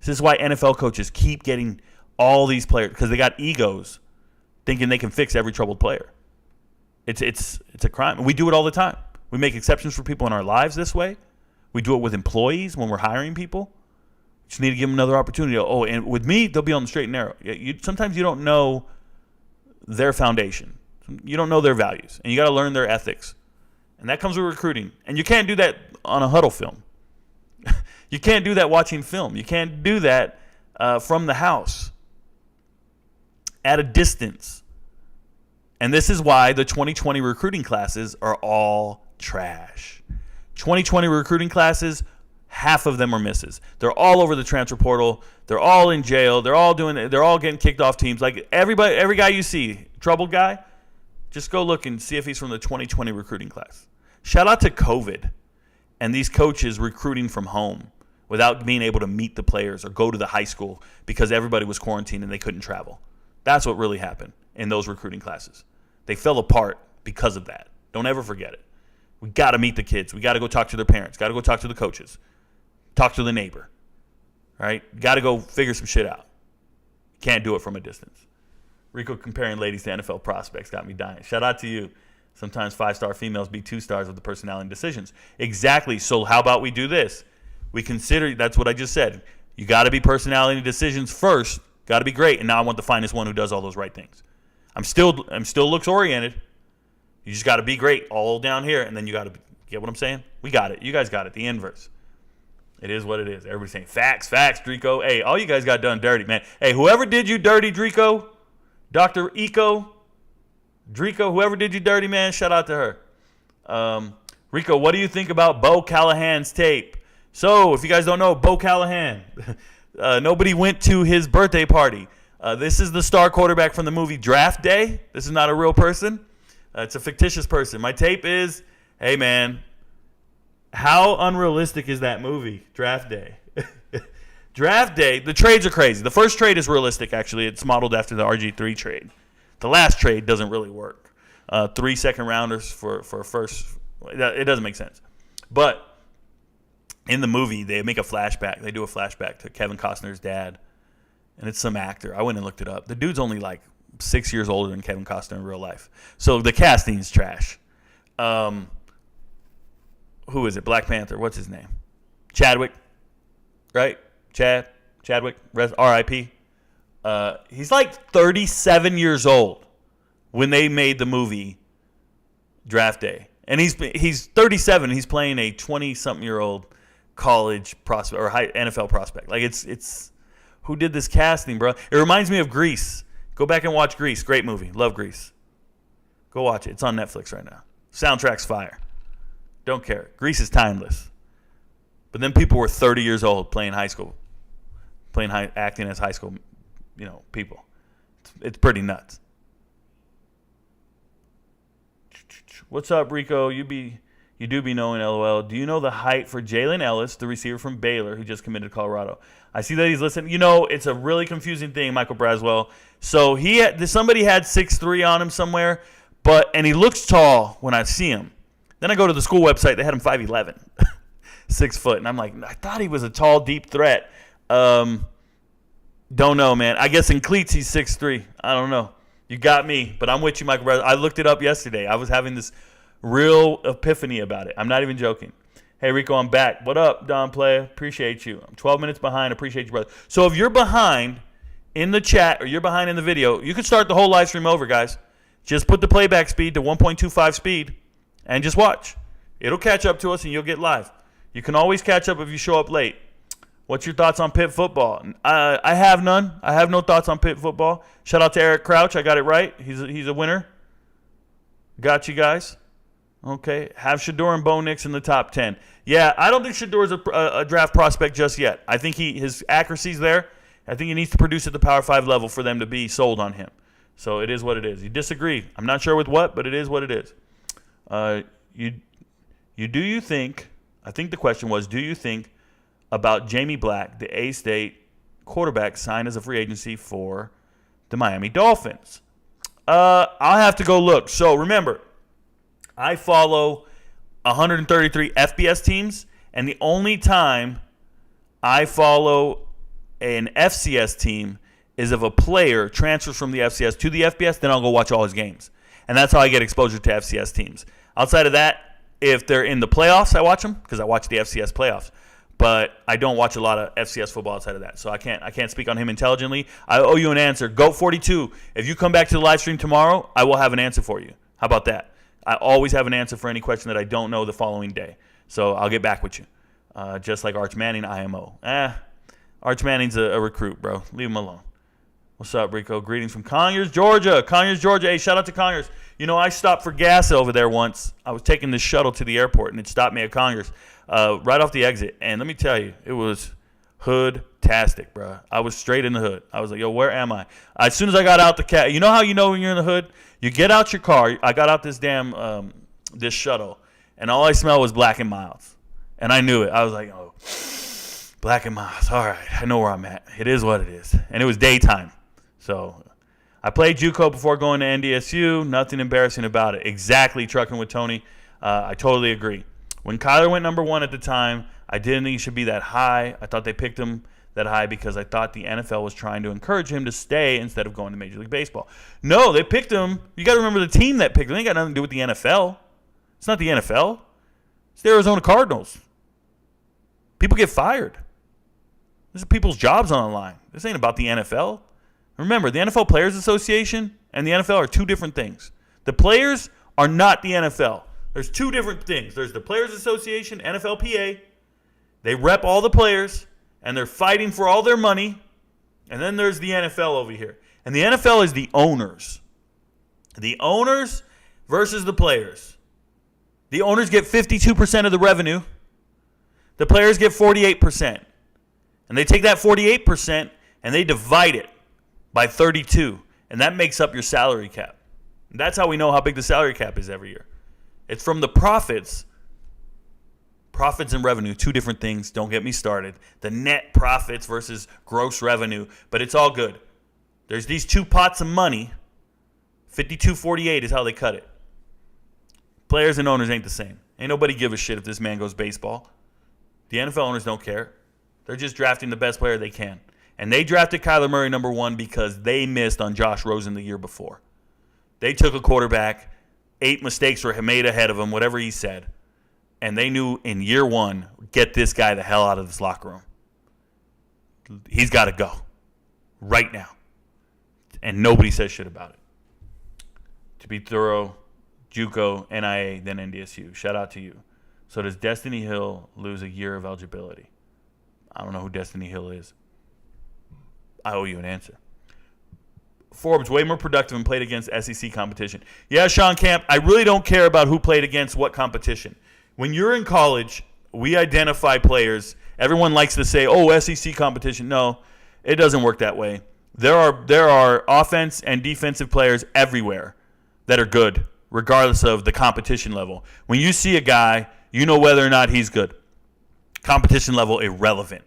This is why NFL coaches keep getting all these players because they got egos thinking they can fix every troubled player. It's a crime. We do it all the time. We make exceptions for people in our lives this way. We do it with employees when we're hiring people. You just need to give them another opportunity. And with me, they'll be on the straight and narrow. Sometimes you don't know their foundation. You don't know their values. And you got to learn their ethics. And that comes with recruiting. And you can't do that on a huddle film. You can't do that watching film. You can't do that from the house at a distance. And this is why the 2020 recruiting classes are all trash. 2020 recruiting classes, half of them are misses. They're all over the transfer portal. They're all in jail. They're all getting kicked off teams. Like every guy you see, troubled guy, just go look and see if he's from the 2020 recruiting class. Shout out to COVID and these coaches recruiting from home without being able to meet the players or go to the high school because everybody was quarantined and they couldn't travel. That's what really happened in those recruiting classes. They fell apart because of that. Don't ever forget it. We got to meet the kids. We got to go talk to their parents. Got to go talk to the coaches. Talk to the neighbor. Right? Got to go figure some shit out. Can't do it from a distance. Rico comparing ladies to NFL prospects got me dying. Shout out to you. Sometimes 5-star females be 2 stars with the personality and decisions. Exactly. So how about we do this? We consider, that's what I just said. You got to be personality and decisions first. Got to be great. And now I want the finest one who does all those right things. I'm still looks oriented. You just got to be great all down here. And then you got to get what I'm saying? We got it. You guys got it. The inverse. It is what it is. Everybody's saying facts, Drico. Hey, all you guys got done dirty, man. Hey, whoever did you dirty, Drico, Dr. Eco, Drico, whoever did you dirty, man, shout out to her. Rico, what do you think about Bo Callahan's tape? So, if you guys don't know, Bo Callahan, nobody went to his birthday party. This is the star quarterback from the movie Draft Day. This is not a real person. It's a fictitious person. My tape is, hey, man, how unrealistic is that movie, Draft Day? Draft day, the trades are crazy. The first trade is realistic, actually. It's modeled after the RG3 trade. The last trade doesn't really work. 3 second-rounders for a first. It doesn't make sense. But in the movie, they make a flashback. They do a flashback to Kevin Costner's dad. And it's some actor. I went and looked it up. The dude's only like 6 years older than Kevin Costner in real life. So the casting's trash. Who is it? Black Panther. What's his name? Chadwick. Right? Chadwick. R.I.P. He's like 37 years old when they made the movie Draft Day. And he's 37 and he's playing a 20-something-year-old college prospect or high NFL prospect. Like it's who did this casting, bro? It reminds me of Grease. Go back and watch Grease. Great movie. Love Grease. Go watch it. It's on Netflix right now. Soundtrack's fire. Don't care. Grease is timeless. But then people were 30 years old playing acting as high school, people. It's pretty nuts. What's up, Rico? You do be knowing, LOL. Do you know the height for Jalen Ellis, the receiver from Baylor who just committed to Colorado? I see that he's listening. It's a really confusing thing, Michael Braswell. So somebody had 6'3" on him somewhere, and he looks tall when I see him. Then I go to the school website. They had him 5'11", 6 foot, and I'm like, I thought he was a tall, deep threat. Don't know, man. I guess in cleats he's 6'3". I don't know. You got me, but I'm with you, Michael Brothers. I looked it up yesterday. I was having this real epiphany about it. I'm not even joking. Hey, Rico, I'm back. What up, Don Play? Appreciate you. I'm 12 minutes behind. Appreciate you, brother. So if you're behind in the chat or you're behind in the video, you can start the whole live stream over, guys. Just put the playback speed to 1.25 speed and just watch. It'll catch up to us and you'll get live. You can always catch up if you show up late. What's your thoughts on Pitt football? I have none. I have no thoughts on Pitt football. Shout out to Eric Crouch. I got it right. He's a winner. Got you guys. Okay. Have Shador and Bo Nix in the top 10. Yeah, I don't think Shador's a draft prospect just yet. I think his accuracy's there. I think he needs to produce at the Power 5 level for them to be sold on him. So it is what it is. You disagree. I'm not sure with what, but it is what it is. Do you think, I think the question was, do you think about Jamie Black, the A-State quarterback, signed as a free agency for the Miami Dolphins? I'll have to go look. So remember, I follow 133 FBS teams, and the only time I follow an FCS team is if a player transfers from the FCS to the FBS, then I'll go watch all his games. And that's how I get exposure to FCS teams. Outside of that, if they're in the playoffs, I watch them because I watch the FCS playoffs. But I don't watch a lot of FCS football outside of that, so I can't speak on him intelligently. I owe you an answer. GOAT42, if you come back to the live stream tomorrow, I will have an answer for you. How about that? I always have an answer for any question that I don't know the following day. So I'll get back with you. Just like Arch Manning, IMO. Arch Manning's a recruit, bro. Leave him alone. What's up, Rico? Greetings from Conyers, Georgia. Conyers, Georgia. Hey, shout out to Conyers. I stopped for gas over there once. I was taking this shuttle to the airport, and it stopped me at Conyers. Right off the exit, and let me tell you, it was hood-tastic, bro. I was straight in the hood. I was like, yo, where am I? As soon as I got out the cab, you know how you know when you're in the hood? You get out your car. I got out this this shuttle, and all I smelled was Black and Milds, and I knew it. I was like, oh, Black and Milds. All right, I know where I'm at. It is what it is, and it was daytime, so I played JUCO before going to NDSU. Nothing embarrassing about it. Exactly, trucking with Tony. I totally agree. When Kyler went number 1 at the time, I didn't think he should be that high. I thought they picked him that high because I thought the NFL was trying to encourage him to stay instead of going to Major League Baseball. No, they picked him. You got to remember the team that picked him. They ain't got nothing to do with the NFL. It's not the NFL. It's the Arizona Cardinals. People get fired. This is people's jobs on the line. This ain't about the NFL. Remember, the NFL Players Association and the NFL are two different things. The players are not the NFL. There's two different things. There's the Players Association, NFLPA. They rep all the players, and they're fighting for all their money. And then there's the NFL over here. And the NFL is the owners. The owners versus the players. The owners get 52% of the revenue. The players get 48%. And they take that 48% and they divide it by 32. And that makes up your salary cap. And that's how we know how big the salary cap is every year. It's from the profits Profits and revenue, two different things. Don't get me started. The net profits versus gross revenue, but it's all good. There's these two pots of money. 52-48 is how they cut it. Players and owners ain't the same. Ain't nobody give a shit if this man goes baseball. The NFL owners don't care. They're just drafting the best player they can. And they drafted Kyler Murray number 1 because they missed on Josh Rosen the year before. They took a quarterback. 8 mistakes were made ahead of him, whatever he said. And they knew in year 1, get this guy the hell out of this locker room. He's got to go right now. And nobody says shit about it. To be thorough, JUCO, NIA, then NDSU. Shout out to you. So does Destiny Hill lose a year of eligibility? I don't know who Destiny Hill is. I owe you an answer. Forbes, way more productive and played against SEC competition. Yeah, Sean Camp, I really don't care about who played against what competition. When you're in college, we identify players. Everyone likes to say, oh, SEC competition. No, it doesn't work that way. There are offense and defensive players everywhere that are good, regardless of the competition level. When you see a guy, you know whether or not he's good. Competition level, irrelevant.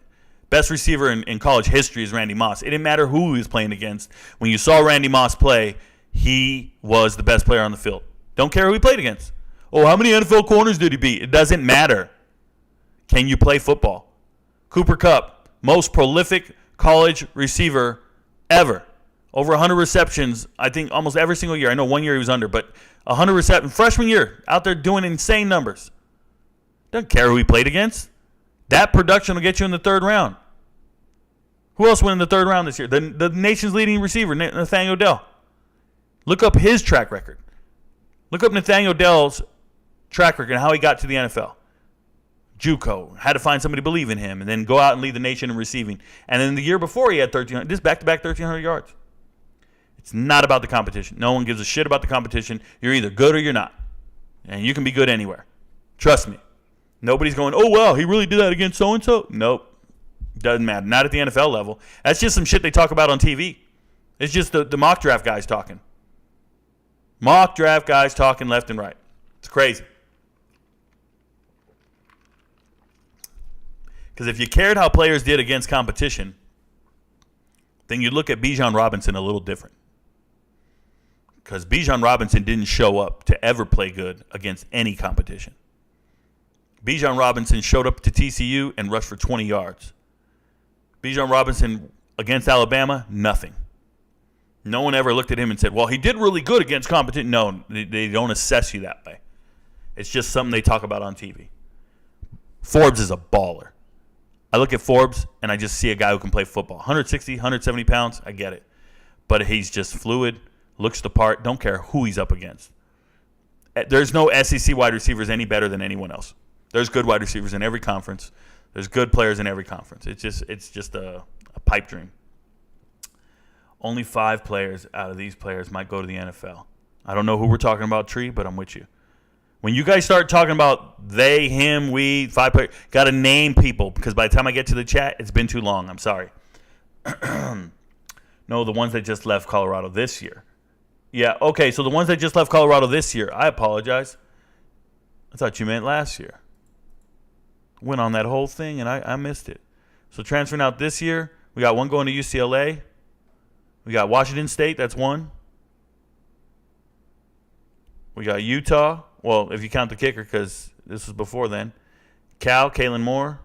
Best receiver in college history is Randy Moss. It didn't matter who he was playing against. When you saw Randy Moss play, he was the best player on the field. Don't care who he played against. Oh, how many NFL corners did he beat? It doesn't matter. Can you play football? Cooper Kupp, most prolific college receiver ever. Over 100 receptions, I think almost every single year. I know one year he was under, but 100 receptions. Freshman year, out there doing insane numbers. Doesn't care who he played against. That production will get you in the 3rd round. Who else went in the 3rd round this year? The nation's leading receiver, Nathaniel Dell. Look up his track record. Look up Nathaniel Dell's track record and how he got to the NFL. JUCO, had to find somebody to believe in him, and then go out and lead the nation in receiving. And then the year before, he had 1,300. This back-to-back 1,300 yards. It's not about the competition. No one gives a shit about the competition. You're either good or you're not. And you can be good anywhere. Trust me. Nobody's going, oh, wow, he really did that against so-and-so. Nope. Doesn't matter. Not at the NFL level. That's just some shit they talk about on TV. It's just the mock draft guys talking. Mock draft guys talking left and right. It's crazy. Because if you cared how players did against competition, then you'd look at Bijan Robinson a little different. Because Bijan Robinson didn't show up to ever play good against any competition. Bijan Robinson showed up to TCU and rushed for 20 yards. Bijan Robinson against Alabama, nothing. No one ever looked at him and said, well, he did really good against competition. No, they don't assess you that way. It's just something they talk about on TV. Forbes is a baller. I look at Forbes and I just see a guy who can play football. 160, 170 pounds, I get it. But he's just fluid, looks the part, don't care who he's up against. There's no SEC wide receivers any better than anyone else. There's good wide receivers in every conference. There's good players in every conference. It's just a pipe dream. Only 5 players out of these players might go to the NFL. I don't know who we're talking about, Tree, but I'm with you. When you guys start talking about they, him, we, 5 players, got to name people because by the time I get to the chat, it's been too long. I'm sorry. No, the ones that just left Colorado this year. Yeah, okay, so the ones that just left Colorado this year, I apologize. I thought you meant last year. Went on that whole thing, and I missed it. So transferring out this year, we got one going to UCLA. We got Washington State, that's one. We got Utah. Well, if you count the kicker, because this was before then. Cal, Kalen Moore.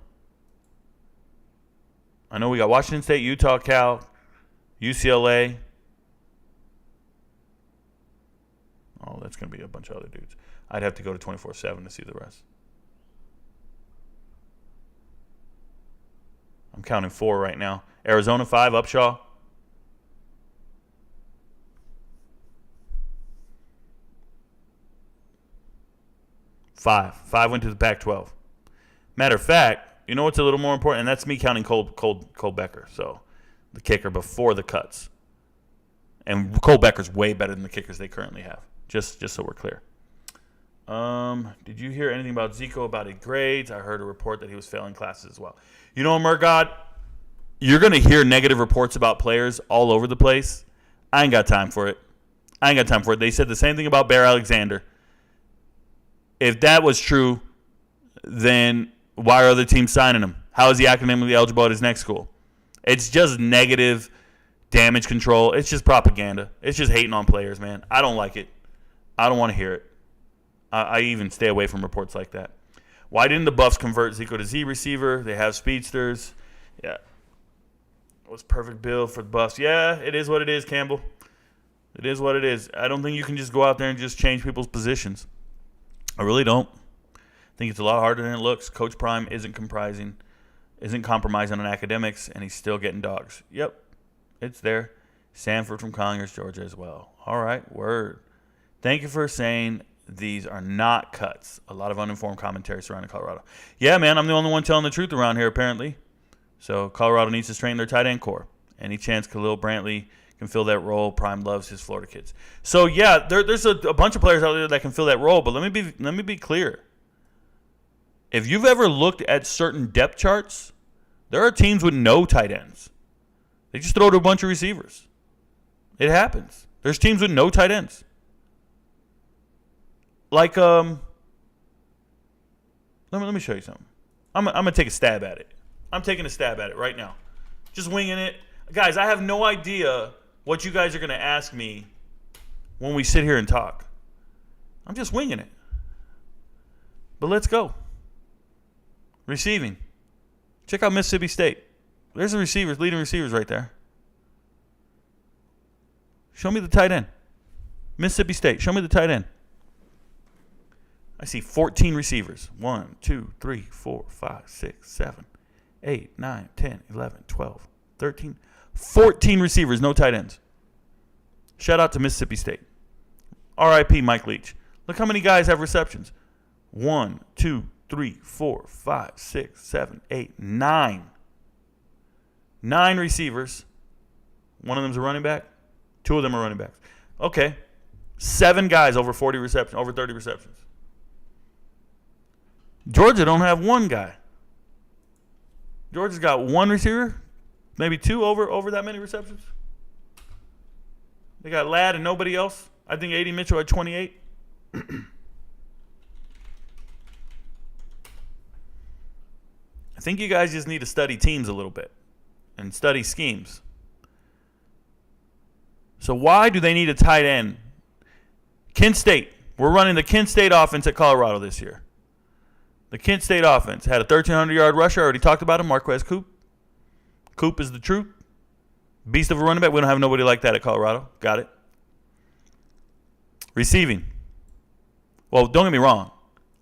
I know we got Washington State, Utah, Cal, UCLA. Oh, that's going to be a bunch of other dudes. I'd have to go to 24/7 to see the rest. I'm counting 4 right now. Arizona 5, Upshaw. Five went to the Pac-12. Matter of fact, you know what's a little more important? And that's me counting Cole Becker. So the kicker before the cuts. And Cole Becker's way better than the kickers they currently have. Just so we're clear. Did you hear anything about Zico about his grades? I heard a report that he was failing classes as well. You know, Murgod, you're going to hear negative reports about players all over the place. I ain't got time for it. They said the same thing about Bear Alexander. If that was true, then Why are other teams signing him? How is he academically eligible at his next school? It's just negative damage control. It's just propaganda. It's just hating on players, man. I don't like it. I don't want to hear it. I even stay away from reports like that. Why didn't the Buffs convert Zico to Z receiver? They have speedsters. Yeah. It was perfect build for the Buffs. Yeah, it is what it is, Campbell. It is what it is. I don't think you can just go out there and just change people's positions. I really don't. I think it's a lot harder than it looks. Coach Prime isn't compromising on academics, and he's still getting dogs. Yep, it's there. Sanford from Conyers, Georgia as well. All right, word. Thank you for saying these are not cuts. A lot of uninformed commentary surrounding Colorado. Yeah, man, I'm the only one telling the truth around here, apparently. So Colorado needs to strengthen their tight end core. Any chance Khalil Brantley can fill that role? Prime loves his Florida kids. So, yeah, there's a bunch of players out there that can fill that role, but let me be clear. If you've ever looked at certain depth charts, there are teams with no tight ends. They just throw to a bunch of receivers. It happens. There's teams with no tight ends. Like, let me show you something. I'm going to take a stab at it. I'm taking a stab at it right now. Just winging it. Guys, I have no idea what you guys are going to ask me when we sit here and talk. I'm just winging it. But let's go. Receiving. Check out Mississippi State. There's the receivers, leading receivers right there. Show me the tight end. Mississippi State. Show me the tight end. I see 14 receivers. 1, 2, 3, 4, 5, 6, 7, 8, 9, 10, 11, 12, 13. 14 receivers, no tight ends. Shout out to Mississippi State. R.I.P. Mike Leach. Look how many guys have receptions. 1, 2, 3, 4, 5, 6, 7, 8, 9. 9 receivers. One of them's a running back. 2 of them are running backs. Okay. 7 guys over 40 receptions, over 30 receptions. Georgia don't have 1 guy. Georgia's got 1 receiver, maybe 2 over that many receptions. They got Ladd and nobody else. I think A.D. Mitchell had 28. I think you guys just need to study teams a little bit and study schemes. So why do they need a tight end? Kent State. We're running the Kent State offense at Colorado this year. The Kent State offense had a 1,300-yard rusher. I already talked about him, Marquez Coop. Coop is the truth. Beast of a running back. We don't have nobody like that at Colorado. Got it. Receiving. Well, don't get me wrong.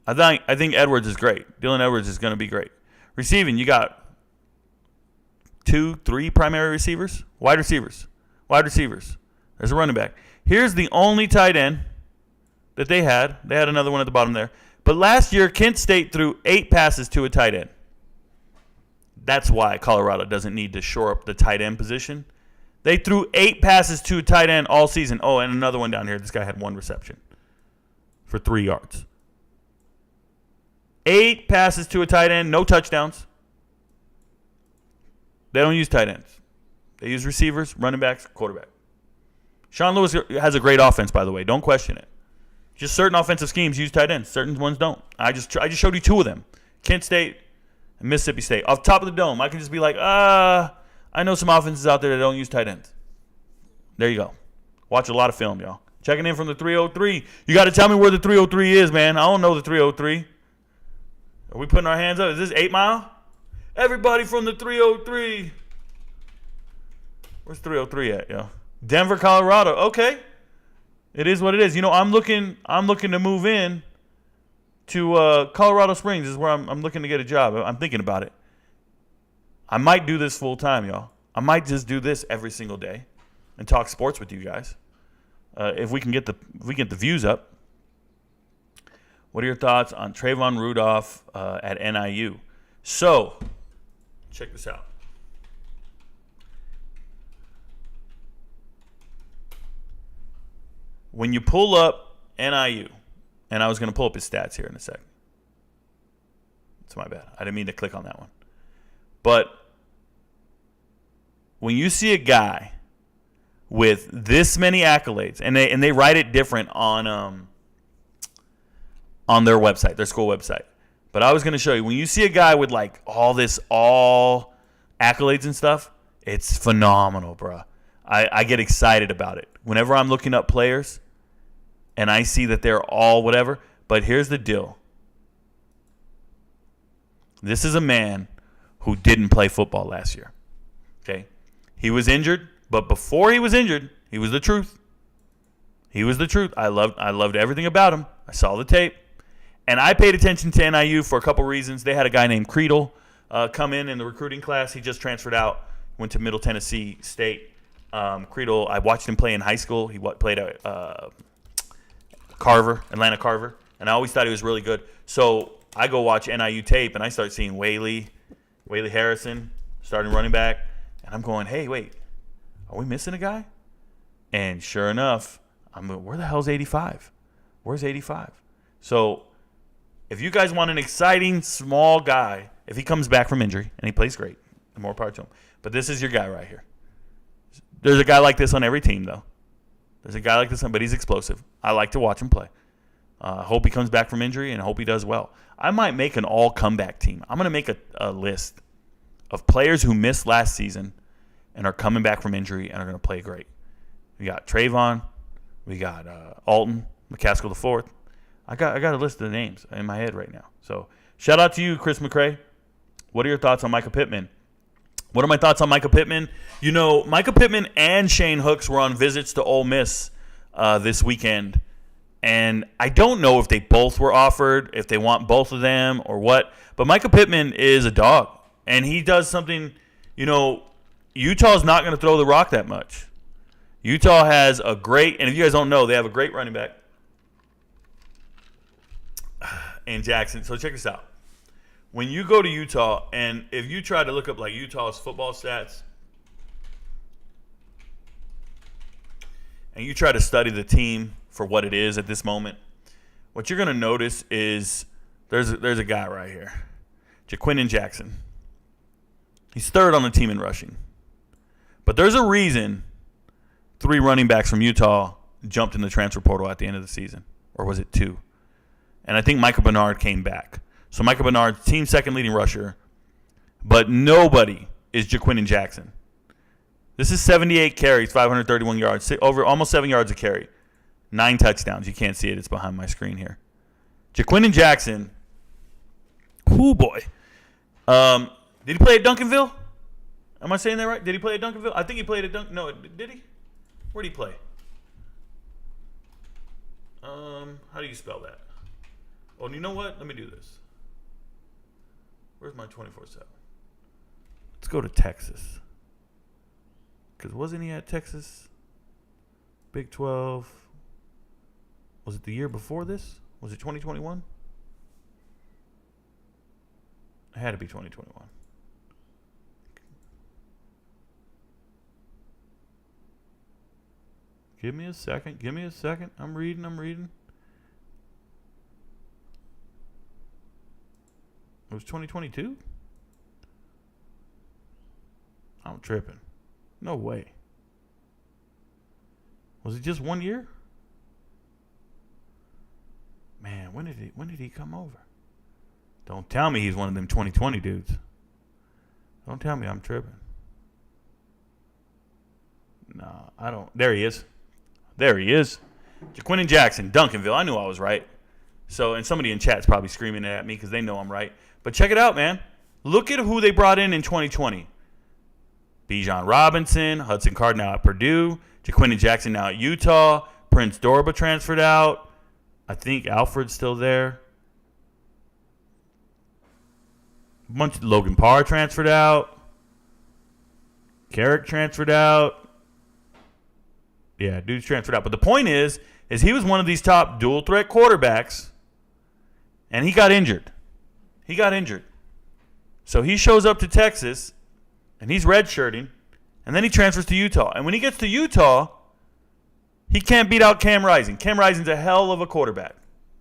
I think Edwards is great. Dylan Edwards is going to be great. Receiving, you got 2, 3 primary receivers. Wide receivers. There's a running back. Here's the only tight end that they had. They had another one at the bottom there. But last year, Kent State threw 8 passes to a tight end. That's why Colorado doesn't need to shore up the tight end position. They threw 8 passes to a tight end all season. Oh, and another one down here. This guy had 1 reception for 3 yards. 8 passes to a tight end, no touchdowns. They don't use tight ends. They use receivers, running backs, quarterback. Sean Lewis has a great offense, by the way. Don't question it. Just certain offensive schemes use tight ends. Certain ones don't. I just showed you 2 of them. Kent State and Mississippi State. Off top of the dome, I can just be like, I know some offenses out there that don't use tight ends. There you go. Watch a lot of film, y'all. Checking in from the 303. You got to tell me where the 303 is, man. I don't know the 303. Are we putting our hands up? Is this 8 Mile? Everybody from the 303. Where's 303 at, yo? Denver, Colorado. Okay. It is what it is. You know, I'm looking to move in to Colorado Springs is where I'm looking to get a job. I'm thinking about it. I might do this full time, y'all. I might just do this every single day and talk sports with you guys. If we can get the views up. What are your thoughts on Trayvon Rudolph at NIU? So, check this out. When you pull up NIU, and I was going to pull up his stats here in a second. It's my bad. I didn't mean to click on that one. But when you see a guy with this many accolades, and they write it different on their website, their school website. But I was going to show you. When you see a guy with like all accolades and stuff, it's phenomenal, bro. I get excited about it. Whenever I'm looking up players and I see that they're all whatever. But here's the deal. This is a man who didn't play football last year. Okay? He was injured, but before he was injured, he was the truth. He was the truth. I loved everything about him. I saw the tape. And I paid attention to NIU for a couple reasons. They had a guy named Creedle come in the recruiting class. He just transferred out, went to Middle Tennessee State. Creedle, I watched him play in high school. He played at Atlanta Carver, and I always thought he was really good. So I go watch NIU tape, and I start seeing Whaley Harrison, starting running back, and I'm going, hey, wait, are we missing a guy? And sure enough, I'm going, where the hell's 85? Where's 85? So if you guys want an exciting small guy, if he comes back from injury, and he plays great, more power to him. But this is your guy right here. There's a guy like this on every team, though. There's a guy like this, but he's explosive. I like to watch him play. Hope he comes back from injury, and hope he does well. I might make an all-comeback team. I'm going to make a list of players who missed last season and are coming back from injury and are going to play great. We got Trayvon. We got Alton, McCaskill IV. I got a list of the names in my head right now. So shout out to you, Chris McCray. What are your thoughts on Micah Pittman? What are my thoughts on Micah Pittman? You know, Micah Pittman and Shane Hooks were on visits to Ole Miss this weekend. And I don't know if they both were offered, if they want both of them or what. But Micah Pittman is a dog. And he does something, you know, Utah's not going to throw the rock that much. Utah has a great, and if you guys don't know, they have a great running back in Jackson. So check this out. When you go to Utah, and if you try to look up like Utah's football stats, and you try to study the team for what it is at this moment, what you're going to notice is there's a guy right here, Jaquindon Jackson. He's third on the team in rushing. But there's a reason 3 running backs from Utah jumped in the transfer portal at the end of the season. Or was it 2? And I think Micah Bernard came back. So Micah Bernard, team second leading rusher. But nobody is Jaquindon Jackson. This is 78 carries, 531 yards, over almost 7 yards a carry. 9 touchdowns. You can't see it. It's behind my screen here. Jaquindon Jackson. Oh boy. Did he play at Duncanville? Am I saying that right? Did he play at Duncanville? I think he played at Duncanville. No, did he? Where did he play? How do you spell that? Oh, you know what? Let me do this. Where's my 24/7? Let's go to Texas. Because wasn't he at Texas? Big 12. Was it the year before this? Was it 2021? It had to be 2021. Give me a second. I'm reading. It was 2022? I'm tripping. No way. Was it just 1 year? Man, when did he come over? Don't tell me he's one of them 2020 dudes. Don't tell me I'm tripping. No, I don't. There he is. Jaquindon Jackson, Duncanville. I knew I was right. So, and somebody in chat's probably screaming at me because they know I'm right. But check it out, man. Look at who they brought in 2020. Bijan Robinson, Hudson Card now at Purdue, Jaquindon Jackson now at Utah, Prince Dorba transferred out. I think Alfred's still there. Logan Parr transferred out. Carrick transferred out. Yeah, dude's transferred out. But the point is he was one of these top dual threat quarterbacks, and he got injured. So he shows up to Texas, and he's redshirting, and then he transfers to Utah. And when he gets to Utah, he can't beat out Cam Rising. Cam Rising's a hell of a quarterback.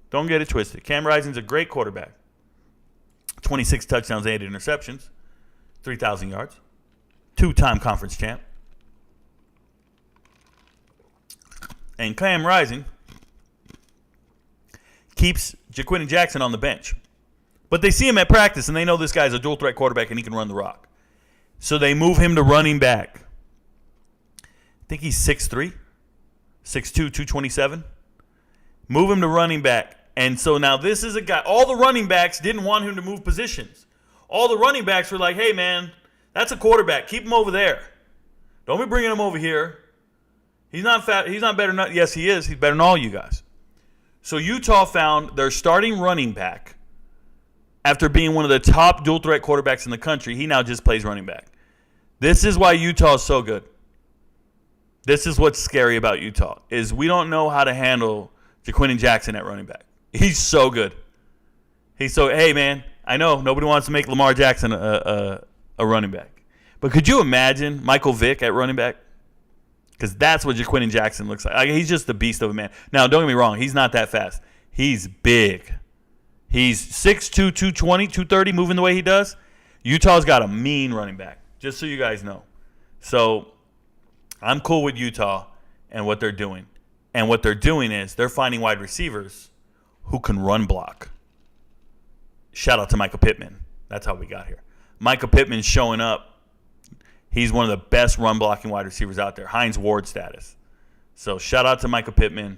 Don't get it twisted. Cam Rising's a great quarterback. 26 touchdowns, 8 interceptions, 3,000 yards. 2-time conference champ. And Cam Rising keeps Jaquindon Jackson on the bench. But they see him at practice, and they know this guy's a dual threat quarterback, and he can run the rock. So they move him to running back. I think he's 6'3", 6'2", 227. Move him to running back. And so now this is a guy. All the running backs didn't want him to move positions. All the running backs were like, hey, man, that's a quarterback. Keep him over there. Don't be bringing him over here. He's not fat. He's not better. Yes, he is. He's better than all you guys. So Utah found their starting running back. After being one of the top dual threat quarterbacks in the country, he now just plays running back. This is why Utah is so good. This is what's scary about Utah, is we don't know how to handle Jaquindon Jackson at running back. He's so good. Hey, man, I know nobody wants to make Lamar Jackson a running back. But could you imagine Michael Vick at running back? Because that's what Jaquindon Jackson looks like. He's just a beast of a man. Now, don't get me wrong. He's not that fast. He's big. He's 6'2", 220, 230, moving the way he does. Utah's got a mean running back, just so you guys know. So I'm cool with Utah and what they're doing. And what they're doing is they're finding wide receivers who can run block. Shout out to Micah Pittman. That's how we got here. Micah Pittman's showing up. He's one of the best run blocking wide receivers out there. Hines Ward status. So shout out to Micah Pittman.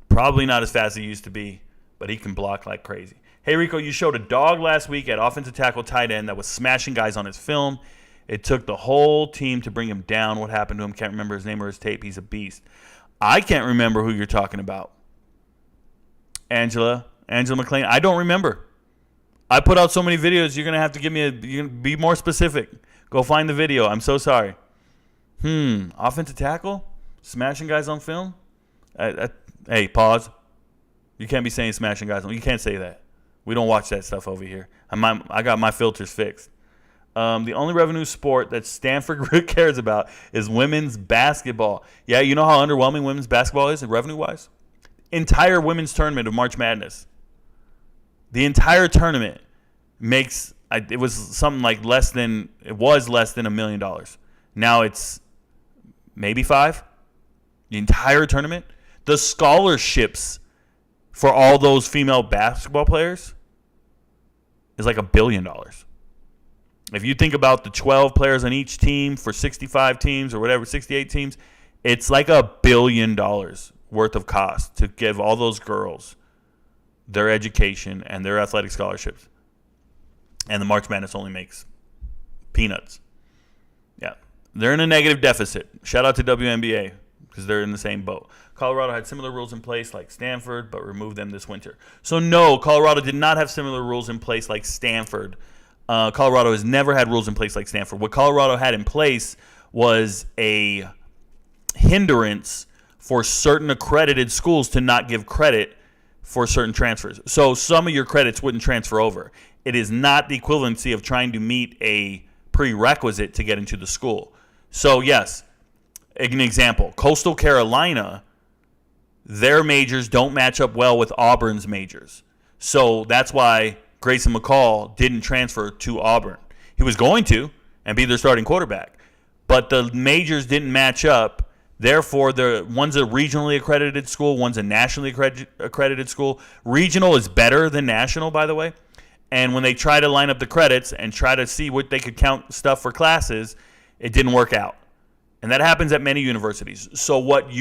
Probably not as fast as he used to be, but he can block like crazy. Hey, Rico, you showed a dog last week at offensive tackle tight end that was smashing guys on his film. It took the whole team to bring him down. What happened to him? Can't remember his name or his tape. He's a beast. I can't remember who you're talking about. Angela McClain. I don't remember. I put out so many videos, you're going to have to give me you're gonna be more specific. Go find the video. I'm so sorry. Offensive tackle? Smashing guys on film? Hey, pause. You can't be saying smashing guys on. You can't say that. We don't watch that stuff over here. I got my filters fixed. The only revenue sport that Stanford cares about is women's basketball. Yeah, you know how underwhelming women's basketball is revenue-wise? Entire women's tournament of March Madness. The entire tournament makes, it was something like less than $1 million. Now it's maybe 5. The entire tournament. The scholarships for all those female basketball players is like $1 billion. If you think about the 12 players on each team for 65 teams or whatever, 68 teams, it's like $1 billion worth of cost to give all those girls their education and their athletic scholarships. And the March Madness only makes peanuts. Yeah. They're in a negative deficit. Shout out to WNBA because they're in the same boat. Colorado had similar rules in place like Stanford, but removed them this winter. So no, Colorado did not have similar rules in place like Stanford. Colorado has never had rules in place like Stanford. What Colorado had in place was a hindrance for certain accredited schools to not give credit for certain transfers. So some of your credits wouldn't transfer over. It is not the equivalency of trying to meet a prerequisite to get into the school. So yes, an example, Coastal Carolina, their majors don't match up well with Auburn's majors. So that's why Grayson McCall didn't transfer to Auburn. He was going to and be their starting quarterback. But the majors didn't match up. Therefore, one's a regionally accredited school, one's a nationally accredited school. Regional is better than national, by the way. And when they try to line up the credits and try to see what they could count stuff for classes, it didn't work out. And that happens at many universities. So what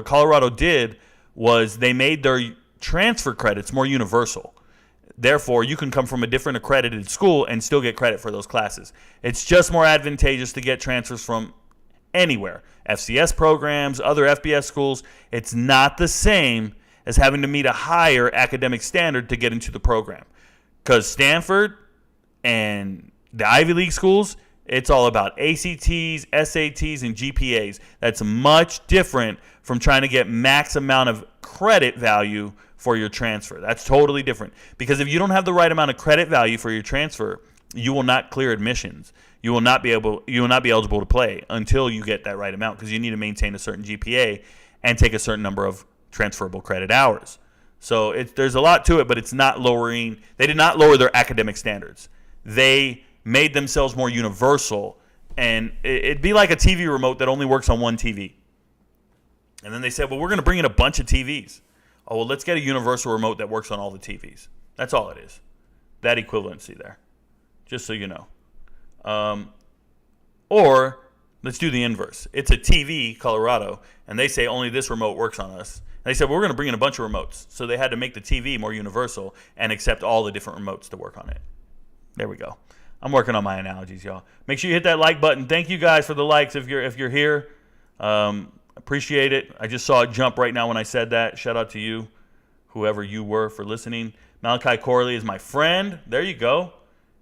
Colorado did was they made their transfer credits more universal. Therefore, you can come from a different accredited school and still get credit for those classes. It's just more advantageous to get transfers from anywhere. FCS programs, other FBS schools. It's not the same as having to meet a higher academic standard to get into the program. Because Stanford and the Ivy League schools, it's all about ACTs, SATs, and GPAs. That's much different from trying to get max amount of credit value for your transfer. That's totally different. Because if you don't have the right amount of credit value for your transfer, you will not clear admissions. You will not be eligible to play until you get that right amount because you need to maintain a certain GPA and take a certain number of transferable credit hours. So there's a lot to it, but it's not lowering. They did not lower their academic standards. They made themselves more universal, and it'd be like a TV remote that only works on one TV. And then they said, well, we're going to bring in a bunch of TVs. Oh, well, let's get a universal remote that works on all the TVs. That's all it is. that equivalency there, just so you know. Or let's do the inverse. It's a TV, Colorado, and they say only this remote works on us. And they said, well, we're going to bring in a bunch of remotes. So they had to make the TV more universal and accept all the different remotes to work on it. There we go. I'm working on my analogies, y'all. Make sure you hit that like button. Thank you guys for the likes if you're here. Appreciate it. I just saw it jump right now when I said that. Shout out to you, whoever you were, for listening. Malachi Corley is my friend. There you go.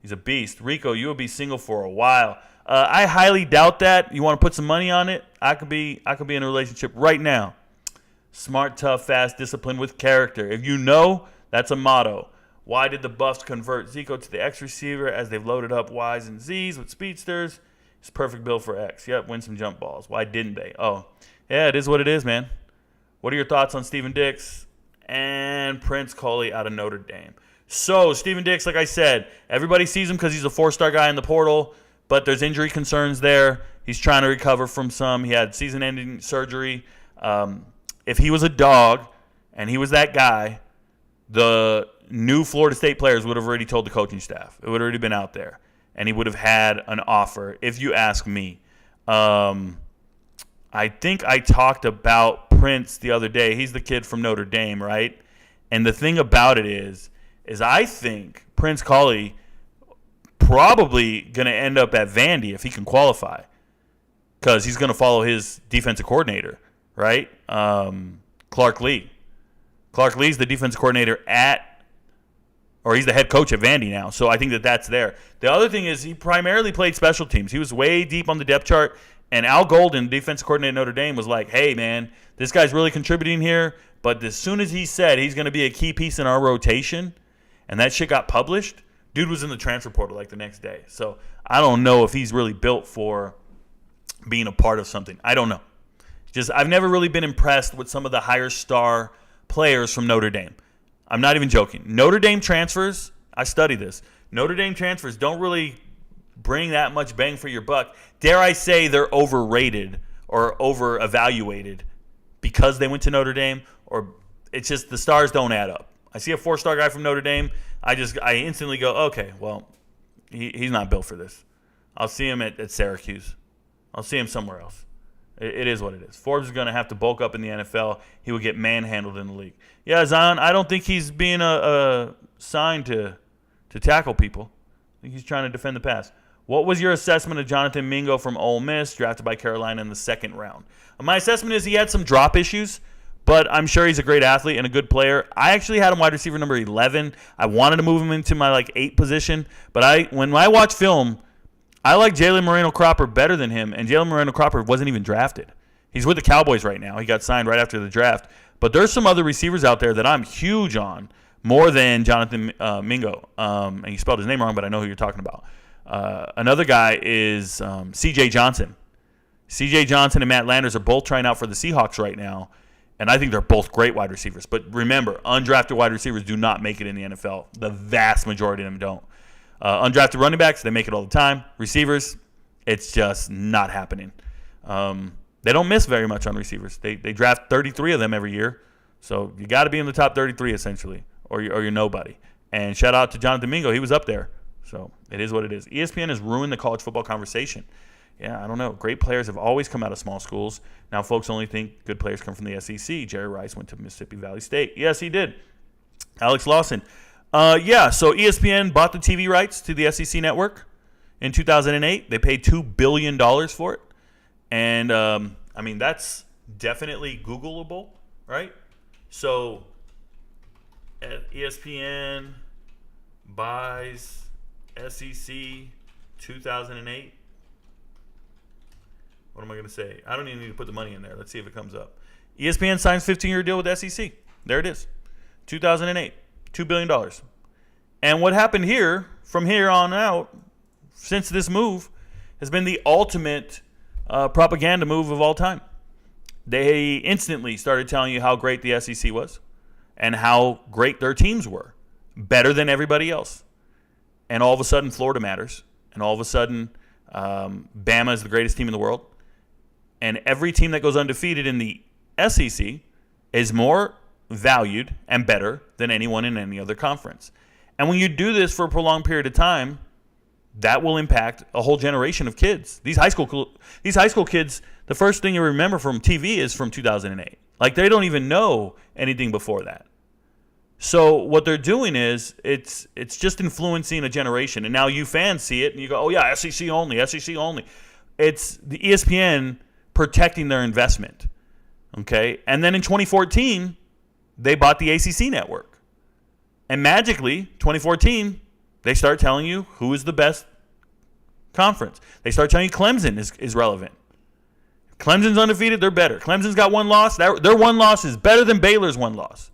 He's a beast. Rico, you will be single for a while. I highly doubt that. You want to put some money on it? I could be in a relationship right now. Smart, tough, fast, disciplined with character. If you know, that's a motto. Why did the Buffs convert Zico to the X receiver as they've loaded up Ys and Zs with speedsters? It's perfect bill for X. Yep, win some jump balls. Why didn't they? Oh, yeah, it is what it is, man. What are your thoughts on Steven Dix and Prince Coley out of Notre Dame? So, Steven Dix, like I said, everybody sees him because he's a 4-star guy in the portal, but there's injury concerns there. He's trying to recover from some. He had season-ending surgery. If he was a dog and he was that guy, the new Florida State players would have already told the coaching staff. It would have already been out there, and he would have had an offer, if you ask me. I think I talked about Prince the other day. He's the kid from Notre Dame, right? And the thing about it is I think Prince Coley probably going to end up at Vandy if he can qualify, because he's going to follow his defensive coordinator, right? Clark Lee. Clark Lee's the defensive coordinator he's the head coach at Vandy now. So I think that's there. The other thing is he primarily played special teams. He was way deep on the depth chart. And Al Golden, defensive coordinator at Notre Dame, was like, hey, man, this guy's really contributing here. But as soon as he said he's going to be a key piece in our rotation, and that shit got published, dude was in the transfer portal like the next day. So I don't know if he's really built for being a part of something. I don't know. I've never really been impressed with some of the higher star players from Notre Dame. I'm not even joking. Notre Dame transfers, I study this. Notre Dame transfers don't really bring that much bang for your buck. Dare I say they're overrated or over-evaluated because they went to Notre Dame, or it's just the stars don't add up. I see a 4-star guy from Notre Dame, I instantly go, okay, well, he's not built for this. I'll see him at Syracuse. I'll see him somewhere else. It is what it is. Forbes is going to have to bulk up in the NFL. He will get manhandled in the league. Yeah, Zion, I don't think he's being signed to tackle people. I think he's trying to defend the pass. What was your assessment of Jonathan Mingo from Ole Miss, drafted by Carolina in the 2nd round? My assessment is he had some drop issues, but I'm sure he's a great athlete and a good player. I actually had him wide receiver number 11. I wanted to move him into my 8 position, but when I watch film, I like Jalen Moreno-Cropper better than him, and Jalen Moreno-Cropper wasn't even drafted. He's with the Cowboys right now. He got signed right after the draft. But there's some other receivers out there that I'm huge on, more than Jonathan Mingo. And you spelled his name wrong, but I know who you're talking about. Another guy is C.J. Johnson. C.J. Johnson and Matt Landers are both trying out for the Seahawks right now, and I think they're both great wide receivers. But remember, undrafted wide receivers do not make it in the NFL. The vast majority of them don't. Undrafted running backs, they make it all the time. Receivers, it's just not happening. They don't miss very much on receivers. They draft 33 of them every year. So you got to be in the top 33 essentially, or you're nobody. And shout out to Jonathan Mingo. He was up there. So it is what it is. ESPN has ruined the college football conversation. Yeah, I don't know. Great players have always come out of small schools. Now folks only think good players come from the SEC. Jerry Rice went to Mississippi Valley State. Yes, he did. Alex Lawson. So ESPN bought the TV rights to the SEC network in 2008. They paid $2 billion for it. And, that's definitely Googleable, right? So ESPN buys SEC 2008. What am I going to say? I don't even need to put the money in there. Let's see if it comes up. ESPN signs 15-year deal with SEC. There it is. 2008. $2 billion. And what happened here, from here on out, since this move, has been the ultimate propaganda move of all time. They instantly started telling you how great the SEC was and how great their teams were, better than everybody else. And all of a sudden, Florida matters. And all of a sudden, Bama is the greatest team in the world. And every team that goes undefeated in the SEC is more valued and better than anyone in any other conference. And when you do this for a prolonged period of time, that will impact a whole generation of kids. These high school kids, the first thing you remember from TV is from 2008. Like, they don't even know anything before that. So what they're doing is it's just influencing a generation. And now you fans see it and you go, oh yeah, SEC only, SEC only. It's the ESPN protecting their investment. Okay? And then in 2014, they bought the ACC network. And magically, 2014, they start telling you who is the best conference. They start telling you Clemson is relevant. Clemson's undefeated, they're better. Clemson's got one loss. Their one loss is better than Baylor's one loss.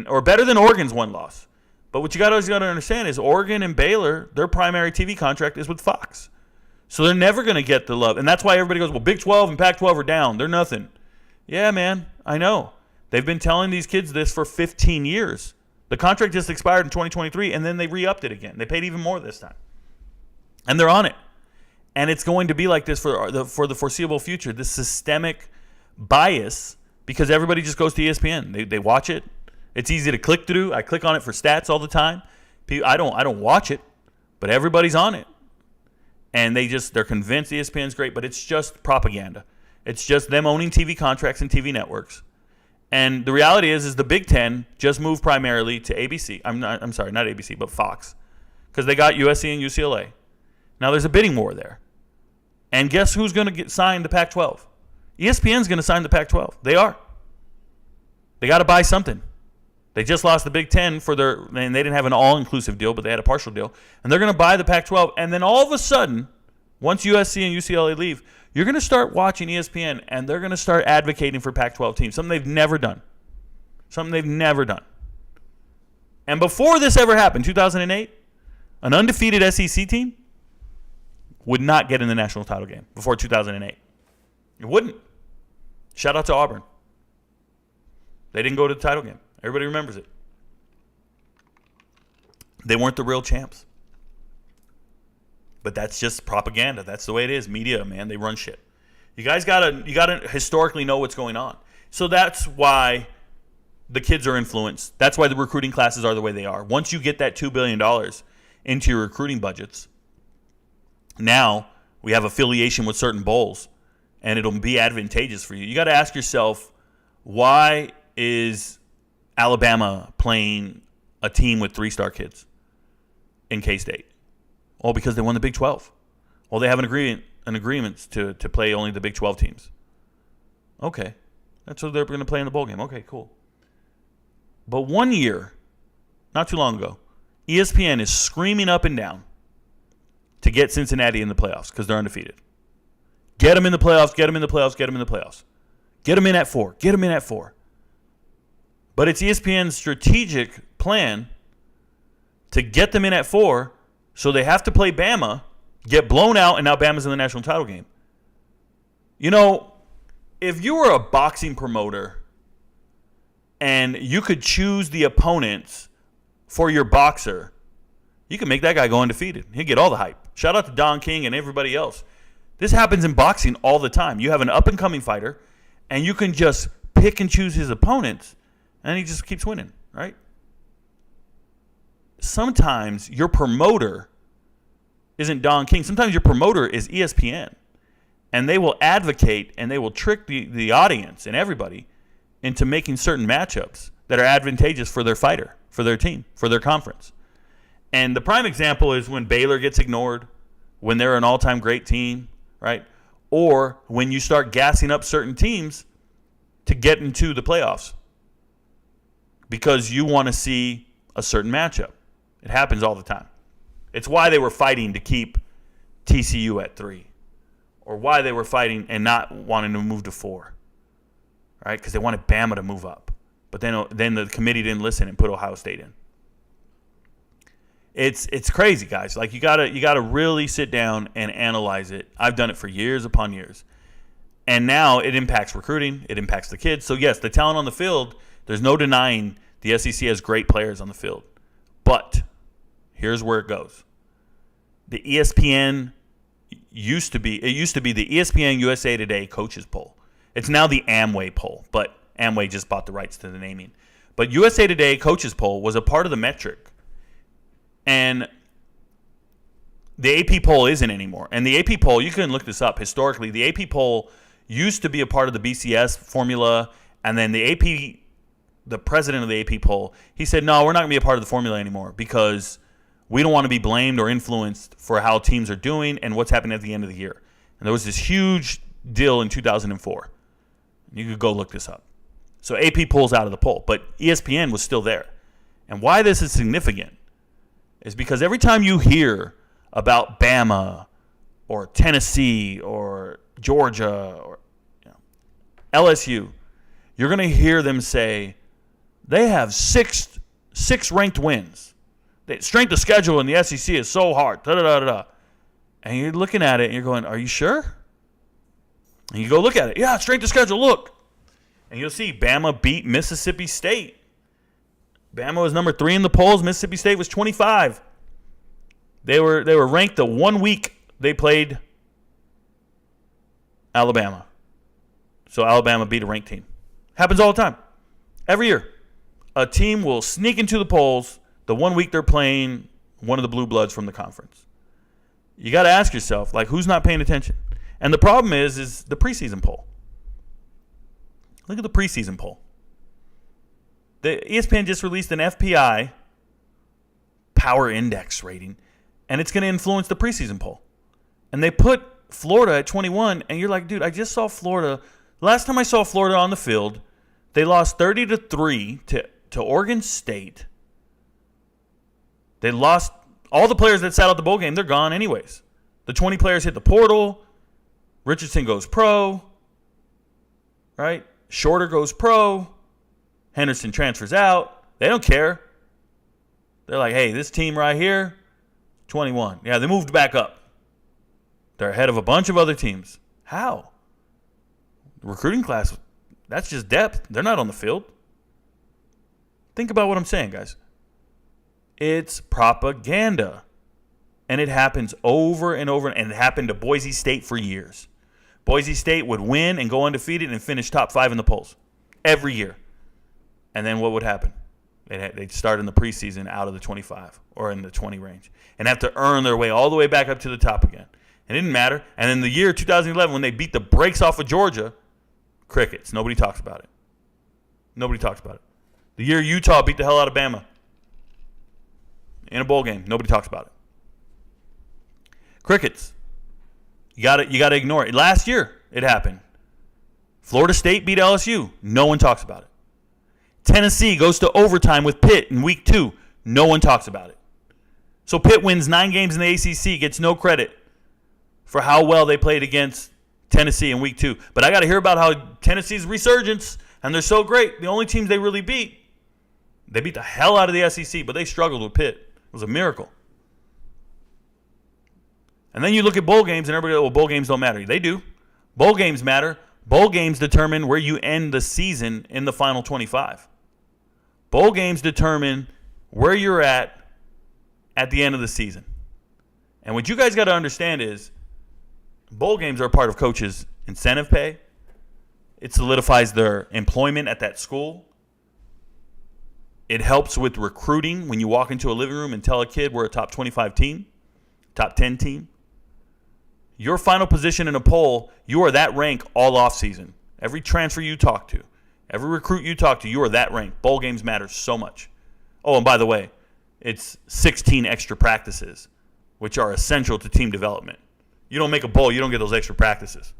Or better than Oregon's one loss. But what you got to understand is Oregon and Baylor, their primary TV contract is with Fox. So they're never going to get the love. And that's why everybody goes, well, Big 12 and Pac-12 are down. They're nothing. Yeah, man, I know. They've been telling these kids this for 15 years. The contract just expired in 2023, and then they re-upped it again. They paid even more this time. And they're on it. And it's going to be like this for the foreseeable future, this systemic bias, because everybody just goes to ESPN. They watch it. It's easy to click through. I click on it for stats all the time. I don't watch it, but everybody's on it. And they're convinced ESPN's great, but it's just propaganda. It's just them owning TV contracts and TV networks. And the reality is the Big Ten just moved primarily to ABC. I'm sorry, not ABC, but Fox, because they got USC and UCLA. Now there's a bidding war there. And guess who's going to get signed the Pac-12? ESPN's going to sign the Pac-12. They are. They got to buy something. They just lost the Big Ten and they didn't have an all-inclusive deal, but they had a partial deal. And they're going to buy the Pac-12. And then all of a sudden, once USC and UCLA leave, you're going to start watching ESPN, and they're going to start advocating for Pac-12 teams, something they've never done. And before this ever happened, 2008, an undefeated SEC team would not get in the national title game before 2008. It wouldn't. Shout out to Auburn. They didn't go to the title game. Everybody remembers it. They weren't the real champs. But that's just propaganda. That's the way it is. Media, man, they run shit. You guys gotta historically know what's going on. So that's why the kids are influenced. That's why the recruiting classes are the way they are. Once you get that $2 billion into your recruiting budgets, now we have affiliation with certain bowls, and it'll be advantageous for you. You got to ask yourself, why is Alabama playing a team with 3-star kids in K-State? Well, because they won the Big 12. Well, they have an agreement to play only the Big 12 teams. Okay. That's what they're going to play in the bowl game. Okay, cool. But 1 year, not too long ago, ESPN is screaming up and down to get Cincinnati in the playoffs because they're undefeated. Get them in the playoffs, get them in the playoffs, get them in the playoffs. Get them in at 4, get them in at 4. But it's ESPN's strategic plan to get them in at 4, so they have to play Bama, get blown out, and now Bama's in the national title game. You know, if you were a boxing promoter and you could choose the opponents for your boxer, you can make that guy go undefeated. He'd get all the hype. Shout out to Don King and everybody else. This happens in boxing all the time. You have an up-and-coming fighter, and you can just pick and choose his opponents, and he just keeps winning, right? Sometimes your promoter isn't Don King. Sometimes your promoter is ESPN. And they will advocate and they will trick the audience and everybody into making certain matchups that are advantageous for their fighter, for their team, for their conference. And the prime example is when Baylor gets ignored, when they're an all-time great team, right? Or when you start gassing up certain teams to get into the playoffs because you want to see a certain matchup. It happens all the time. It's why they were fighting to keep TCU at 3, or why they were fighting and not wanting to move to 4, right? Because they wanted Bama to move up. But then the committee didn't listen and put Ohio State in. It's crazy, guys. Like you gotta really sit down and analyze it. I've done it for years upon years. And now it impacts recruiting. It impacts the kids. So, yes, the talent on the field, there's no denying the SEC has great players on the field. But here's where it goes. The ESPN used to be the ESPN USA Today coaches poll. It's now the Amway poll, but Amway just bought the rights to the naming. But USA Today coaches poll was a part of the metric And the AP poll isn't anymore. And the AP poll, you can look this up historically, the AP poll used to be a part of the BCS formula, and then the president of the AP poll, he said, no, we're not going to be a part of the formula anymore because we don't want to be blamed or influenced for how teams are doing and what's happening at the end of the year. And there was this huge deal in 2004. You could go look this up. So AP pulls out of the poll, but ESPN was still there. And why this is significant is because every time you hear about Bama or Tennessee or Georgia or LSU, you're going to hear them say they have six ranked wins. The strength of schedule in the SEC is so hard. Da-da-da-da-da. And you're looking at it and you're going, are you sure? And you go look at it. Yeah, strength of schedule, look. And you'll see Bama beat Mississippi State. Bama was number 3 in the polls. Mississippi State was 25. They were ranked the 1 week they played Alabama. So Alabama beat a ranked team. Happens all the time. Every year. A team will sneak into the polls the 1 week they're playing one of the blue bloods from the conference. You got to ask yourself, like, who's not paying attention? And the problem is the preseason poll. Look at the preseason poll. The ESPN just released an FPI power index rating, and it's going to influence the preseason poll. And they put Florida at 21, and you're like, dude, I just saw Florida. Last time I saw Florida on the field, they lost 30-3 to Oregon State. They lost all the players that sat out the bowl game. They're gone anyways. The 20 players hit the portal. Richardson goes pro. Right? Shorter goes pro. Henderson transfers out. They don't care. They're like, hey, this team right here, 21. Yeah, they moved back up. They're ahead of a bunch of other teams. How? The recruiting class, that's just depth. They're not on the field. Think about what I'm saying, guys. It's propaganda. And it happens over and over. And it happened to Boise State for years. Boise State would win and go undefeated and finish top 5 in the polls. Every year. And then what would happen? They'd start in the preseason out of the 25 or in the 20 range. And have to earn their way all the way back up to the top again. It didn't matter. And in the year 2011, when they beat the brakes off of Georgia, crickets. Nobody talks about it. Nobody talks about it. The year Utah beat the hell out of Bama in a bowl game, nobody talks about it. Crickets. You got to ignore it. Last year, it happened. Florida State beat LSU. No one talks about it. Tennessee goes to overtime with Pitt in week 2. No one talks about it. So Pitt wins 9 games in the ACC, gets no credit for how well they played against Tennessee in week 2. But I got to hear about how Tennessee's resurgence, and they're so great. The only teams they really beat, they beat the hell out of the SEC, but they struggled with Pitt. It was a miracle. And then you look at bowl games, and everybody goes, well, bowl games don't matter. They do. Bowl games matter. Bowl games determine where you end the season in the final 25. Bowl games determine where you're at the end of the season. And what you guys got to understand is bowl games are part of coaches' incentive pay. It solidifies their employment at that school. It helps with recruiting when you walk into a living room and tell a kid we're a top 25 team, top 10 team. Your final position in a poll, you are that rank all off season. Every transfer you talk to, every recruit you talk to, you are that rank. Bowl games matter so much. Oh, and by the way, it's 16 extra practices, which are essential to team development. You don't make a bowl, you don't get those extra practices.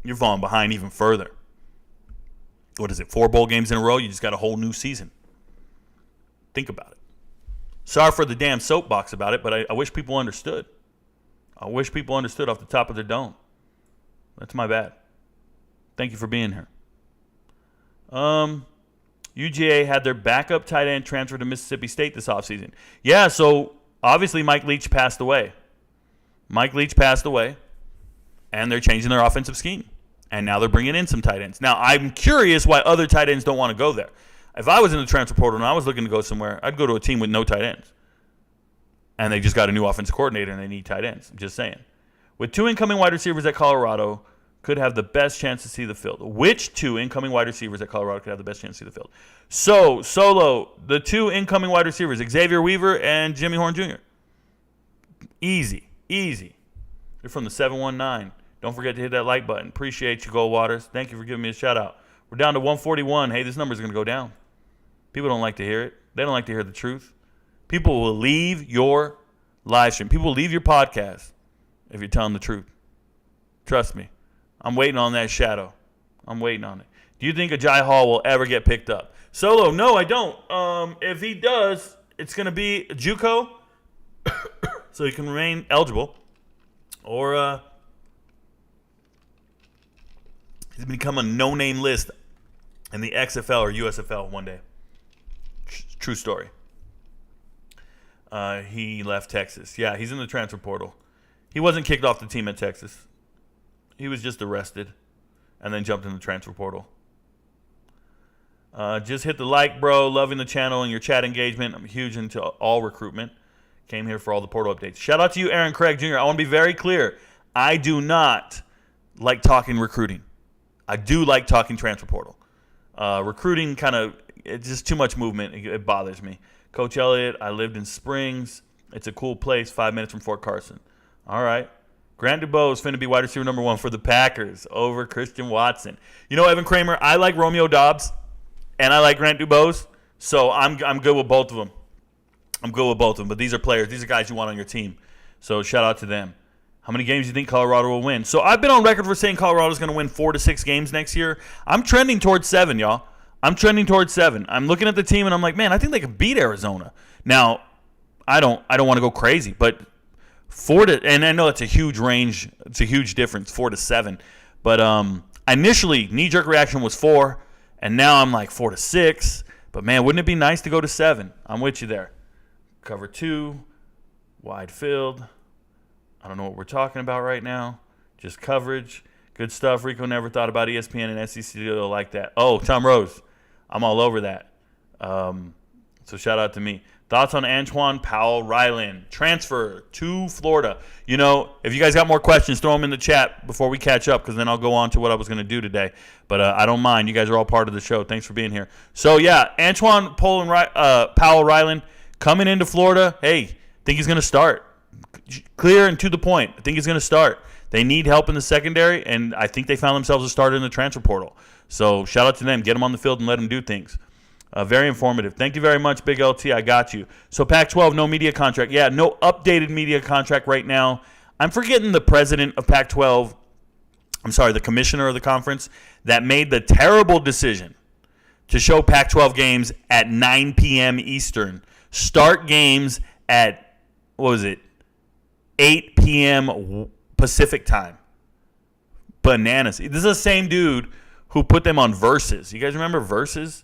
You're falling behind even further. What is it, 4 bowl games in a row? You just got a whole new season. Think about it. Sorry for the damn soapbox about it, but I wish people understood. I wish people understood off the top of their dome. That's my bad. Thank you for being here. UGA had their backup tight end transfer to Mississippi State this offseason. Yeah, so obviously Mike Leach passed away. And they're changing their offensive scheme. And now they're bringing in some tight ends. Now, I'm curious why other tight ends don't want to go there. If I was in the transfer portal and I was looking to go somewhere, I'd go to a team with no tight ends. And they just got a new offensive coordinator and they need tight ends. I'm just saying. With 2 incoming wide receivers at Colorado, could have the best chance to see the field? Which 2 incoming wide receivers at Colorado could have the best chance to see the field? So, Solo, the 2 incoming wide receivers, Xavier Weaver and Jimmy Horn Jr. Easy. You're from the 719. Don't forget to hit that like button. Appreciate you, Goldwaters. Thank you for giving me a shout out. We're down to 141. Hey, this number is going to go down. People don't like to hear it. They don't like to hear the truth. People will leave your live stream. People will leave your podcast if you're telling the truth. Trust me. I'm waiting on that shadow. I'm waiting on it. Do you think Ajay Hall will ever get picked up? Solo, no, I don't. If he does, it's going to be a JUCO, so he can remain eligible, or he's become a no-name list in the XFL or USFL one day. True story. He left Texas. Yeah, he's in the transfer portal. He wasn't kicked off the team at Texas. He was just arrested and then jumped in the transfer portal. Just hit the like, bro. Loving the channel and your chat engagement. I'm huge into all recruitment. Came here for all the portal updates. Shout out to you, Aaron Craig Jr. I want to be very clear. I do not like talking recruiting. I do like talking transfer portal. Recruiting it's just too much movement. It bothers me. Coach Elliott, I lived in Springs. It's a cool place, 5 minutes from Fort Carson. All right. Grant Dubois is finna be wide receiver number 1 for the Packers over Christian Watson. You know, Evan Kramer, I like Romeo Doubs and I like Grant Dubois, so I'm good with both of them. But these are players. These are guys you want on your team. So shout out to them. How many games do you think Colorado will win? So I've been on record for saying Colorado's going to win 4 to 6 games next year. I'm trending towards 7, y'all. I'm looking at the team and I'm like, man, I think they could beat Arizona. Now, I don't want to go crazy, but 4 to, and I know it's a huge range. It's a huge difference, 4 to 7. But initially, knee-jerk reaction was 4, and now I'm like 4 to 6. But man, wouldn't it be nice to go to 7? I'm with you there. Cover 2, wide field. I don't know what we're talking about right now. Just coverage. Good stuff. Rico never thought about ESPN and SEC deal like that. Oh, Tom Rose. I'm all over that. So shout out to me. Thoughts on Antoine Powell-Ryland, transfer to Florida. You know, if you guys got more questions, throw them in the chat before we catch up, because then I'll go on to what I was going to do today. But I don't mind. You guys are all part of the show. Thanks for being here. So, yeah, Antoine Powell-Ryland coming into Florida. Hey, think he's going to start. Clear and to the point. I think he's going to start. They need help in the secondary, and I think they found themselves a starter in the transfer portal. So shout out to them. Get them on the field and let them do things. Very informative. Thank you very much, Big LT. I got you. So Pac-12, no media contract. Yeah, no updated media contract right now. I'm forgetting the president of Pac-12. I'm sorry, the commissioner of the conference that made the terrible decision to show Pac-12 games at 9 p.m. Eastern. Start games at, 8 p.m. Pacific time. Bananas. This is the same dude who put them on Versus. You guys remember Versus?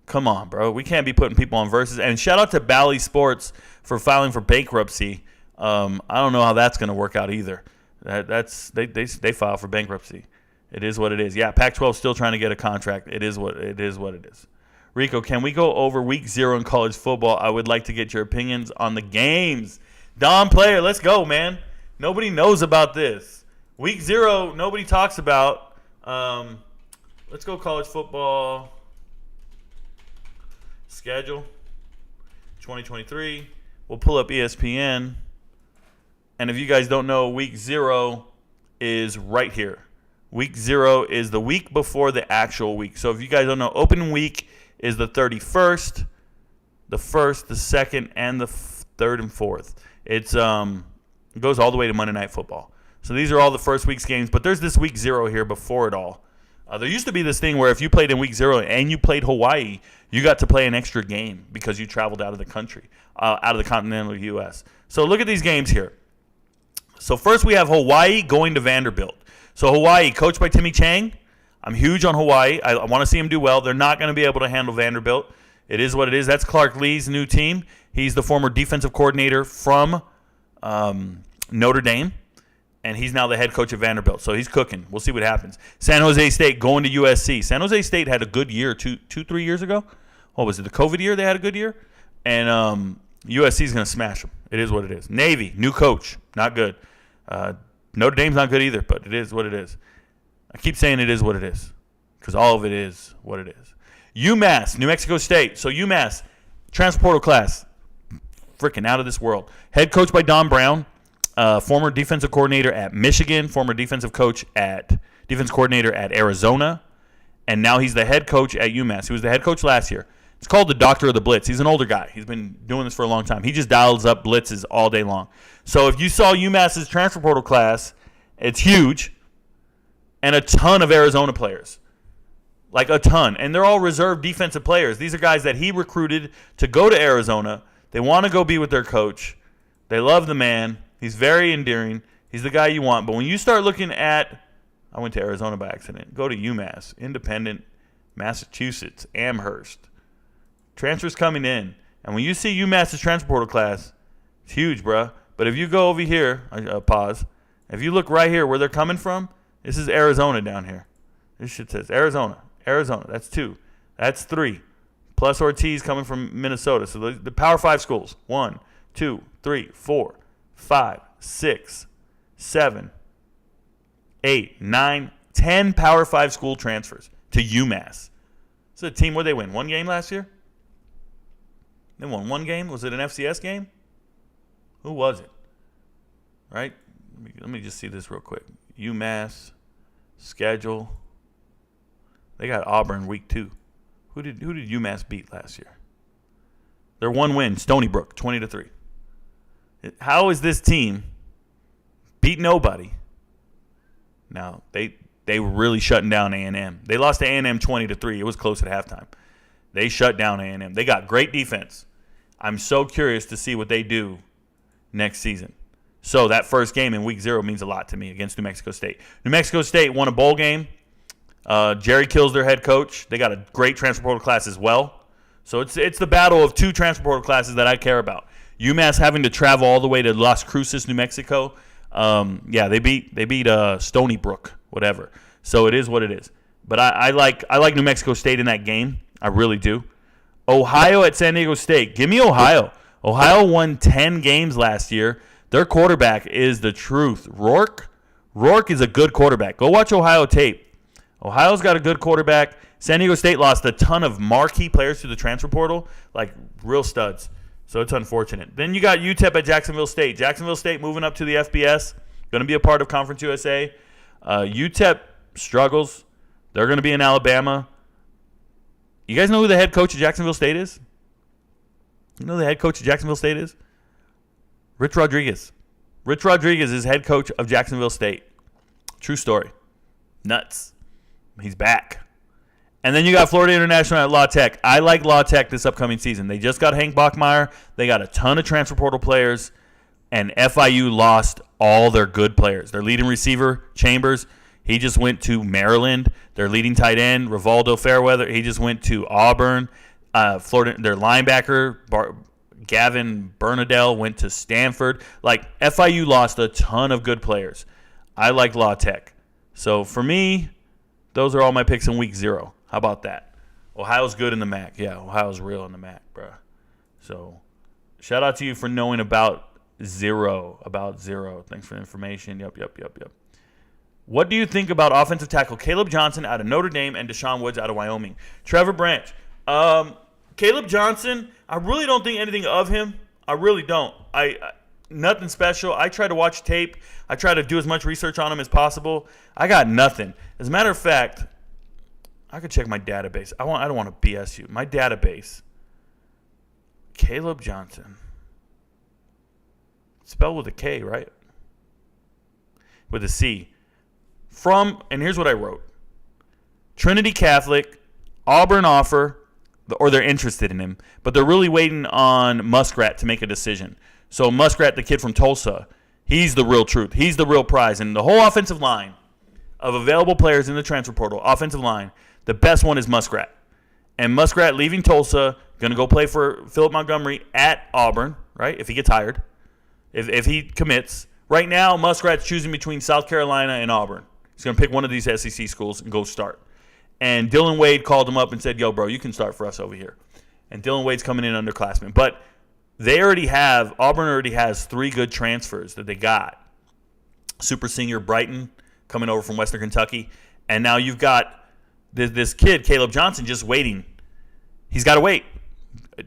Come on, bro. We can't be putting people on Versus. And shout out to Bally Sports for filing for bankruptcy. I don't know how that's going to work out either. They file for bankruptcy. It is what it is. Yeah, Pac-12 still trying to get a contract. It is what it is. Rico, can we go over week 0 in college football? I would like to get your opinions on the games. Don Player, let's go, man. Nobody knows about this. Week 0, nobody talks about. Let's go college football schedule 2023. We'll pull up ESPN. And if you guys don't know, week 0 is right here. Week 0 is the week before the actual week. So if you guys don't know, open week is the 31st, the 1st, the 2nd, and the 3rd and 4th. It goes all the way to Monday Night Football. So these are all the first week's games, but there's this week 0 here before it all. There used to be this thing where if you played in week 0 and you played Hawaii, you got to play an extra game because you traveled out of the country, out of the continental U.S. So look at these games here. So first we have Hawaii going to Vanderbilt. So Hawaii, coached by Timmy Chang. I'm huge on Hawaii. I want to see him do well. They're not going to be able to handle Vanderbilt. It is what it is. That's Clark Lee's new team. He's the former defensive coordinator from Notre Dame. And he's now the head coach of Vanderbilt. So he's cooking. We'll see what happens. San Jose State going to USC. San Jose State had a good year 3 years ago. What was it, the COVID year they had a good year? And USC is going to smash them. It is what it is. Navy, new coach, not good. Notre Dame's not good either, but it is what it is. I keep saying it is what it is because all of it is what it is. UMass, New Mexico State. So UMass, transfer portal class, freaking out of this world. Head coach by Don Brown, former defensive coordinator at Michigan, former defensive coordinator at Arizona, and now he's the head coach at UMass. He was the head coach last year. It's called the Doctor of the Blitz. He's an older guy. He's been doing this for a long time. He just dials up blitzes all day long. So if you saw UMass's transfer portal class, it's huge, and a ton of Arizona players. Like a ton. And they're all reserve defensive players. These are guys that he recruited to go to Arizona. They want to go be with their coach. They love the man. He's very endearing. He's the guy you want. But when you start looking at, I went to Arizona by accident. Go to UMass, Independent, Massachusetts, Amherst. Transfers coming in. And when you see UMass's transfer portal class, it's huge, bruh. But if you go over here, pause. If you look right here where they're coming from, this is Arizona down here. This shit says Arizona. That's 2. That's 3. Plus Ortiz coming from Minnesota. So the Power 5 schools. 1, 2, 3, 4, 5, 6, 7, 8, 9, 10 Power 5 school transfers to UMass. It's a team where they win 1 game last year. They won 1 game. Was it an FCS game? Who was it? Right? Let me just see this real quick. UMass schedule. They got Auburn week 2. Who did UMass beat last year? Their 1 win, Stony Brook, 20-3. How is this team beat nobody? Now they were really shutting down A&M. They lost to A&M 20-3. It was close at halftime. They shut down A&M. They got great defense. I'm so curious to see what they do next season. So that first game in week 0 means a lot to me against New Mexico State. New Mexico State won a bowl game. Jerry Kill's their head coach. They got a great transfer portal class as well. So it's the battle of 2 transfer portal classes that I care about. UMass having to travel all the way to Las Cruces, New Mexico. They beat Stony Brook, whatever. So it is what it is. But I like New Mexico State in that game. I really do. Ohio at San Diego State. Give me Ohio. Ohio won 10 games last year. Their quarterback is the truth. Rourke is a good quarterback. Go watch Ohio tape. Ohio's got a good quarterback. San Diego State lost a ton of marquee players to the transfer portal, like real studs. So it's unfortunate. Then you got UTEP at Jacksonville State. Jacksonville State moving up to the FBS, going to be a part of Conference USA. UTEP struggles. They're going to be in Alabama. You guys know who the head coach of Jacksonville State is? You know who the head coach of Jacksonville State is? Rich Rodriguez. Rich Rodriguez is head coach of Jacksonville State. True story. Nuts. He's back. And then you got Florida International at La Tech. I like La Tech this upcoming season. They just got Hank Bachmeier. They got a ton of transfer portal players. And FIU lost all their good players. Their leading receiver, Chambers, he just went to Maryland. Their leading tight end, Rivaldo Fairweather, he just went to Auburn. Florida, their linebacker, Gavin Bernadelle, went to Stanford. Like, FIU lost a ton of good players. I like La Tech. So, for me, those are all my picks in week 0. How about that? Ohio's good in the MAC. Yeah, Ohio's real in the MAC, bro. So, shout out to you for knowing about zero. Thanks for the information. Yep. What do you think about offensive tackle Caleb Johnson out of Notre Dame and Deshaun Woods out of Wyoming? Trevor Branch. Caleb Johnson, I really don't think anything of him. I really don't. Nothing special. I try to watch tape. I try to do as much research on him as possible. I got nothing. As a matter of fact, I could check my database. I don't want to BS you. My database, Caleb Johnson. Spelled with a K, right? With a C. And here's what I wrote. Trinity Catholic, Auburn offer, or they're interested in him, but they're really waiting on Muskrat to make a decision. So Muskrat, the kid from Tulsa, he's the real truth. He's the real prize. And the whole offensive line of available players in the transfer portal, offensive line, the best one is Muskrat. And Muskrat leaving Tulsa, going to go play for Philip Montgomery at Auburn, right, if he gets hired, if he commits. Right now, Muskrat's choosing between South Carolina and Auburn. He's going to pick one of these SEC schools and go start. And Dylan Wade called him up and said, yo, bro, you can start for us over here. And Dylan Wade's coming in underclassman. But Auburn already has 3 good transfers that they got. Super senior Brighton coming over from Western Kentucky. And now you've got this kid, Caleb Johnson, just waiting. He's got to wait.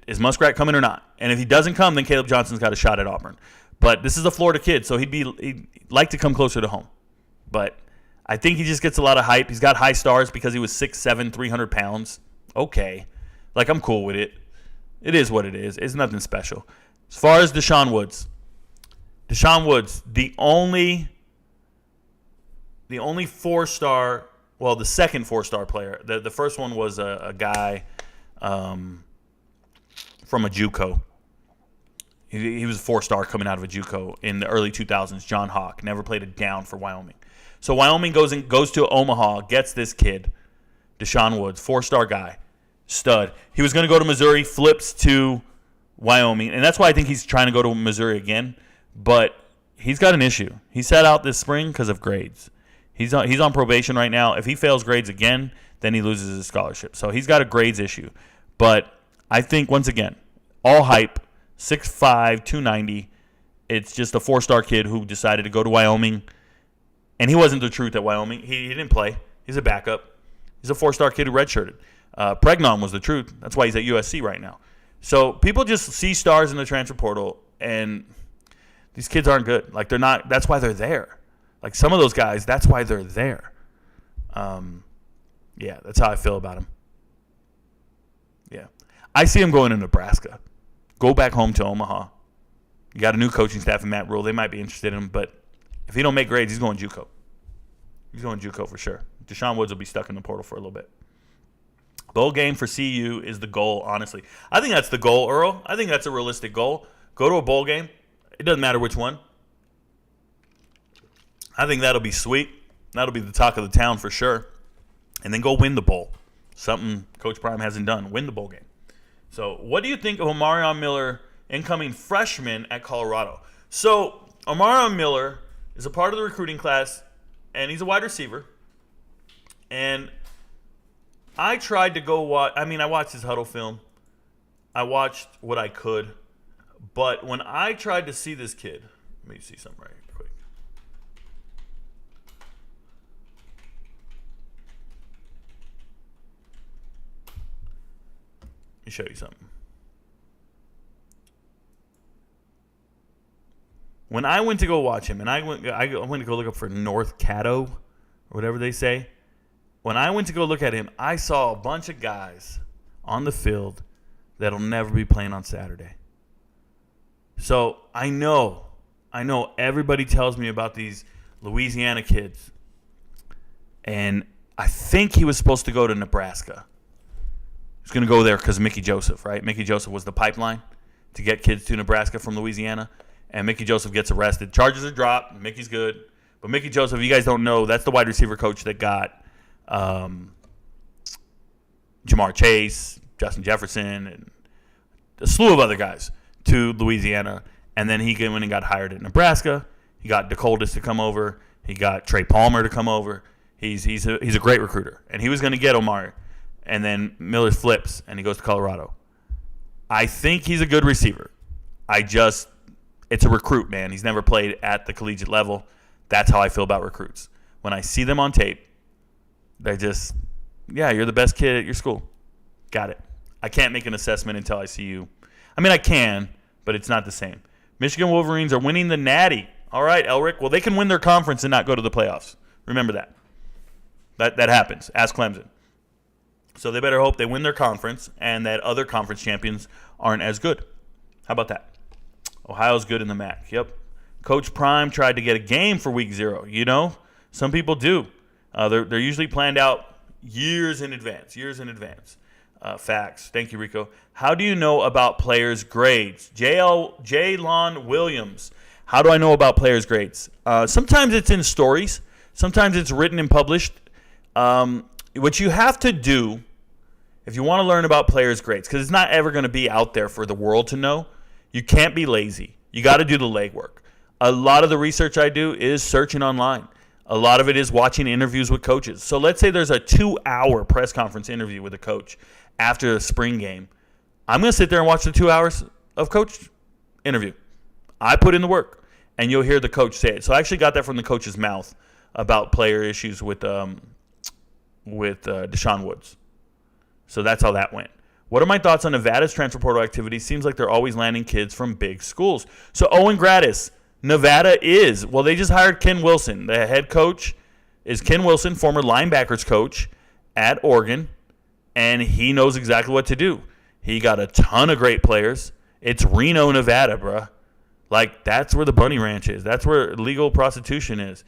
Is Muskrat coming or not? And if he doesn't come, then Caleb Johnson's got a shot at Auburn. But this is a Florida kid, so he'd like to come closer to home. But I think he just gets a lot of hype. He's got high stars because he was 6'7", 300 pounds. Okay. Like, I'm cool with it. It is what it is. It's nothing special. As far as Deshaun Woods, the only 4-star, well, the second 4-star player. The first one was a guy from a JUCO. He was a 4-star coming out of a JUCO in the early 2000s. John Hawk never played a down for Wyoming. So Wyoming goes to Omaha, gets this kid, Deshaun Woods, 4-star guy, stud. He was going to go to Missouri, flips to Wyoming, and that's why I think he's trying to go to Missouri again. But he's got an issue. He sat out this spring because of grades. He's on probation right now. If he fails grades again, then he loses his scholarship. So he's got a grades issue. But I think, once again, all hype. 6'5", 290. It's just a 4-star kid who decided to go to Wyoming. And he wasn't the truth at Wyoming. He didn't play. He's a backup. He's a 4-star kid who redshirted. Pregnon was the truth. That's why he's at USC right now. So people just see stars in the transfer portal, and these kids aren't good. Like, they're not. That's why they're there. Like, some of those guys, that's why they're there. Yeah, that's how I feel about him. Yeah. I see him going to Nebraska. Go back home to Omaha. You got a new coaching staff in Matt Rule. They might be interested in him, but if he don't make grades, he's going JUCO. He's going JUCO for sure. Deshaun Woods will be stuck in the portal for a little bit. Bowl game for CU is the goal, honestly. I think that's the goal, Earl. I think that's a realistic goal. Go to a bowl game. It doesn't matter which one. I think that'll be sweet. That'll be the talk of the town for sure. And then go win the bowl. Something Coach Prime hasn't done. Win the bowl game. So what do you think of Omarion Miller, incoming freshman at Colorado? So Omarion Miller is a part of the recruiting class, and he's a wide receiver. And I tried to go watch – I watched his huddle film. I watched what I could. But when I tried to see this kid – let me see something right quick. Let me show you something. When I went to go watch him, and I went to go look up for North Caddo, or whatever they say. When I went to go look at him, I saw a bunch of guys on the field that'll never be playing on Saturday. So I know everybody tells me about these Louisiana kids. And I think he was supposed to go to Nebraska. He's going to go there because Mickey Joseph, right? Mickey Joseph was the pipeline to get kids to Nebraska from Louisiana. And Mickey Joseph gets arrested. Charges are dropped. Mickey's good. But Mickey Joseph, if you guys don't know, that's the wide receiver coach that got Jamar Chase, Justin Jefferson, and a slew of other guys to Louisiana. And then he went and got hired at Nebraska. He got DeColdis to come over. He got Trey Palmer to come over. He's a great recruiter. And he was going to get Omar. And then Miller flips, and he goes to Colorado. I think he's a good receiver. It's a recruit, man. He's never played at the collegiate level. That's how I feel about recruits. When I see them on tape, they're just, yeah, you're the best kid at your school. Got it. I can't make an assessment until I see you. I can, but it's not the same. Michigan Wolverines are winning the Natty. All right, Elric. Well, they can win their conference and not go to the playoffs. Remember that. That happens. Ask Clemson. So they better hope they win their conference and that other conference champions aren't as good. How about that? Ohio's good in the MAC. Yep. Coach Prime tried to get a game for week 0. You know, some people do. They're usually planned out years in advance. Facts. Thank you, Rico. How do you know about players' grades? Jaylon Williams. How do I know about players' grades? Sometimes it's in stories. Sometimes it's written and published. What you have to do if you want to learn about players' grades, because it's not ever going to be out there for the world to know, you can't be lazy. You got to do the legwork. A lot of the research I do is searching online. A lot of it is watching interviews with coaches. So let's say there's a 2-hour press conference interview with a coach after a spring game. I'm going to sit there and watch the 2 hours of coach interview. I put in the work, and you'll hear the coach say it. So I actually got that from the coach's mouth about player issues with Deshaun Woods. So that's how that went. What are my thoughts on Nevada's transfer portal activity? Seems like they're always landing kids from big schools. So Owen Gratis, Nevada is, well, they just hired Ken Wilson. The head coach is Ken Wilson, former linebackers coach at Oregon, and he knows exactly what to do. He got a ton of great players. It's Reno, Nevada, bruh. Like, that's where the bunny ranch is. That's where legal prostitution is.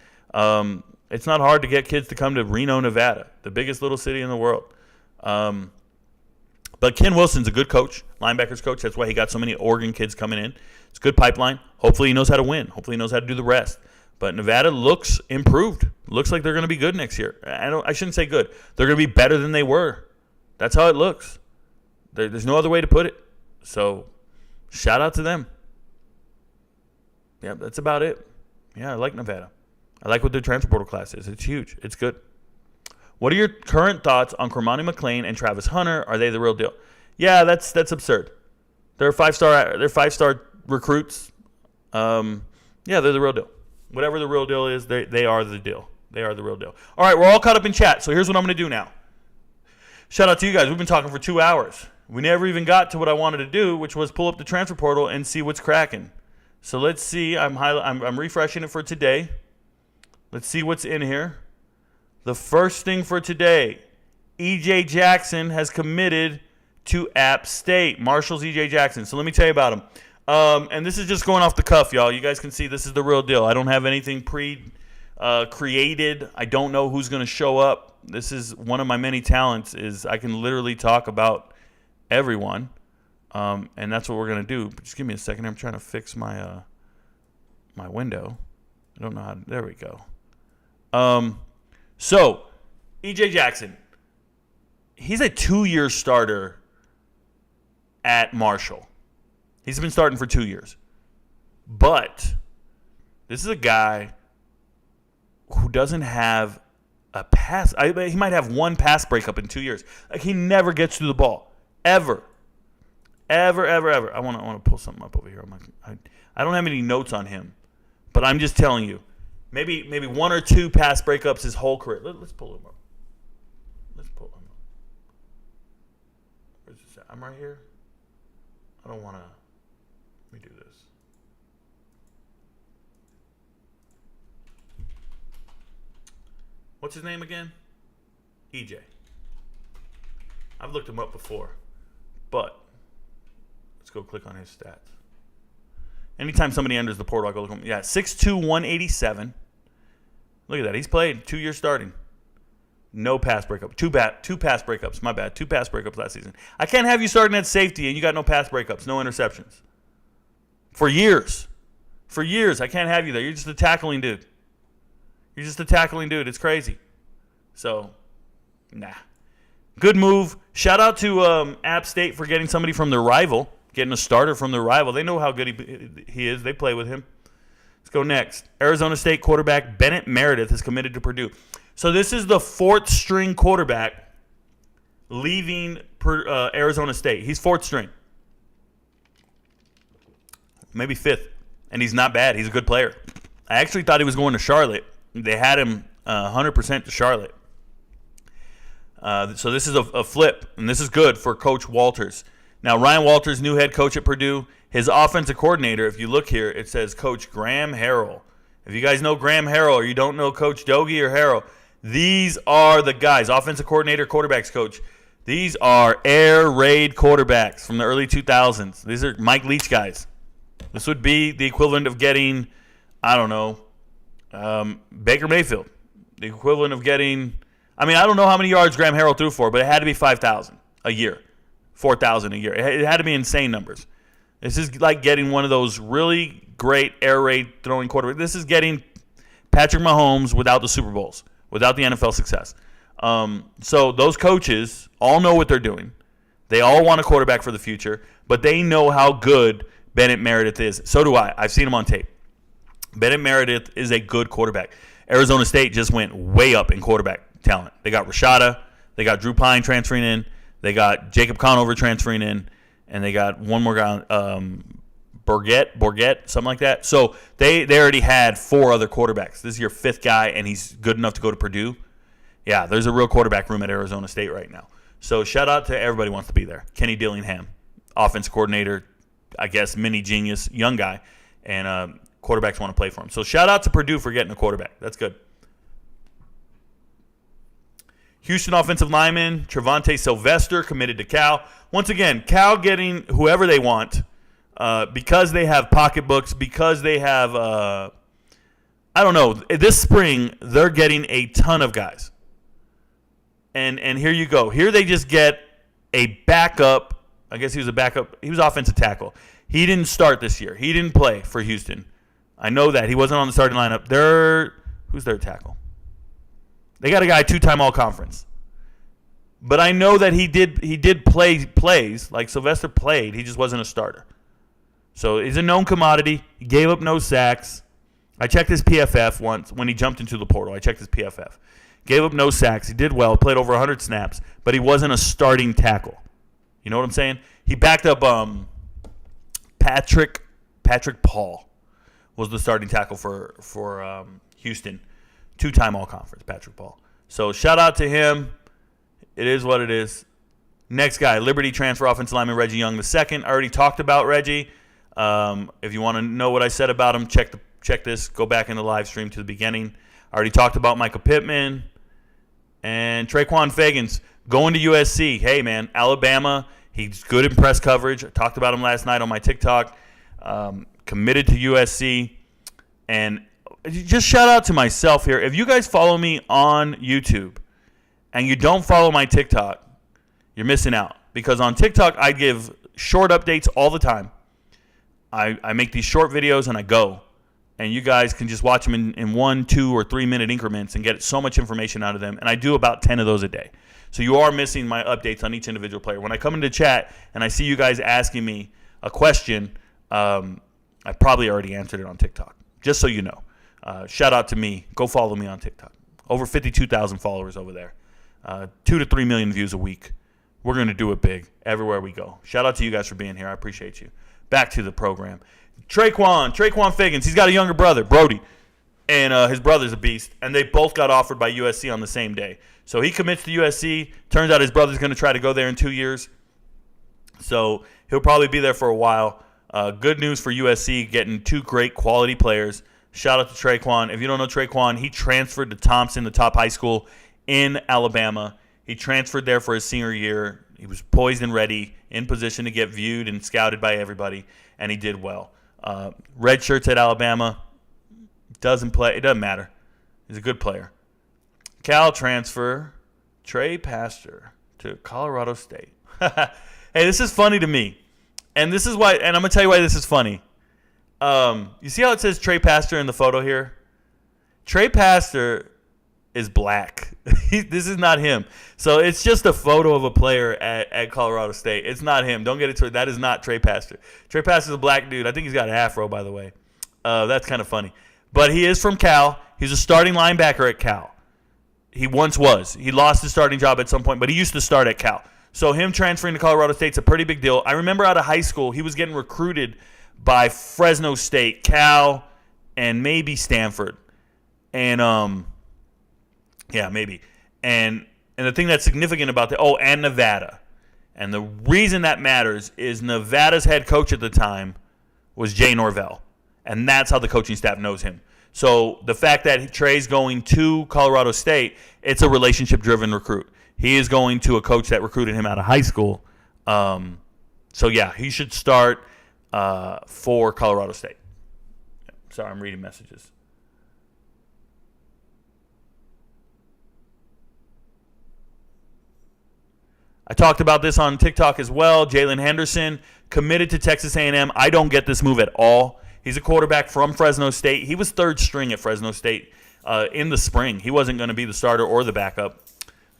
It's not hard to get kids to come to Reno, Nevada, the biggest little city in the world. But Ken Wilson's a good coach, linebackers coach. That's why he got so many Oregon kids coming in. It's a good pipeline. Hopefully he knows how to win. Hopefully he knows how to do the rest. But Nevada looks improved. Looks like they're going to be good next year. I shouldn't say good. They're going to be better than they were. That's how it looks. There's no other way to put it. So shout out to them. Yeah, that's about it. Yeah, I like Nevada. I like what their transfer portal class is. It's huge. It's good. What are your current thoughts on Cormani McLean and Travis Hunter? Are they the real deal? Yeah, that's absurd. They're five-star recruits. Yeah, they're the real deal. Whatever the real deal is, they are the deal. They are the real deal. All right, we're all caught up in chat, so here's what I'm going to do now. Shout out to you guys. We've been talking for 2 hours. We never even got to what I wanted to do, which was pull up the transfer portal and see what's cracking. So let's see. I'm refreshing it for today. Let's see what's in here. The first thing for today, E.J. Jackson has committed to App State. Marshall's E.J. Jackson. So let me tell you about him. And this is just going off the cuff, y'all. You guys can see this is the real deal. I don't have anything created. I don't know who's going to show up. This is one of my many talents is I can literally talk about everyone. And that's what we're going to do. But just give me a second. I'm trying to fix my my window. I don't know how to, there we go. So, E.J. Jackson, he's a 2-year starter at Marshall. He's been starting for 2 years. But this is a guy who doesn't have a pass. He might have one pass breakup in 2 years. Like, he never gets to the ball. Ever. I want to pull something up over here. I don't have any notes on him. But I'm just telling you. Maybe 1 or 2 pass breakups his whole career. Let's pull him up. Where's this at? I'm right here. I don't want to. Let me do this. What's his name again? EJ. I've looked him up before. But let's go click on his stats. Anytime somebody enters the portal, I go look at him. Yeah, 6'2", 187. Look at that. He's played 2 years starting. No pass breakup. Two pass breakups. My bad. 2 pass breakups last season. I can't have you starting at safety and you got no pass breakups, no interceptions. For years. I can't have you there. You're just a tackling dude. It's crazy. So, nah. Good move. Shout out to App State for getting somebody from their rival, getting a starter from their rival. They know how good he is. They play with him. Let's go next. Arizona State quarterback Bennett Meredith is committed to Purdue. So this is the 4th string quarterback leaving Arizona State. He's 4th string. Maybe 5th. And he's not bad. He's a good player. I actually thought he was going to Charlotte. They had him 100% to Charlotte. So this is a flip, and this is good for Coach Walters. Now, Ryan Walters, new head coach at Purdue. His offensive coordinator, if you look here, it says Coach Graham Harrell. If you guys know Graham Harrell or you don't know Coach Dogie or Harrell, these are the guys. Offensive coordinator, quarterbacks coach. These are air raid quarterbacks from the early 2000s. These are Mike Leach guys. This would be the equivalent of getting, I don't know, Baker Mayfield. The equivalent of getting, I don't know how many yards Graham Harrell threw for, but it had to be 5,000 a year, 4,000 a year. It had to be insane numbers. This is like getting one of those really great air raid throwing quarterbacks. This is getting Patrick Mahomes without the Super Bowls, without the NFL success. So those coaches all know what they're doing. They all want a quarterback for the future, but they know how good Bennett Meredith is. So do I. I've seen him on tape. Bennett Meredith is a good quarterback. Arizona State just went way up in quarterback talent. They got Rashada. They got Drew Pine transferring in. They got Jacob Conover transferring in. And they got one more guy, Bourget, something like that. So they already had 4 other quarterbacks. This is your 5th guy, and he's good enough to go to Purdue. Yeah, there's a real quarterback room at Arizona State right now. So shout out to everybody who wants to be there. Kenny Dillingham, offense coordinator, I guess mini genius, young guy, and quarterbacks want to play for him. So shout out to Purdue for getting a quarterback. That's good. Houston offensive lineman Trevante Sylvester committed to Cal. Once again, Cal getting whoever they want because they have pocketbooks, because they have, I don't know, this spring they're getting a ton of guys. And here you go. Here they just get a backup. I guess he was a backup. He was offensive tackle. He didn't start this year. He didn't play for Houston. I know that. He wasn't on the starting lineup. Who's their tackle? They got a guy 2-time All-Conference. But I know that he did play plays, like Sylvester played. He just wasn't a starter. So he's a known commodity. He gave up no sacks. I checked his PFF once when he jumped into the portal. I checked his PFF. Gave up no sacks. He did well. Played over 100 snaps. But he wasn't a starting tackle. You know what I'm saying? He backed up Patrick Paul was the starting tackle for Houston. 2-time All-Conference, Patrick Paul. So shout out to him. It is what it is. Next guy, Liberty transfer offensive lineman Reggie Young II. I already talked about Reggie. If you want to know what I said about him, check this. Go back in the live stream to the beginning. I already talked about Micah Pittman. And Traquan Fagans going to USC. Hey, man, Alabama. He's good in press coverage. I talked about him last night on my TikTok. Committed to USC. And just shout out to myself here. If you guys follow me on YouTube and you don't follow my TikTok, you're missing out. Because on TikTok, I give short updates all the time. I make these short videos and I go. And you guys can just watch them in 1, 2, or 3 minute increments and get so much information out of them. And I do about 10 of those a day. So you are missing my updates on each individual player. When I come into chat and I see you guys asking me a question, I probably already answered it on TikTok. Just so you know. Shout out to me. Go follow me on TikTok. Over 52,000 followers over there. 2 to 3 million views a week. We're going to do it big everywhere we go. Shout out to you guys for being here. I appreciate you. Back to the program. Traquan Fagans. He's got a younger brother, Brody. And his brother's a beast. And they both got offered by USC on the same day. So he commits to USC. Turns out his brother's going to try to go there in 2 years. So he'll probably be there for a while. Good news for USC, getting 2 great quality players. Shout out to Traquan. If you don't know Traquan, he transferred to Thompson, the top high school in Alabama. He transferred there for his senior year. He was poised and ready, in position to get viewed and scouted by everybody, and he did well. Red shirts at Alabama. Doesn't play. It doesn't matter. He's a good player. Cal transfer, Trey Pastor to Colorado State. Hey, this is funny to me. And this is why, and I'm going to tell you why this is funny. You see how it says Trey Pastor in the photo here? Trey Pastor is black. This is not him. So it's just a photo of a player at Colorado State. It's not him. Don't get it twisted. That is not Trey Pastor. Trey Pastor is a black dude. I think he's got an afro, by the way. That's kind of funny. But he is from Cal. He's a starting linebacker at Cal. He once was. He lost his starting job at some point, but he used to start at Cal. So him transferring to Colorado State's a pretty big deal. I remember out of high school, he was getting recruited by Fresno State, Cal, and maybe Stanford. And yeah, maybe. And the thing that's significant about that, and Nevada. And the reason that matters is Nevada's head coach at the time was Jay Norvell. And that's how the coaching staff knows him. So the fact that Trey's going to Colorado State, it's a relationship-driven recruit. He is going to a coach that recruited him out of high school. So, yeah, he should start for Colorado State. Sorry, I'm reading messages. I talked about this on TikTok as well. Jalen Henderson committed to Texas A&M. I don't get this move at all. He's a quarterback from Fresno State. He was third string at Fresno State in the spring. He wasn't going to be the starter or the backup.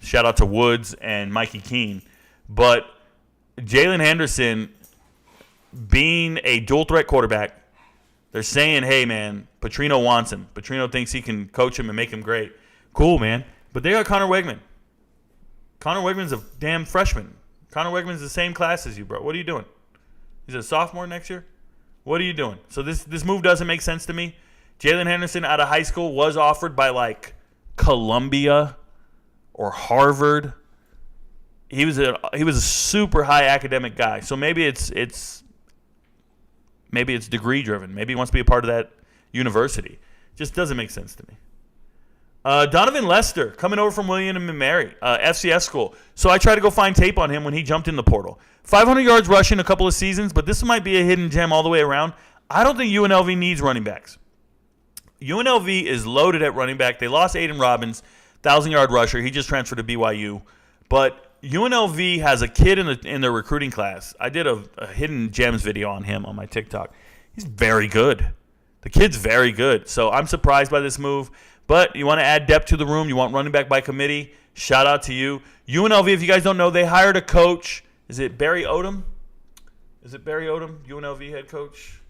Shout out to Woods and Mikey Keene. But Jalen Henderson, being a dual-threat quarterback, they're saying, hey, man, Petrino wants him. Petrino thinks he can coach him and make him great. Cool, man. But they got Connor Wegman. Connor Wegman's a damn freshman. Connor Wegman's the same class as you, bro. What are you doing? He's a sophomore next year? What are you doing? So this move doesn't make sense to me. Jalen Henderson out of high school was offered by, like, Columbia or Harvard. He was a super high academic guy. So maybe it's degree driven. Maybe he wants to be a part of that university. Just doesn't make sense to me. Donovan Lester coming over from William and Mary, FCS school. So I tried to go find tape on him when he jumped in the portal. 500 yards rushing a couple of seasons, but this might be a hidden gem all the way around. I don't think UNLV needs running backs. UNLV is loaded at running back. They lost Aiden Robbins, 1,000-yard rusher. He just transferred to BYU. But UNLV has a kid in their recruiting class. I did a hidden gems video on him on my TikTok. He's very good. The kid's very good. So I'm surprised by this move. But you want to add depth to the room. You want running back by committee. Shout out to you. UNLV, if you guys don't know, they hired a coach. Is it Barry Odom? UNLV head coach?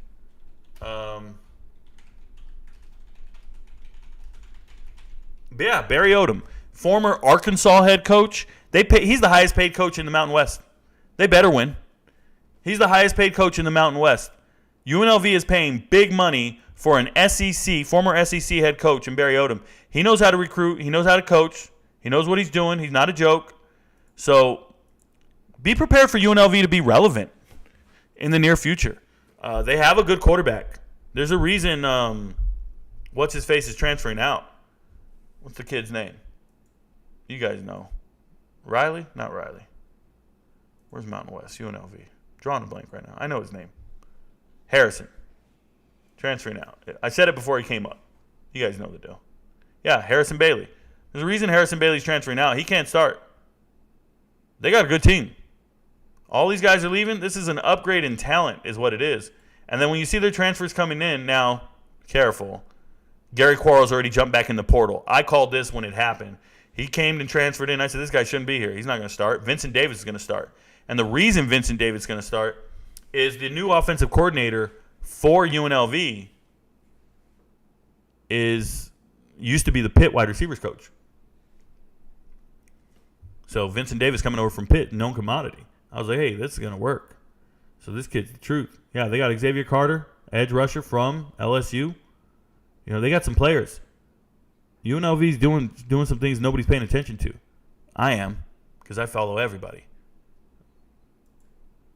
Yeah, Barry Odom. Former Arkansas head coach. He's the highest paid coach in the Mountain West. They better win. He's the highest paid coach in the Mountain West. UNLV is paying big money for an former SEC head coach in Barry Odom. He knows how to recruit. He knows how to coach. He knows what he's doing. He's not a joke. So be prepared for UNLV to be relevant in the near future. They have a good quarterback. There's a reason what's-his-face is transferring out. What's the kid's name? You guys know. Riley? Not Riley. Where's Mountain West? UNLV. Drawing a blank right now. I know his name. Harrison. Transferring out. I said it before he came up. You guys know the deal. Yeah, Harrison Bailey. There's a reason Harrison Bailey's transferring out. He can't start. They got a good team. All these guys are leaving. This is an upgrade in talent is what it is. And then when you see their transfers coming in, now, careful. Gary Quarles already jumped back in the portal. I called this when it happened. He came and transferred in. I said, this guy shouldn't be here. He's not going to start. Vincent Davis is going to start. And the reason Vincent Davis is going to start is the new offensive coordinator for UNLV used to be the Pitt wide receivers coach. So Vincent Davis coming over from Pitt, known commodity. I was like, hey, this is going to work. So this kid's the truth. Yeah, they got Xavier Carter, edge rusher from LSU. You know, they got some players. UNLV's doing some things nobody's paying attention to. I am, because I follow everybody.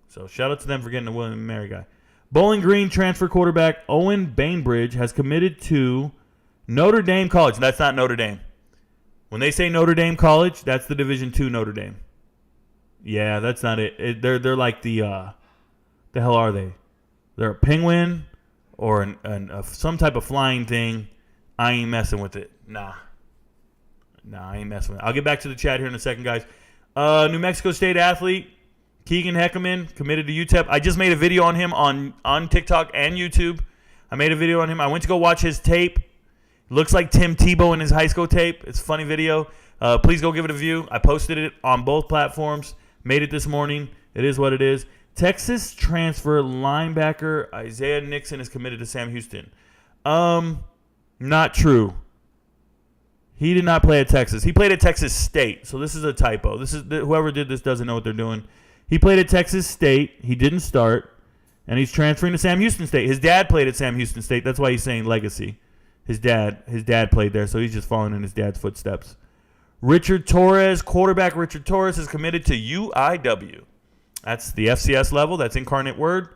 So shout out to them for getting the William and Mary guy. Bowling Green transfer quarterback Owen Bainbridge has committed to Notre Dame College. That's not Notre Dame. When they say Notre Dame College, that's the Division II Notre Dame. Yeah, that's not it. They're like the hell are they? They're a penguin or some type of flying thing. I ain't messing with it. Nah, I ain't messing with it. I'll get back to the chat here in a second, guys. New Mexico State athlete Keegan Heckerman committed to UTEP. I just made a video on him on TikTok and YouTube. I made a video on him. I went to go watch his tape. Looks like Tim Tebow in his high school tape. It's a funny video. Please go give it a view. I posted it on both platforms. Made it this morning. It is what it is. Texas transfer linebacker Isaiah Nixon is committed to Sam Houston. Not true. He did not play at Texas. He played at Texas State. So this is a typo. Whoever did this doesn't know what they're doing. He played at Texas State. He didn't start. And he's transferring to Sam Houston State. His dad played at Sam Houston State. That's why he's saying legacy. His dad played there, so he's just following in his dad's footsteps. Quarterback Richard Torres is committed to UIW. That's the FCS level. That's Incarnate Word.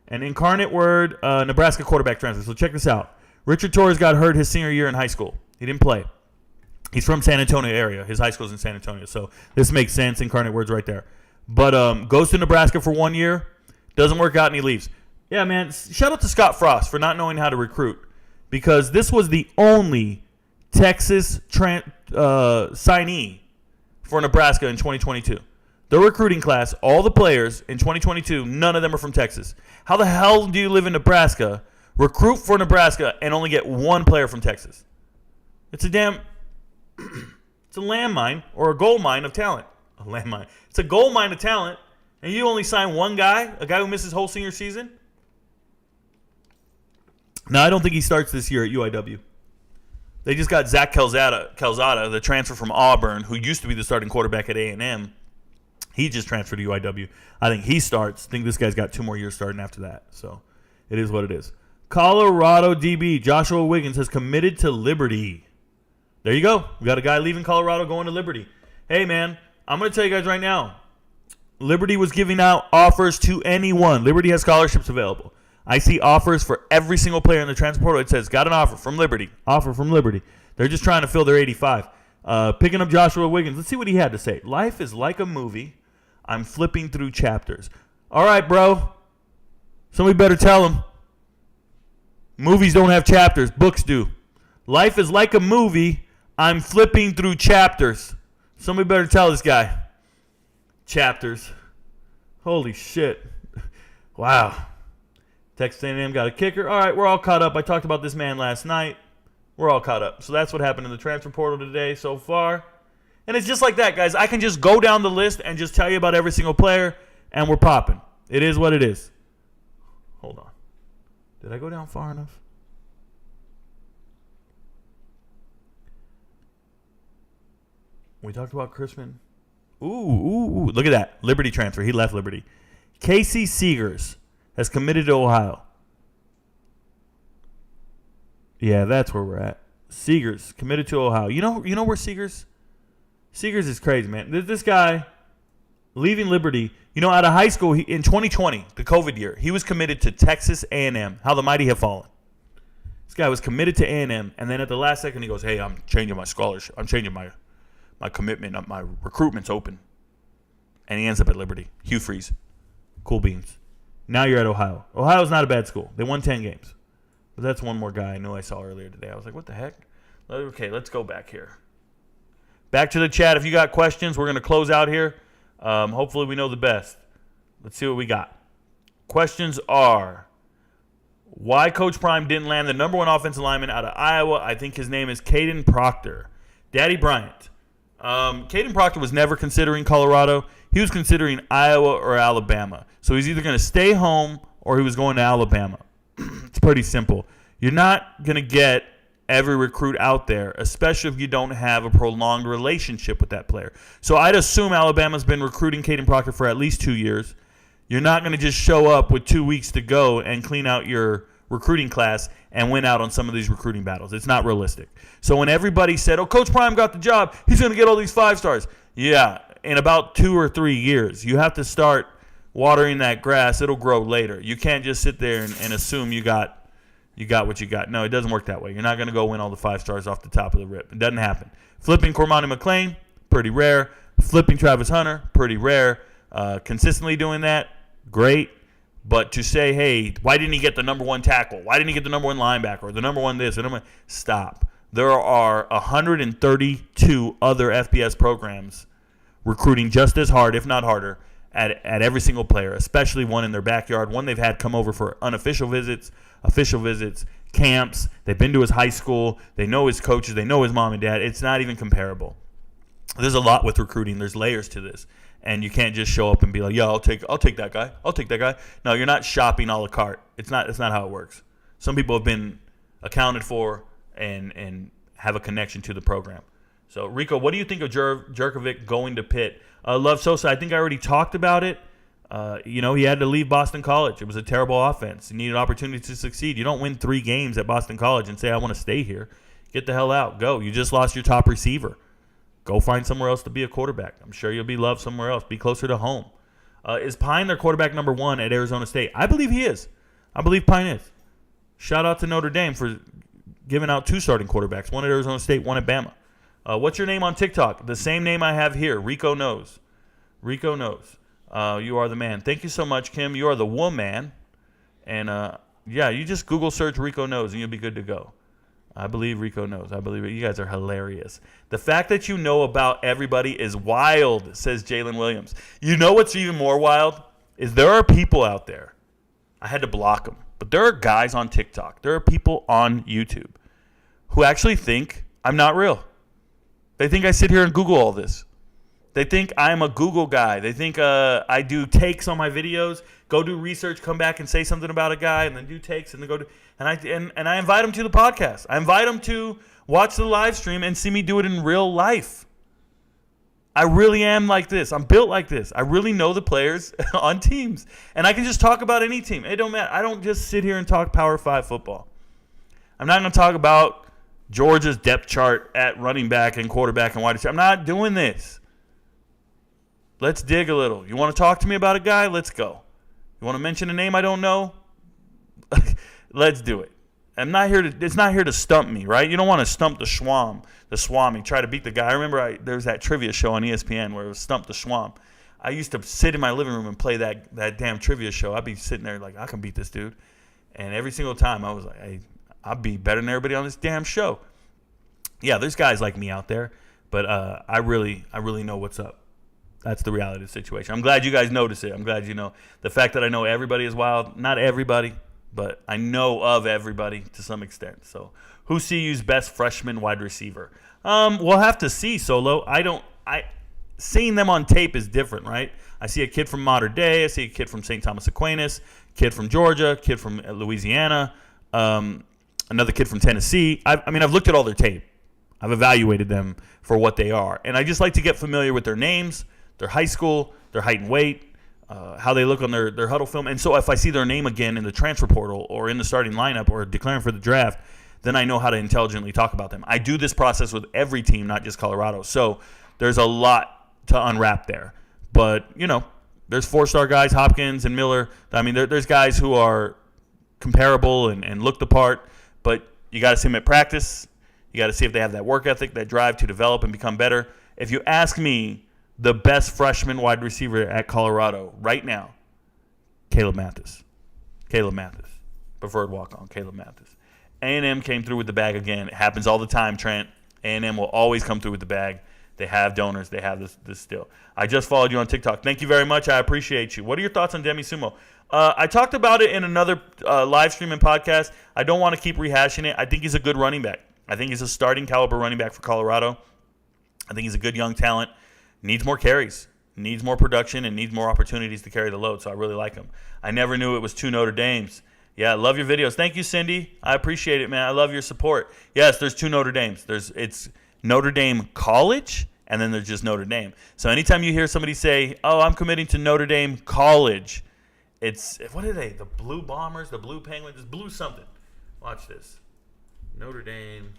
And Incarnate Word, Nebraska quarterback transfer. So check this out. Richard Torres got hurt his senior year in high school. He didn't play. He's from San Antonio area. His high school's in San Antonio. So this makes sense. Incarnate Word's right there. But goes to Nebraska for 1 year. Doesn't work out and he leaves. Yeah, man. Shout out to Scott Frost for not knowing how to recruit. Because this was the only Texas signee for Nebraska in 2022. The recruiting class, all the players in 2022, none of them are from Texas. How the hell do you live in Nebraska, recruit for Nebraska, and only get one player from Texas? It's a landmine or a gold mine of talent. A landmine. It's a gold mine of talent, and you only sign one guy, a guy who missed his whole senior season? No, I don't think he starts this year at UIW. They just got Zach Calzada, the transfer from Auburn, who used to be the starting quarterback at A&M. He just transferred to UIW. I think he starts. I think this guy's got 2 more years starting after that. So it is what it is. Colorado DB Joshua Wiggins has committed to Liberty. There you go. We got a guy leaving Colorado going to Liberty. Hey, man, I'm going to tell you guys right now. Liberty was giving out offers to anyone. Liberty has scholarships available. I see offers for every single player in the transfer portal. It says, got an offer from Liberty. Offer from Liberty. They're just trying to fill their 85. Picking up Joshua Wiggins. Let's see what he had to say. Life is like a movie. I'm flipping through chapters. All right, bro. Somebody better tell him. Movies don't have chapters. Books do. Life is like a movie. I'm flipping through chapters. Somebody better tell this guy. Chapters. Holy shit. Wow. Texas A&M got a kicker. All right, we're all caught up. I talked about this man last night. We're all caught up. So that's what happened in the transfer portal today so far. And it's just like that, guys. I can just go down the list and just tell you about every single player, and we're popping. It is what it is. Hold on. Did I go down far enough? We talked about Crispin. Ooh. Look at that. Liberty transfer. He left Liberty. Casey Seegers has committed to Ohio. Yeah, that's where we're at. Seegers committed to Ohio. You know where Seegers? Seegers is crazy, man. This guy leaving Liberty. Out of high school in 2020, the COVID year, he was committed to Texas A&M. How the mighty have fallen. This guy was committed to A&M, and then at the last second he goes, "Hey, I'm changing my scholarship. I'm changing my commitment. My recruitment's open." And he ends up at Liberty. Hugh Freeze. Cool beans. Now you're at Ohio. Ohio's not a bad school. They won 10 games. But that's one more guy I knew I saw earlier today. I was like, what the heck? Okay, let's go back here. Back to the chat. If you got questions, we're going to close out here. Hopefully we know the best. Let's see what we got. Questions are, why Coach Prime didn't land the number one offensive lineman out of Iowa? I think his name is Caden Proctor. Daddy Bryant. Caden Proctor was never considering Colorado. He was considering Iowa or Alabama. So he's either going to stay home or he was going to Alabama. It's pretty simple. You're not going to get every recruit out there, especially if you don't have a prolonged relationship with that player. So I'd assume Alabama's been recruiting Caden Proctor for at least 2 years. You're not going to just show up with 2 weeks to go and clean out your recruiting class and win out on some of these recruiting battles. It's not realistic. So when everybody said, Coach Prime got the job, he's going to get all these 5 stars. Yeah, in about 2 or 3 years. You have to start watering that grass. It'll grow later. You can't just sit there and assume you got what you got. No, it doesn't work that way. You're not going to go win all the 5 stars off the top of the rip. It doesn't happen. Flipping Cormani McClain, pretty rare. Flipping Travis Hunter, pretty rare. Consistently doing that, great. But to say, hey, why didn't he get the number one tackle? Why didn't he get the number one linebacker or the number one this? Stop. There are 132 other FBS programs recruiting just as hard, if not harder, at every single player, especially one in their backyard, one they've had come over for unofficial visits, official visits, camps. They've been to his high school. They know his coaches. They know his mom and dad. It's not even comparable. There's a lot with recruiting. There's layers to this. And you can't just show up and be like, I'll take that guy. I'll take that guy. No, you're not shopping a la carte. It's not how it works. Some people have been accounted for and have a connection to the program. So, Rico, what do you think of Jerkovic going to Pitt? Love Sosa, I think I already talked about it. He had to leave Boston College. It was a terrible offense. He needed opportunity to succeed. You don't win 3 games at Boston College and say, I want to stay here. Get the hell out. Go. You just lost your top receiver. Go find somewhere else to be a quarterback. I'm sure you'll be loved somewhere else. Be closer to home. Is Pine their quarterback number 1 at Arizona State? I believe he is. I believe Pine is. Shout out to Notre Dame for giving out 2 starting quarterbacks, 1 at Arizona State, 1 at Bama. What's your name on TikTok? The same name I have here, Ricoknows. Ricoknows. You are the man. Thank you so much, Kim. You are the woman. And, you just Google search Ricoknows and you'll be good to go. I believe Ricoknows. I believe it. You guys are hilarious. The fact that you know about everybody is wild, says Jalen Williams. You know what's even more wild? Is there are people out there. I had to block them. But there are guys on TikTok. There are people on YouTube who actually think I'm not real. They think I sit here and Google all this. They think I'm a Google guy. They think I do takes on my videos, go do research, come back and say something about a guy, and then do takes, and then go to and I invite them to the podcast. I invite them to watch the live stream and see me do it in real life. I really am like this. I'm built like this. I really know the players on teams, and I can just talk about any team. It don't matter. I don't just sit here and talk Power 5 football. I'm not going to talk about Georgia's depth chart at running back and quarterback and wide receiver. I'm not doing this. Let's dig a little. You want to talk to me about a guy? Let's go. You want to mention a name I don't know? Let's do it. It's not here to stump me, right? You don't want to stump the Swami, try to beat the guy. I remember there was that trivia show on ESPN where it was Stump the Schwam. I used to sit in my living room and play that damn trivia show. I'd be sitting there like, I can beat this dude. And every single time I was like, hey, I'll be better than everybody on this damn show. Yeah, there's guys like me out there, but I really know what's up. That's the reality of the situation. I'm glad you guys notice it. I'm glad you know. The fact that I know everybody is wild, not everybody, but I know of everybody to some extent. So, who's CU's best freshman wide receiver? We'll have to see, Solo. Seeing them on tape is different, right? I see a kid from Mater Dei. I see a kid from St. Thomas Aquinas, kid from Georgia, kid from Louisiana, another kid from Tennessee. I've looked at all their tape. I've evaluated them for what they are. And I just like to get familiar with their names, their high school, their height and weight, how they look on their huddle film. And so if I see their name again in the transfer portal or in the starting lineup or declaring for the draft, then I know how to intelligently talk about them. I do this process with every team, not just Colorado. So there's a lot to unwrap there. But, there's four-star guys, Hopkins and Miller. There's guys who are comparable and look the part, but you got to see them at practice. You got to see if they have that work ethic, that drive to develop and become better. If you ask me, the best freshman wide receiver at Colorado right now, Caleb Mathis. Preferred walk-on, Caleb Mathis. A&M came through with the bag again. It happens all the time, Trent. A&M will always come through with the bag. They have donors. They have this still. I just followed you on TikTok. Thank you very much. I appreciate you. What are your thoughts on Demi Sumo? I talked about it in another live stream and podcast. I don't want to keep rehashing it. I think he's a good running back. I think he's a starting caliber running back for Colorado. I think he's a good young talent. Needs more carries, needs more production, and needs more opportunities to carry the load. So I really like him. I never knew it was 2 Notre Dames. Yeah, I love your videos. Thank you, Cindy. I appreciate it, man. I love your support. Yes, there's 2 Notre Dames. It's Notre Dame College, and then there's just Notre Dame. So anytime you hear somebody say, oh, I'm committing to Notre Dame College, it's, what are they? The Blue Bombers, the Blue Penguins, it's blue something. Watch this. Notre Dame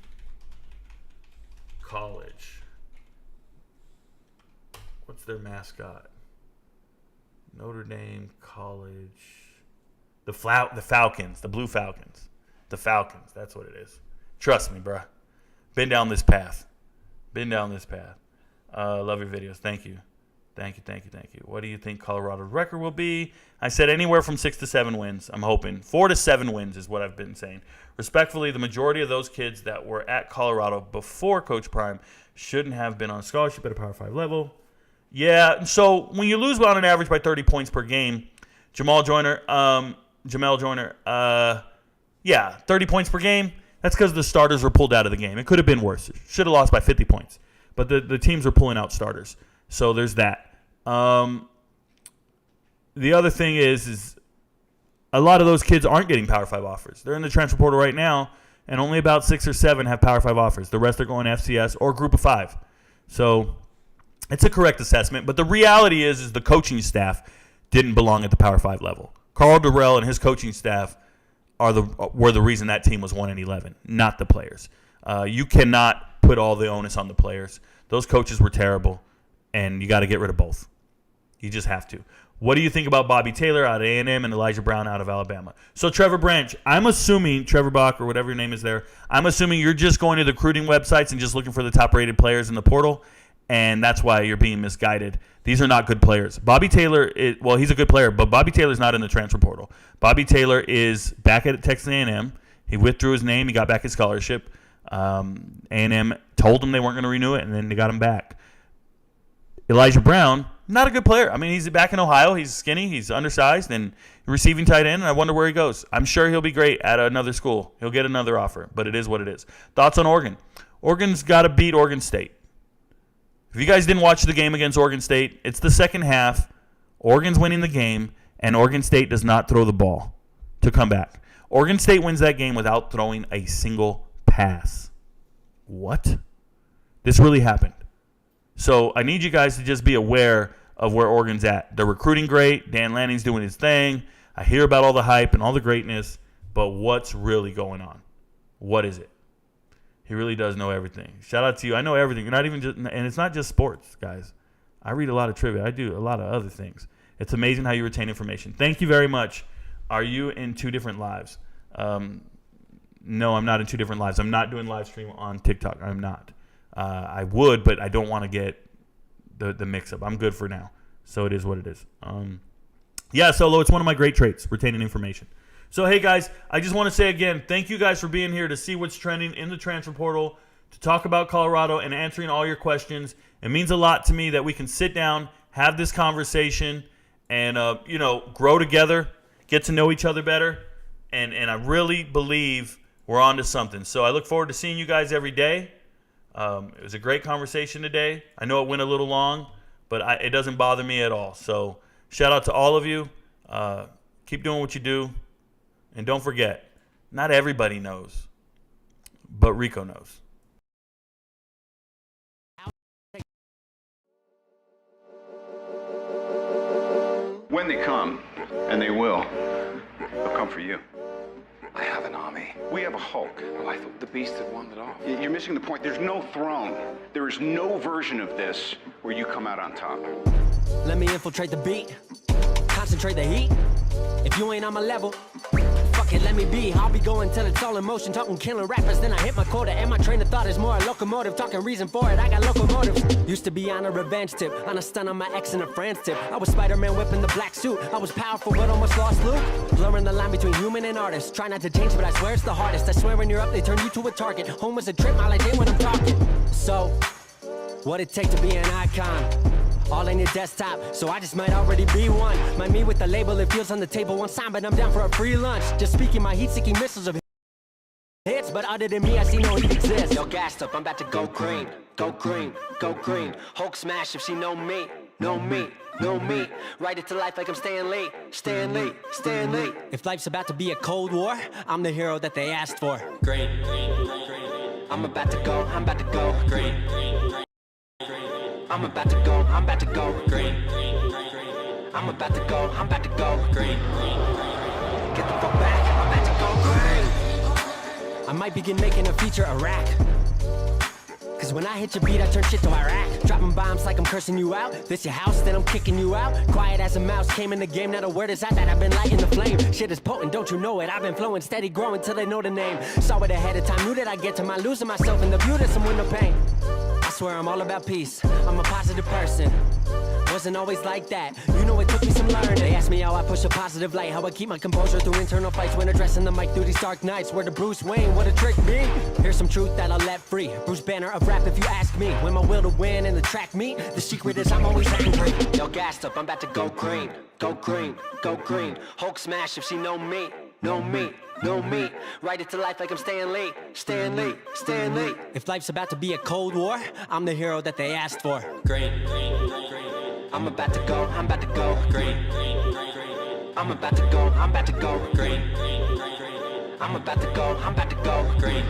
College. What's their mascot? Notre Dame College. The Falcons. The Blue Falcons. The Falcons. That's what it is. Trust me, bruh. Been down this path. Love your videos. Thank you. What do you think Colorado's record will be? I said anywhere from 6 to 7 wins. I'm hoping 4 to 7 wins is what I've been saying. Respectfully, the majority of those kids that were at Colorado before Coach Prime shouldn't have been on scholarship at a Power 5 level. Yeah, so when you lose on an average by 30 points per game, Jamel Joyner, 30 points per game, that's because the starters were pulled out of the game. It could have been worse. Should have lost by 50 points. But the teams are pulling out starters. So there's that. The other thing is a lot of those kids aren't getting Power 5 offers. They're in the transfer portal right now, and only about 6 or 7 have Power 5 offers. The rest are going FCS or Group of 5. So it's a correct assessment. But the reality is the coaching staff didn't belong at the Power 5 level. Carl Durrell and his coaching staff were the reason that team was 1-11, not the players. You cannot put all the onus on the players. Those coaches were terrible, and you got to get rid of both. You just have to. What do you think about Bobby Taylor out of A&M and Elijah Brown out of Alabama? So Trevor Branch, I'm assuming, Trevor Bach or whatever your name is there, I'm assuming you're just going to the recruiting websites and just looking for the top-rated players in the portal, and that's why you're being misguided. These are not good players. Bobby Taylor, he's a good player, but Bobby Taylor's not in the transfer portal. Bobby Taylor is back at Texas A&M. He withdrew his name. He got back his scholarship. A&M told him they weren't going to renew it, and then they got him back. Elijah Brown, not a good player. I mean, he's back in Ohio. He's skinny. He's undersized and receiving tight end, and I wonder where he goes. I'm sure he'll be great at another school. He'll get another offer, but it is what it is. Thoughts on Oregon? Oregon's got to beat Oregon State. If you guys didn't watch the game against Oregon State, it's the second half. Oregon's winning the game, and Oregon State does not throw the ball to come back. Oregon State wins that game without throwing a single pass. What? This really happened. So I need you guys to just be aware of where Oregon's at. They're recruiting great. Dan Lanning's doing his thing. I hear about all the hype and all the greatness, but what's really going on? What is it? He really does know everything. Shout out to you. I know everything. You're not even just, and it's not just sports, guys. I read a lot of trivia. I do a lot of other things. It's amazing how you retain information. Thank you very much. Are you in 2 different lives? No, I'm not in 2 different lives. I'm not doing live stream on TikTok. I'm not. I would, but I don't want to get the mix up. I'm good for now. So it is what it is. Yeah, Solo, it's one of my great traits, retaining information. So, hey, guys, I just want to say again, thank you guys for being here to see what's trending in the transfer portal, to talk about Colorado and answering all your questions. It means a lot to me that we can sit down, have this conversation, and, grow together, get to know each other better. And I really believe we're on to something. So I look forward to seeing you guys every day. It was a great conversation today. I know it went a little long, but it doesn't bother me at all. So shout out to all of you. Keep doing what you do. And don't forget, not everybody knows, but Rico knows. When they come, and they will, they'll come for you. I have an army. We have a Hulk. Oh, I thought the beast had wandered off. You're missing the point. There's no throne. There is no version of this where you come out on top. Let me infiltrate the beat, concentrate the heat. If you ain't on my level, fuck it, let me be. I'll be going till it's all in motion, talking killing rappers, then I hit my quota. And my train of thought is more a locomotive, talking reason for it, I got locomotive. Used to be on a revenge tip, on a stun on my ex and a friend's tip. I was Spider-Man whipping the black suit, I was powerful but almost lost Luke. Blurring the line between human and artist, try not to change but I swear it's the hardest. I swear when you're up they turn you to a target. Home was a trip, my life ain't when I'm talking. So, what it take to be an icon? All in your desktop, so I just might already be one. My me with the label, it feels on the table one sign, but I'm down for a free lunch. Just speaking my heat-seeking missiles of hits, but other than me, I see no heat exists. Yo, gassed up, I'm about to go green, go green, go green. Hulk smash if she know me, know me, know me. Write it to life like I'm Stan Lee, Stan Lee, Stan Lee. If life's about to be a Cold War, I'm the hero that they asked for. Green, I'm about to go green. I'm about to go green. I'm about to go green. Get the fuck back, I'm about to go green. I might begin making a feature Iraq. Cause when I hit your beat, I turn shit to Iraq. Dropping bombs like I'm cursing you out. This your house, then I'm kicking you out. Quiet as a mouse, came in the game, not a word is out that I've been lighting the flame. Shit is potent, don't you know it? I've been flowing steady, growing till they know the name. Saw it ahead of time, knew that I'd get to my losing myself in the view that some window pain. I swear I'm all about peace, I'm a positive person. Wasn't always like that, you know it took me some learning. They asked me how I push a positive light, how I keep my composure through internal fights when addressing the mic through these dark nights. Where the Bruce Wayne, what a trick me. Here's some truth that I'll let free, Bruce Banner of rap if you ask me. When my will to win and the track meet, the secret is I'm always angry. Yo, gassed up, I'm about to go green, go green, go green. Hulk smash if she know me, know me, know me. Write it to life like I'm Stan Lee, Stan Lee, Stan Lee. If life's about to be a Cold War, I'm the hero that they asked for. Green, I'm about to go green. I'm about to go green. I'm about to go green.